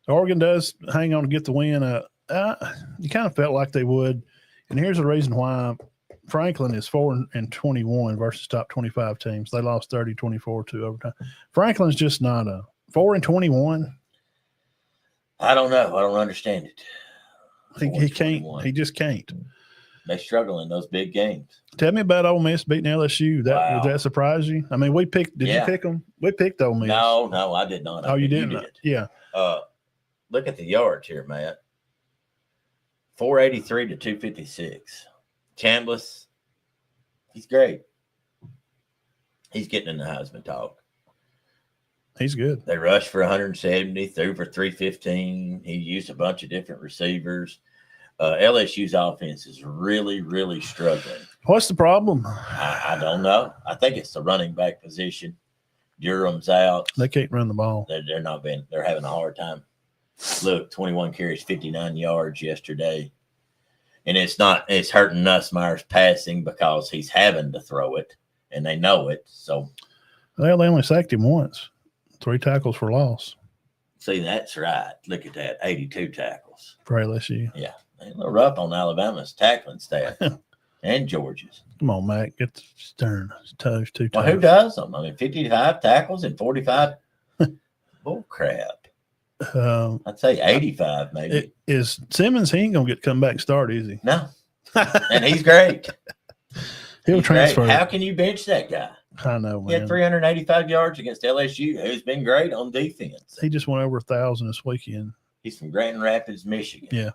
Oregon does hang on to get the win. You kind of felt like they would. And here's the reason why. Franklin is 4-21 versus top 25 teams. They lost 30-24 to overtime. Franklin's just not a 4-21. I don't know. I don't understand it. He can't. He just can't. They struggle in those big games. Tell me about Ole Miss beating LSU. Did that surprise you? I mean, we picked. Did you pick them? We picked Ole Miss. No, I did not. You didn't. You did. Yeah. Look at the yards here, Matt. 483 to 256. Chambliss, he's great. He's getting in the Heisman talk. He's good. They rushed for 170, threw for 315. He used a bunch of different receivers. LSU's offense is really, really struggling. What's the problem? I don't know. I think it's the running back position. Durham's out. They can't run the ball. They're having a hard time. Look, 21 carries, 59 yards yesterday. And it's hurting Nussmeier's passing because he's having to throw it, and they know it. So, well, they only sacked him once. 3 tackles for loss. See, that's right. Look at that, 82 tackles. For LSU. Yeah. They're a little rough on Alabama's tackling staff and Georgia's. Come on, Mac. Get the stern. It's tough. Too tough. Well, who does them? I mean, 55 tackles and 45. Bull crap. I'd say 85 maybe. Is Simmons, he ain't going to come back and start, is he? No. And he's great. He'll transfer. Great. How can you bench that guy? I know, man. He had 385 yards against LSU, who's been great on defense. He just went over 1,000 this weekend. He's from Grand Rapids, Michigan. Yeah.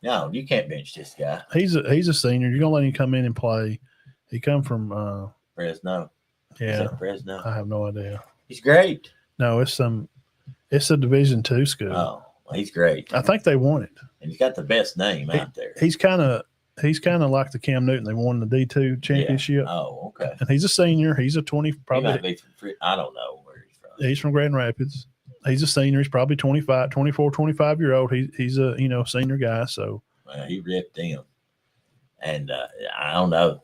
No, you can't bench this guy. He's a senior. You're gonna let him come in and play. He come from Fresno. Yeah. Fresno. I have no idea. He's great. No, it's a Division II school. Oh, well, he's great. I think they won it. And he's got the best name out there. He's kind of like the Cam Newton. They won the D2 championship. Yeah. Oh, okay. And he's a senior. He's a 20. Probably. He might be from, I don't know where he's from. He's from Grand Rapids. He's a senior. He's probably 24, 25-year-old. He's a senior guy. So he ripped him, and I don't know.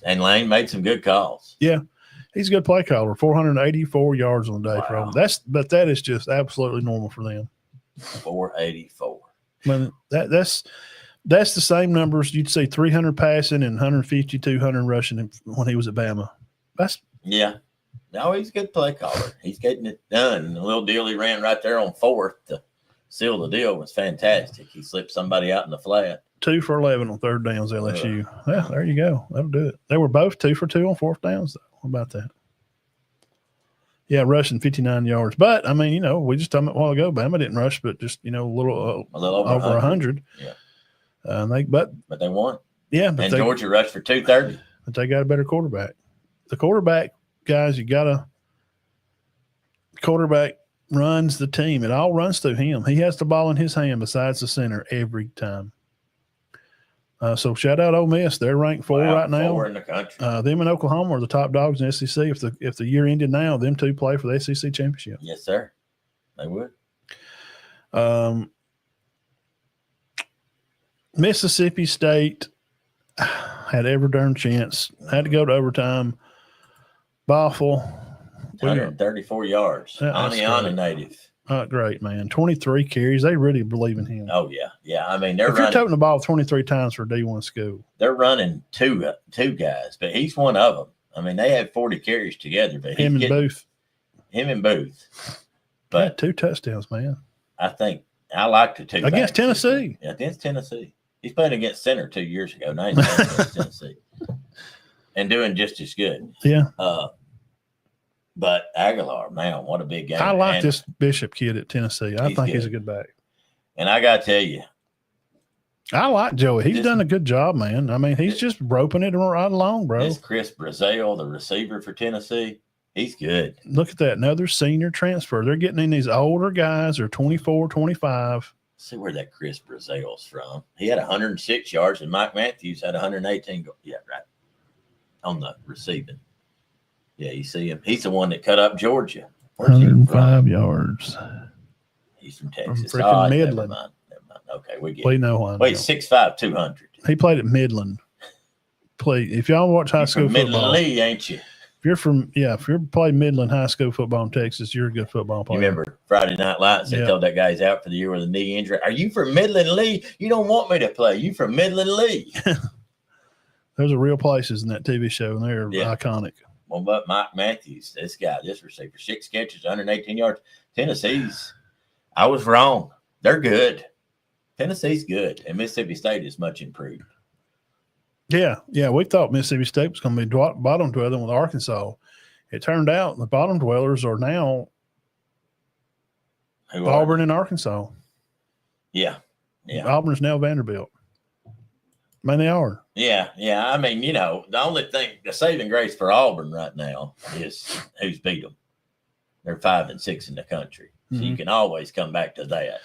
And Lane made some good calls. Yeah, he's a good play caller. 484 yards on the day for him. That is just absolutely normal for them. 484. I mean, that's the same numbers you'd see 300 passing and 150, 200 rushing when he was at Bama. Yeah. No, he's a good play caller. He's getting it done. And the little deal he ran right there on 4th to seal the deal was fantastic. He slipped somebody out in the flat. 2 for 11 on 3rd downs, LSU. Yeah, there you go. That'll do it. They were both 2 for 2 on 4th downs, though. What about that? Yeah, rushing 59 yards. But, I mean, we just talked about a while ago, Bama didn't rush, but just, a little over 100. Yeah. But they won. Yeah. But Georgia rushed for 230. But they got a better quarterback. The quarterback, guys, quarterback runs the team. It all runs through him. He has the ball in his hand besides the center every time. So shout out Ole Miss. They're ranked 4 right now. 4 in the country. Them and Oklahoma are the top dogs in the SEC. If the year ended now, them two play for the SEC championship. Yes, sir. They would. Mississippi State had every darn chance. Had to go to overtime. Boffle. 134 yards. Aniana native. Great, man. 23 carries. They really believe in him. Oh, yeah. Yeah, I mean, if you're toting the ball 23 times for a D1 school. They're running two guys, but he's one of them. I mean, they had 40 carries together. But Him and Booth. But 2 touchdowns, man. I think I like the 2 against Tennessee. Yeah, against Tennessee. He's playing against Center 2 years ago. Now he's playing against Tennessee. And doing just as good. Yeah. But Aguilar, man, what a big game. I like this Bishop kid at Tennessee. I think he's a good back. And I got to tell you. I like Joey. He's done a good job, man. I mean, he's just roping it right along, bro. This Chris Brazile, the receiver for Tennessee, he's good. Look at that. Another senior transfer. They're getting in these older guys. They're 24, 25. See where that Chris Brazile's from. He had 106 yards, and Mike Matthews had 118. Yeah, right. On the receiving. Yeah, you see him. He's the one that cut up Georgia. 105 yards. He's from Texas. From freaking Midland. Never mind. Okay, we get it. No one. Wait, 6'5", 200. He played at Midland. If y'all watch high school football. Midland Lee, ain't you? If you're playing Midland high school football in Texas, you're a good football player. You remember Friday Night Lights? They told that guy's out for the year with a knee injury. Are you from Midland Lee? You don't want me to play. You from Midland Lee? Those are real places in that TV show, and they're iconic. Well, but Mike Matthews, this receiver, 6 catches, 118 yards. Tennessee's, I was wrong. They're good. Tennessee's good, and Mississippi State is much improved. Yeah. We thought Mississippi State was going to be bottom dwelling with Arkansas. It turned out the bottom dwellers are now Auburn and Arkansas. Yeah. Auburn's now Vanderbilt. Man, they are. Yeah. I mean, the only thing, the saving grace for Auburn right now is who's beat them. They're 5-6 in the country. So you can always come back to that.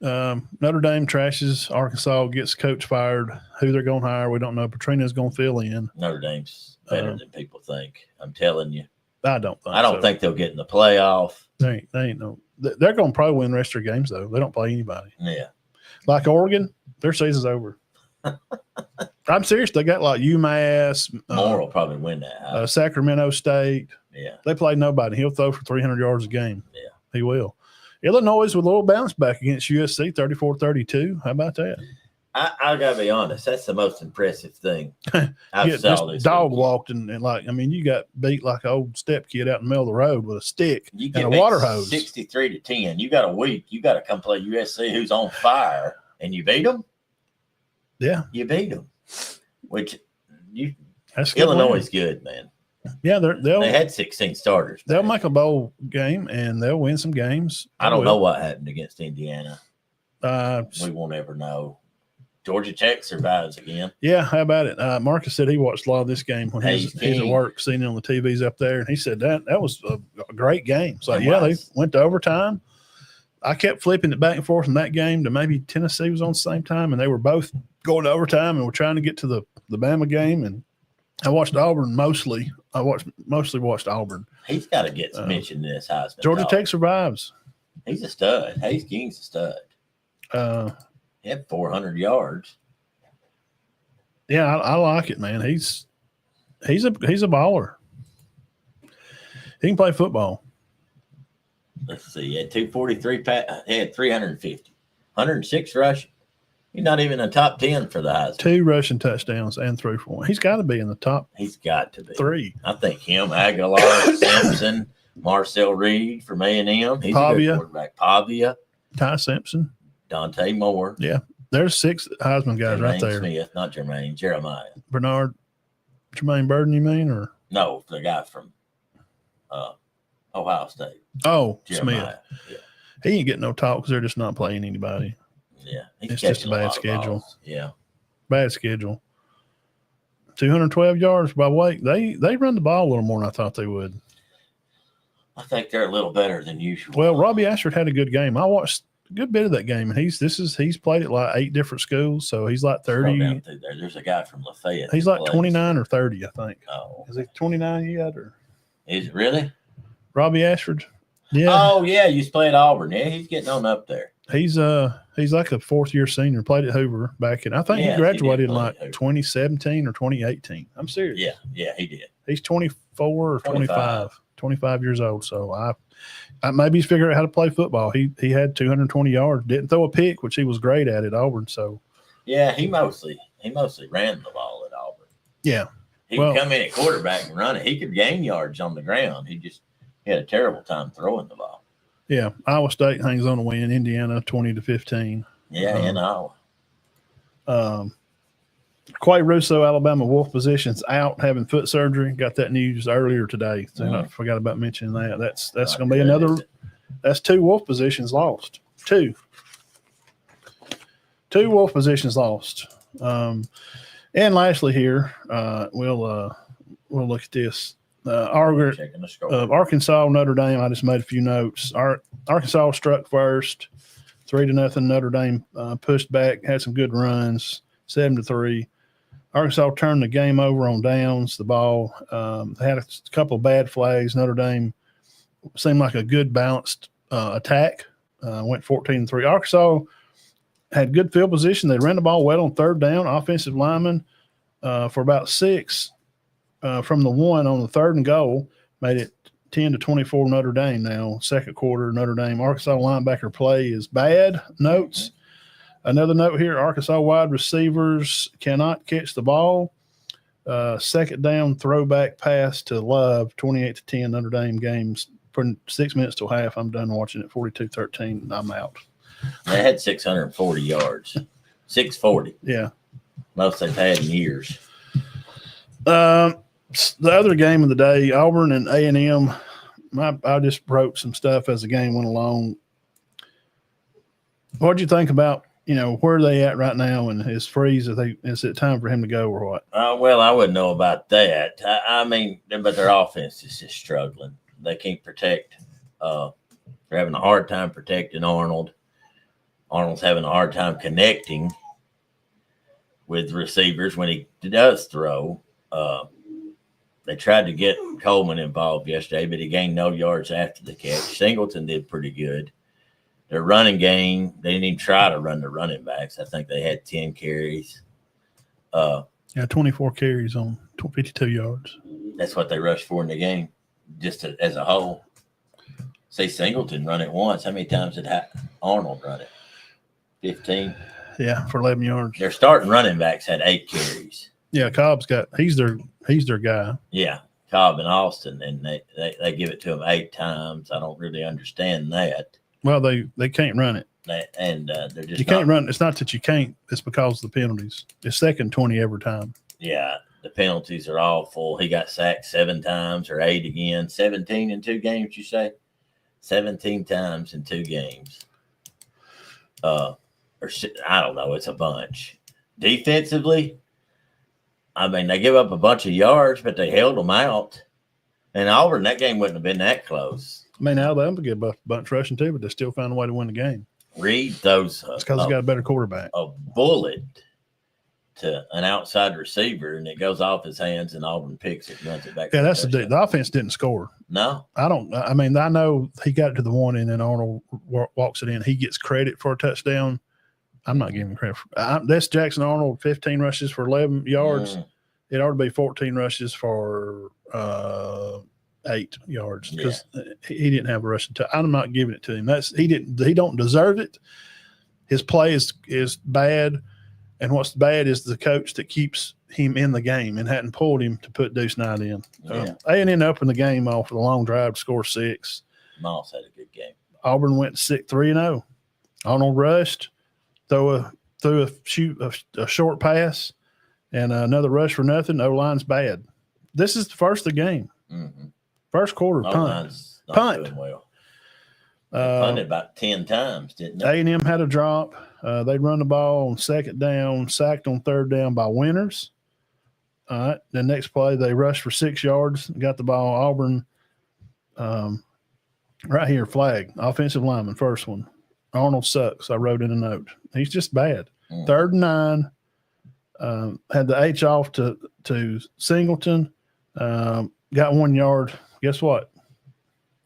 Notre Dame trashes Arkansas, gets coach fired. Who they're going to hire, we don't know. Petrina's going to fill in. Notre Dame's better than people think. I'm telling you. I don't think they'll get in the playoff. They ain't no. They're going to probably win the rest of their games, though. They don't play anybody. Yeah. Like Oregon, their season's over. I'm serious. They got like UMass. Moore will probably win that. Sacramento State. Yeah. They play nobody. He'll throw for 300 yards a game. Yeah. He will. Illinois with a little bounce back against USC, 34-32. How about that? I got to be honest. That's the most impressive thing I've saw this dog weekend. walked and you got beat like an old step kid out in the middle of the road with a stick and a water hose. 63-10. You got a week. You got to come play USC, who's on fire, and you beat them. Yeah, you beat them. That's Illinois is good, man. Yeah, they had 16 starters. They'll make a bowl game and they'll win some games. I don't know what happened against Indiana. We won't ever know. Georgia Tech survives again. Yeah, how about it? Marcus said he watched a lot of this game when he's at work, seeing it on the TVs up there, and he said that was a great game. So they went to overtime. I kept flipping it back and forth from that game to maybe Tennessee was on the same time, and they were both going to overtime and were trying to get to the Bama game. And I watched Auburn mostly. I mostly watched Auburn. He's got to get some mention in this Heisman. Georgia Tech survives. He's a stud. Hayes King's a stud. He had 400 yards. Yeah, I like it, man. He's a baller. He can play football. Let's see. He had 243. He had 350. 106 rushing. He's not even in the top 10 for the Heisman. 2 rushing touchdowns and 3 for 1. He's got to be in the top. He's got to be 3. I think him, Aguilar, Simpson, Marcel Reed from A&M. He's a good quarterback. Pavia. Ty Simpson. Dante Moore. Yeah. There's 6 Heisman guys right there. Smith, not Jermaine. Jeremiah. Jermaine Burden, you mean? Or no, the guy from Ohio State. Oh, Jeremiah. Smith. Yeah. He ain't getting no talk because they're just not playing anybody. Yeah. It's just a bad schedule. Yeah. Bad schedule. 212 yards by weight. They run the ball a little more than I thought they would. I think they're a little better than usual. Well, Robbie Ashford had a good game. I watched a good bit of that game, and he's played at like 8 different schools, so he's like 30. There's a guy from Lafayette. He's like 29 or 30, I think. Oh, is he 29 yet? Or is it really? Robbie Ashford. Yeah. Oh yeah, you used to play at Auburn. Yeah, he's getting on up there. He's like a 4th-year senior. Played at Hoover back in. I think he graduated in like 2017 or 2018. I'm serious. Yeah, he did. He's 24 or 25 years old. So I maybe he's figured out how to play football. He had 220 yards. Didn't throw a pick, which he was great at Auburn. So yeah, he mostly ran the ball at Auburn. Yeah, he could come in at quarterback and run it. He could gain yards on the ground. He had a terrible time throwing the ball. Yeah, Iowa State hangs on to win. Indiana 20-15. Yeah, in Iowa. Quay Russo, Alabama Wolf positions out having foot surgery. Got that news earlier today. So I forgot about mentioning that. That's going to be another. That's 2 Wolf positions lost. 2 Wolf positions lost. And lastly, here we'll look at this. Arkansas, Notre Dame. I just made a few notes. Arkansas struck first, 3-0. Notre Dame pushed back, had some good runs, 7-3. Arkansas turned the game over on downs. The ball they had a couple of bad flags. Notre Dame seemed like a good balanced attack. Went 14-3. Arkansas had good field position. They ran the ball well on 3rd down. Offensive lineman for about 6. From the 1 on the 3rd and goal, made it 10-24 Notre Dame now. 2nd quarter, Notre Dame. Arkansas linebacker play is bad. Notes. Another note here, Arkansas wide receivers cannot catch the ball. 2nd down throwback pass to Love, 28-10 Notre Dame games. For 6 minutes till half, I'm done watching it, 42-13, I'm out. They had 640 yards. 640. Yeah. Most they've had in years. The other game of the day, Auburn and A&M. I just wrote some stuff as the game went along. What do you think about, where are they at right now? And is Freeze, is it time for him to go or what? Well, I wouldn't know about that. I mean, but their offense is just struggling. They can't protect. They're having a hard time protecting Arnold. Arnold's having a hard time connecting with receivers when he does throw. They tried to get Coleman involved yesterday, but he gained no yards after the catch. Singleton did pretty good. Their running game, they didn't even try to run the running backs. I think they had 10 carries. 24 carries on 52 yards. That's what they rushed for in the game, just as a whole. Say Singleton run it once. How many times did Arnold run it? 15? Yeah, for 11 yards. Their starting running backs had 8 carries. Yeah, Cobb's he's their guy. Yeah, Cobb and Austin, and they give it to him 8 times. I don't really understand that. Well, they can't run it. They're just can't run. It's not that you can't. It's because of the penalties. It's second 20 every time. Yeah, the penalties are awful. He got sacked 7 times or 8 again. 17 in 2 games, you say? 17 times in 2 games. Or I don't know. It's a bunch. Defensively, I mean, they give up a bunch of yards, but they held them out. And Auburn, that game wouldn't have been that close. I mean, Alabama get a bunch rushing too, but they still found a way to win the game. Reed throws it's because they got a better quarterback. A bullet to an outside receiver, and it goes off his hands, and Auburn picks it and runs it back. Yeah, that's the offense didn't score. No. I know he got to the one, and then Arnold walks it in. He gets credit for a touchdown. I'm not giving him credit. That's Jackson Arnold, 15 rushes for 11 yards. It ought to be 14 rushes for 8 yards because he didn't have a rushing touchdown. I'm not giving it to him. He don't deserve it. His play is bad, and what's bad is the coach that keeps him in the game and hadn't pulled him to put Deuce Knight in. A&M opened the game off with a long drive to score 6. Moss had a good game. Auburn went 3-0. Arnold rushed. Threw a short pass and another rush for nothing. O-line's bad. This is the first of the game. Mm-hmm. First quarter, punt. Doing well. Punted about 10 times, didn't they? A&M had a drop. They'd run the ball on second down, sacked on third down by Winters. All right. The next play, they rushed for 6 yards, got the ball. Auburn, right here, flag, offensive lineman, first one. Arnold sucks. I wrote in a note. He's just bad. 3rd and 9. Had the H off to Singleton. Got 1 yard. Guess what?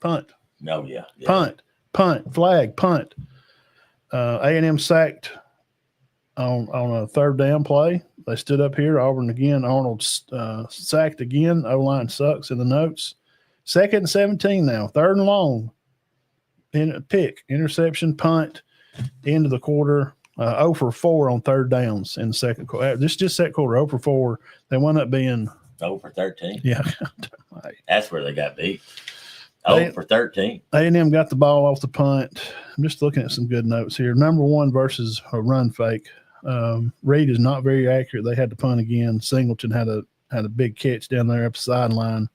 Punt. Oh, yeah. Punt. Flag. Punt. A&M sacked on a 3rd down play. They stood up here. Auburn again. Arnold sacked again. O-line sucks in the notes. 2nd and 17 now. 3rd and long. Pick, interception, punt, end of the quarter. 0 for 4 on 3rd downs in the second quarter. Just that quarter, 0 for 4. They wound up being 0 for 13. Yeah. That's where they got beat. 0 for 13. A&M got the ball off the punt. I'm just looking at some good notes here. Number 1 versus a run fake. Reed is not very accurate. They had to punt again. Singleton had a big catch down there up the sideline.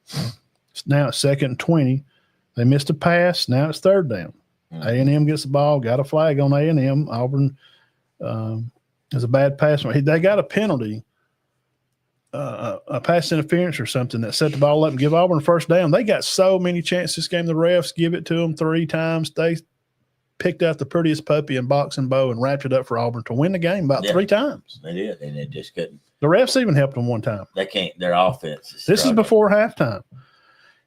Now it's 2nd and 20. They missed a pass. Now it's 3rd down. A&M gets the ball, got a flag on A&M. Auburn is a bad pass. They got a penalty, a pass interference or something that set the ball up and give Auburn a 1st down. They got so many chances this game. The refs give it to them 3 times. They picked out the prettiest puppy in boxing bow and wrapped it up for Auburn to win the game about 3 times. They did, and they just couldn't. The refs even helped them 1 time. They can't. Their offense is This is before halftime.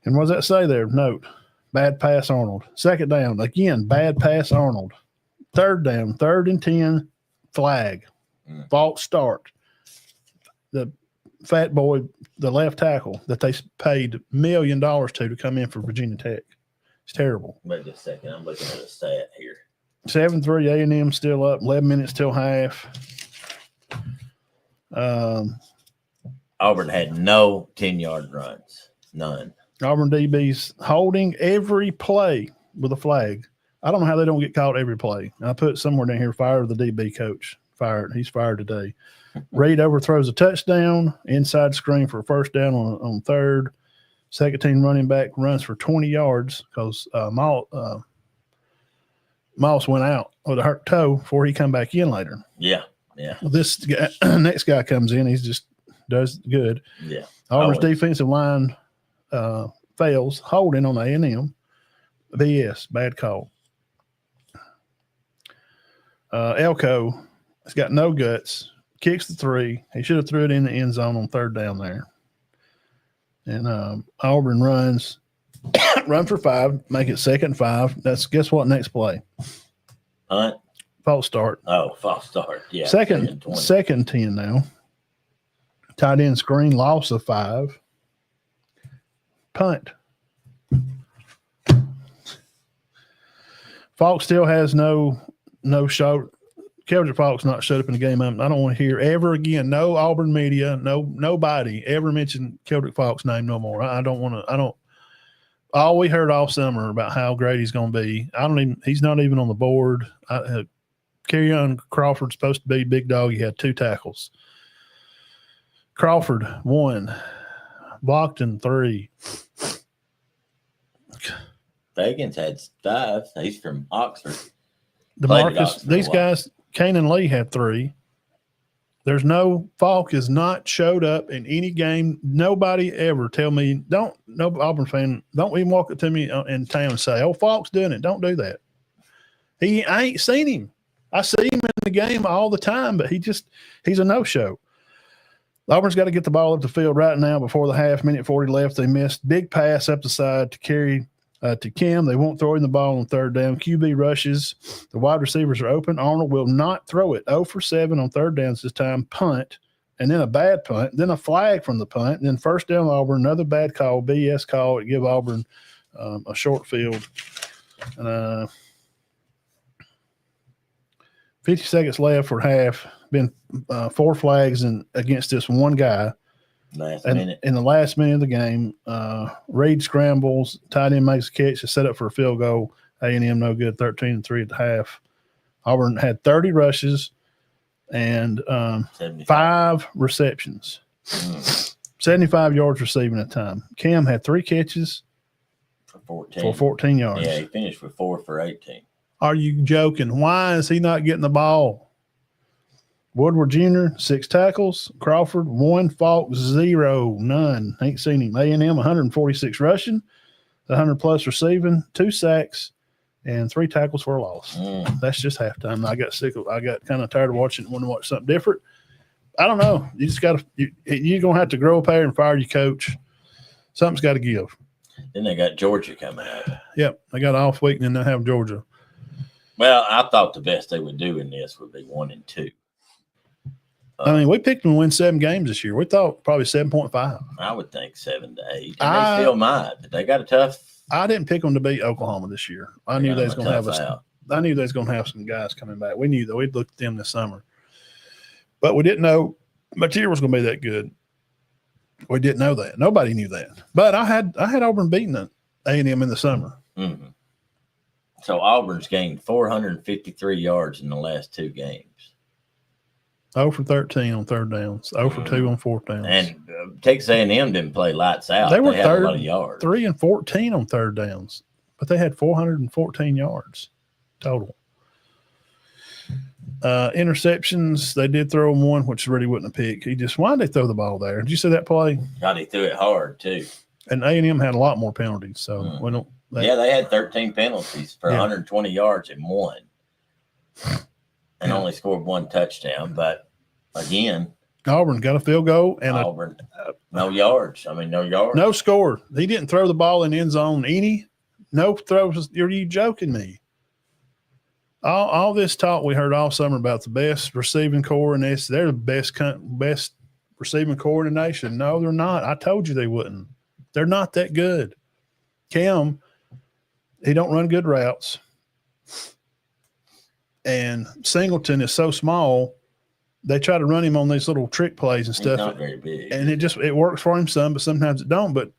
And what does that say there? Note. Bad pass, Arnold. 2nd down. Again, bad pass, Arnold. 3rd down. 3rd and 10. Flag. False start. The fat boy, the left tackle that they paid $1 million to come in for Virginia Tech. It's terrible. Wait just a second. I'm looking at a stat here. 7-3. A&M still up. 11 minutes till half. Auburn had no 10-yard runs. None. Auburn DB's holding every play with a flag. I don't know how they don't get caught every play. I put somewhere down here, fire the DB coach. fired. He's fired today. Reed overthrows a touchdown, inside screen for a first down on third. Second team running back runs for 20 yards because Moss went out with a hurt toe before he come back in later. Yeah. Well, this guy, next guy comes in, he just does good. Yeah. Auburn's defensive line fails, holding on A&M. BS, bad call. Elko has got no guts, kicks the 3. He should have threw it in the end zone on third down there. And Auburn run for 5, make it 2nd and 5. That's guess what? Next play. Hunt. False start. Oh, false start. Yeah. Second 10 now. Tight end screen, loss of 5. Punt. Falk still has no show. Keldrick Falk's not showed up in the game. I don't want to hear ever again. No Auburn media, nobody ever mention Keldrick Falk's name no more. I don't want to. All we heard all summer about how great he's going to be. He's not even on the board. Kerryon Crawford's supposed to be big dog. He had 2 tackles. Crawford 1, blocked in 3. Fagans had 5. He's from Oxford. DeMarcus, these guys, Kanan Lee had 3. There's no Falk has not showed up in any game. Nobody ever tell me, no Auburn fan, don't even walk up to me in town and say, oh, Falk's doing it. Don't do that. I ain't seen him. I see him in the game all the time, but he's a no-show. Auburn's got to get the ball up the field right now before the half. Minute 40 left. They missed big pass up the side to carry to Kim. They won't throw in the ball on third down. QB rushes. The wide receivers are open. Arnold will not throw it. 0 for 7 on third downs this time. Punt, and then a bad punt, then a flag from the punt, and then first down Auburn, another bad call, BS call. It give Auburn a short field. 50 seconds left for half. Been 4 flags against this one guy. In the last minute of the game, Reed scrambles, tight end makes a catch to set up for a field goal. A&M no good, 13-3 at the half. Auburn had 30 rushes and 5 receptions, 75 yards receiving at the time. Cam had 3 catches for 14 yards. Yeah, he finished with 4 for 18. Are you joking? Why is he not getting the ball? Woodward Jr., 6 tackles. Crawford, 1. Falk, 0. None. Ain't seen him. A&M, 146 rushing, 100-plus receiving, 2 sacks, and 3 tackles for a loss. That's just halftime. I got kind of tired of watching it, wanted to watch something different. I don't know. You just got to you're going to have to grow a pair and fire your coach. Something's got to give. Then they got Georgia coming up. Yep. They got an off week, and then they have Georgia. Well, I thought the best they would do in this would be 1 and 2. I mean, we picked them to win 7 games this year. We thought probably 7.5. I would think 7 to 8. And they still might, but they got a tough. I didn't pick them to beat Oklahoma this year. I knew they was going to have I knew they was going to have some guys coming back. We knew that. We'd looked at them this summer, but we didn't know material was going to be that good. We didn't know that. Nobody knew that. But I had Auburn beating A&M in the summer. Mm-hmm. So Auburn's gained 453 yards in the last 2 games. 0 for 13 on third downs. 0 for 2 on fourth downs. And Texas A&M didn't play lights out. They were had a lot of yards. 3 and 14 on third downs, but they had 414 yards total. Interceptions, they did throw him 1, which really wasn't a pick. Why did they throw the ball there? Did you see that play? God, he threw it hard too. And A&M had a lot more penalties, so we don't. They had 13 penalties for 120 yards and 1. And only scored 1 touchdown. But again, Auburn got a field goal and Auburn no yards. No yards. No score. He didn't throw the ball in the end zone. No throws. Are you joking me? All this talk we heard all summer about the best receiving core in this. They're the best receiving core in the nation. No, they're not. I told you they wouldn't. They're not that good. Cam, he don't run good routes. And Singleton is so small, they try to run him on these little trick plays and stuff. He's not very big. And it works for him some, but sometimes it don't. But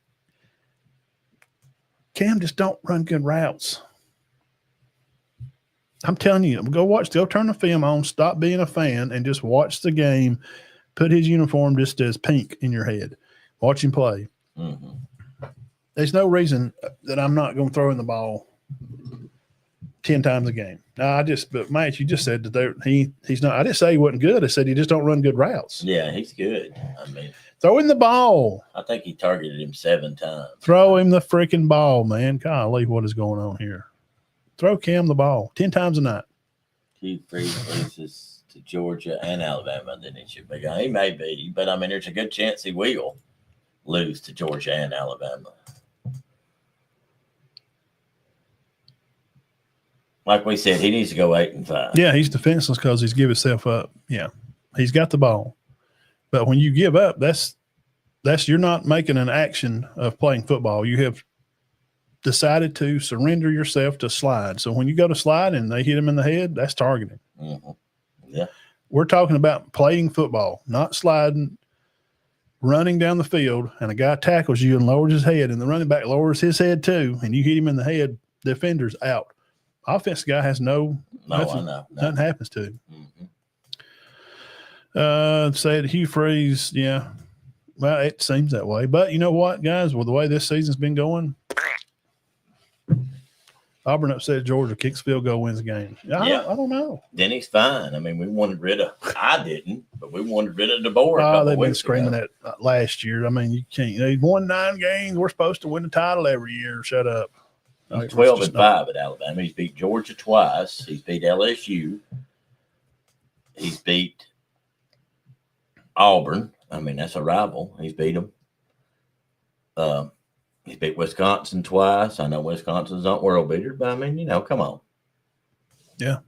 Cam just don't run good routes. I'm telling you, go turn the film on, stop being a fan, and just watch the game. Put his uniform just as pink in your head. Watch him play. Mm-hmm. There's no reason that I'm not going to throw in the ball 10 times a game. But Matt, you just said that he's not. I didn't say he wasn't good. I said he just don't run good routes. Yeah, he's good. I mean, throw him the ball. I think he targeted him 7 times. Throw him the freaking ball, man. Golly, what is going on here? Throw Cam the ball 10 times a night. He loses to Georgia and Alabama, then he should be. He may be, but I mean, there's a good chance he will lose to Georgia and Alabama. Like we said, he needs to go 8-5. Yeah, he's defenseless because he's given himself up. Yeah, he's got the ball, but when you give up, that's you're not making an action of playing football. You have decided to surrender yourself to slide. So when you go to slide and they hit him in the head, that's targeting. Mm-hmm. Yeah, we're talking about playing football, not sliding, running down the field, and a guy tackles you and lowers his head, and the running back lowers his head too, and you hit him in the head. Defender's out. Offensive guy has nothing happens to him. Mm-hmm. Said Hugh Freeze, yeah. Well, it seems that way. But you know what, guys? With the way this season's been going, Auburn upset Georgia, kicks field goal, wins the game. I don't know. Then he's fine. I mean, we wanted rid of – I didn't, but we wanted rid of DeBoer. They've been screaming that last year. I mean, you can't – they won 9 games. We're supposed to win the title every year. Shut up. 12-5 at Alabama. He's beat Georgia twice. He's beat LSU. He's beat Auburn. I mean, that's a rival. He's beat them. He's beat Wisconsin twice. I know Wisconsin's not world beater, but I mean, come on. Yeah.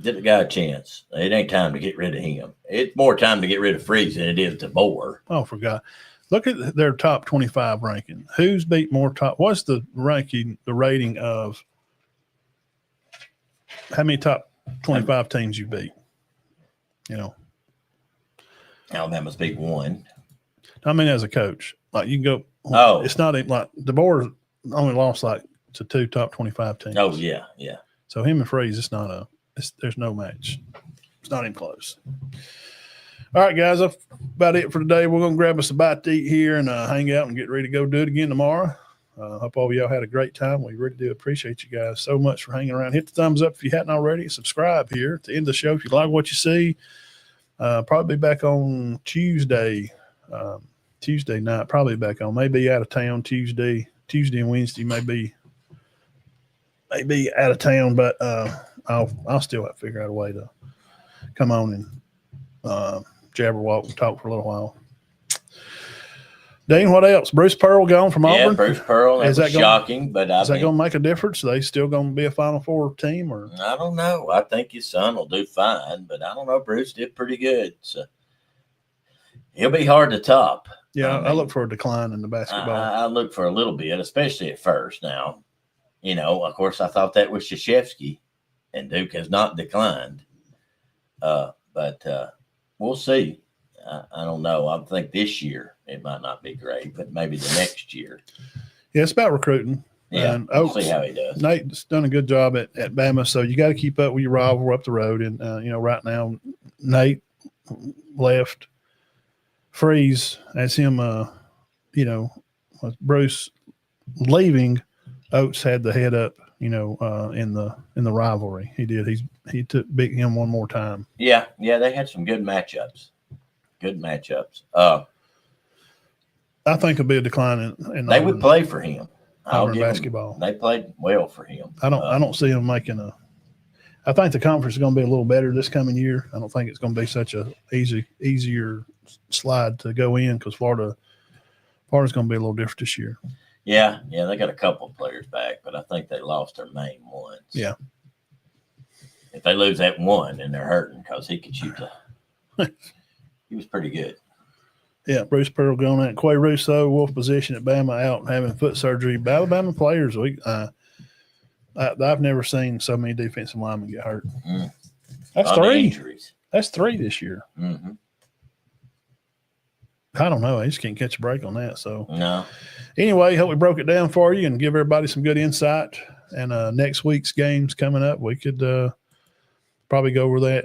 Give the guy a chance. It ain't time to get rid of him. It's more time to get rid of Freeze than it is DeBoer. Oh, for God. Look at their top 25 ranking. Who's beat more top? What's the ranking, the rating of how many top 25 teams you beat? Alabama's beat 1. I mean, as a coach, like you can go. Oh, it's not even like DeBoer only lost like to 2 top 25 teams. Oh yeah, yeah. So him and Freeze, there's no match. It's not even close. All right, guys, that's about it for today. We're going to grab us a bite to eat here and hang out and get ready to go do it again tomorrow. Hope all of y'all had a great time. We really do appreciate you guys so much for hanging around. Hit the thumbs up if you hadn't already. Subscribe here at the end of the show if you like what you see. Probably back on Tuesday night. Probably back on. Maybe out of town Tuesday and Wednesday. Maybe out of town, but I'll still have to figure out a way to come on and jabberwock and talk for a little while. Dean, what else? Bruce Pearl gone from Auburn? Yeah, Bruce Pearl. Is that shocking? But is that going to make a difference? Are they still going to be a Final Four team? Or I don't know. I think his son will do fine, but I don't know. Bruce did pretty good, so he'll be hard to top. Yeah, I look for a decline in the basketball. I look for a little bit, especially at first. Now, of course, I thought that was Krzyzewski, and Duke has not declined. But we'll see. I don't know. I think this year it might not be great, but maybe the next year. Yeah, it's about recruiting. Yeah, and we'll see how he does. Nate's done a good job at Bama, so you got to keep up with your rival up the road. And, right now, Nate left. Freeze, as him, with Bruce leaving, Oates had the head up, in the rivalry. He did. He beat him one more time. Yeah, they had some good matchups. I think it'll be a decline in they would play for him. Auburn basketball. They played well for him. I don't see him making I think the conference is going to be a little better this coming year. I don't think it's going to be such a easier slide to go in because Florida's going to be a little different this year. Yeah, they got a couple of players back, but I think they lost their main ones. Yeah. If they lose that one, then they're hurting because he could shoot he was pretty good. Yeah, Bruce Pearl going out. Quay Russo, wolf position at Bama, out and having foot surgery. Alabama players, I've never seen so many defensive linemen get hurt. That's 3 injuries. That's 3 this year. Mm-hmm. I don't know. I just can't catch a break on that. So no. Anyway, hope we broke it down for you and give everybody some good insight and next week's games coming up. We could probably go over that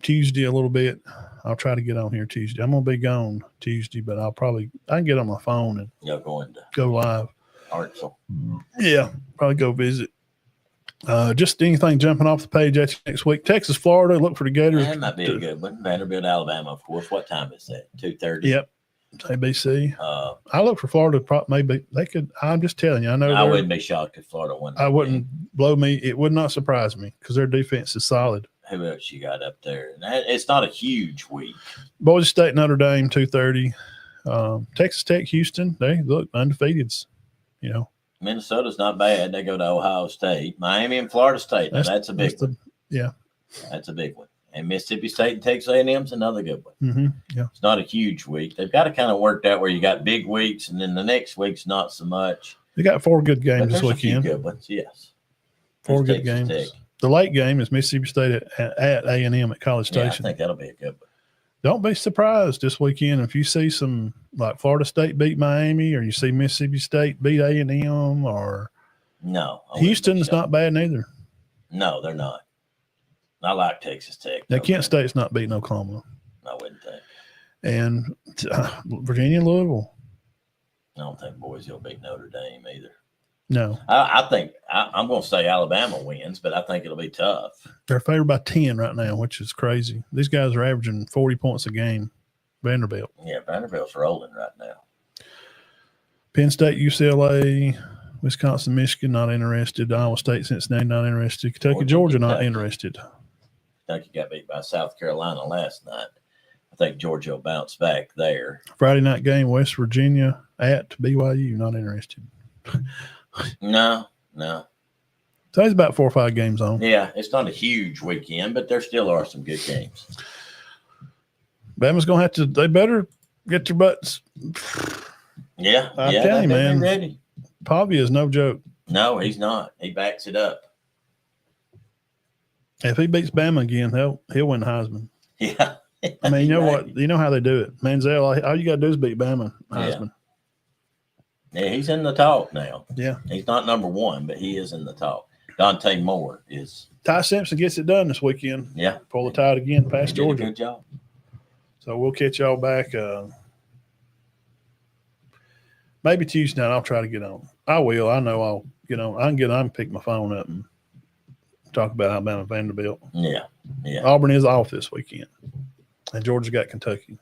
Tuesday a little bit. I'll try to get on here Tuesday. I'm gonna be gone Tuesday, but I can get on my phone and going to go live. Arkansas. Yeah, probably go visit. Just anything jumping off the page at you next week. Texas, Florida. Look for the Gators. That might be a good one. Vanderbilt, Alabama, of course. What time is that? 2:30. Yep. ABC. I look for Florida. Maybe they could. I'm just telling you. I know. I wouldn't be shocked if Florida won. I wouldn't blow me. It would not surprise me because their defense is solid. Who else you got up there? It's not a huge week. Boise State, Notre Dame, 2:30. Texas Tech, Houston. They look undefeated. You know. Minnesota's not bad. They go to Ohio State. Miami and Florida State. That's a big one. Yeah. That's a big one. And Mississippi State and Texas A&M's another good one. Mm-hmm. Yeah. It's not a huge week. They've got to kind of work out where you got big weeks, and then the next week's not so much. They got 4 good games this weekend. A few good ones, yes. 4 good games. Tech. The late game is Mississippi State at A&M at College Station. I think that'll be a good one. Don't be surprised this weekend if you see some like Florida State beat Miami, or you see Mississippi State beat A&M, or Houston's not bad neither. No, they're not. I like Texas Tech. Now Kent State's not beating Oklahoma. I wouldn't think. And Virginia and Louisville. I don't think Boise will beat Notre Dame either. No. I think I'm going to say Alabama wins, but I think it'll be tough. They're favored by 10 right now, which is crazy. These guys are averaging 40 points a game. Vanderbilt. Yeah, Vanderbilt's rolling right now. Penn State, UCLA, Wisconsin, Michigan, not interested. Iowa State, Cincinnati, not interested. Kentucky, Georgia, not interested. Kentucky got beat by South Carolina last night. I think Georgia will bounce back there. Friday night game, West Virginia at BYU, not interested. No. So it's about 4 or 5 games on. Yeah, it's not a huge weekend, but there still are some good games. Bama's going to have to – they better get their butts. Yeah. I'm telling you, man. Ready. Pavia is no joke. No, he's not. He backs it up. If he beats Bama again, he'll win Heisman. Yeah. I mean, you know what? You know how they do it. Manziel, all you got to do is beat Bama Heisman. Yeah, he's in the talk now. Yeah. He's not number 1, but he is in the talk. Dante Moore is. Ty Simpson gets it done this weekend. Yeah. Pull the tide again past Georgia. Good job. So we'll catch y'all back maybe Tuesday night. I'll try to get on. I will. I know I'll get on. I can pick my phone up and talk about Alabama Vanderbilt. Yeah. Auburn is off this weekend. And Georgia got Kentucky.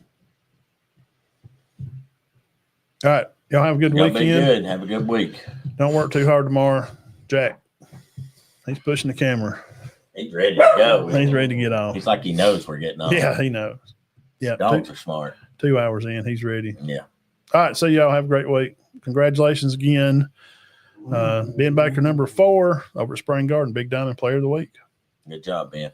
All right. Y'all have a good weekend. Be good. Have a good week. Don't work too hard tomorrow. Jack, he's pushing the camera. He's ready to go. He's ready to get off. He's like he knows we're getting off. Yeah, he knows. Yeah. Dogs are smart. 2 hours in, he's ready. Yeah. All right. So y'all have a great week. Congratulations again. Ben Baker, number 4 over at Spring Garden, Big Diamond Player of the Week. Good job, Ben.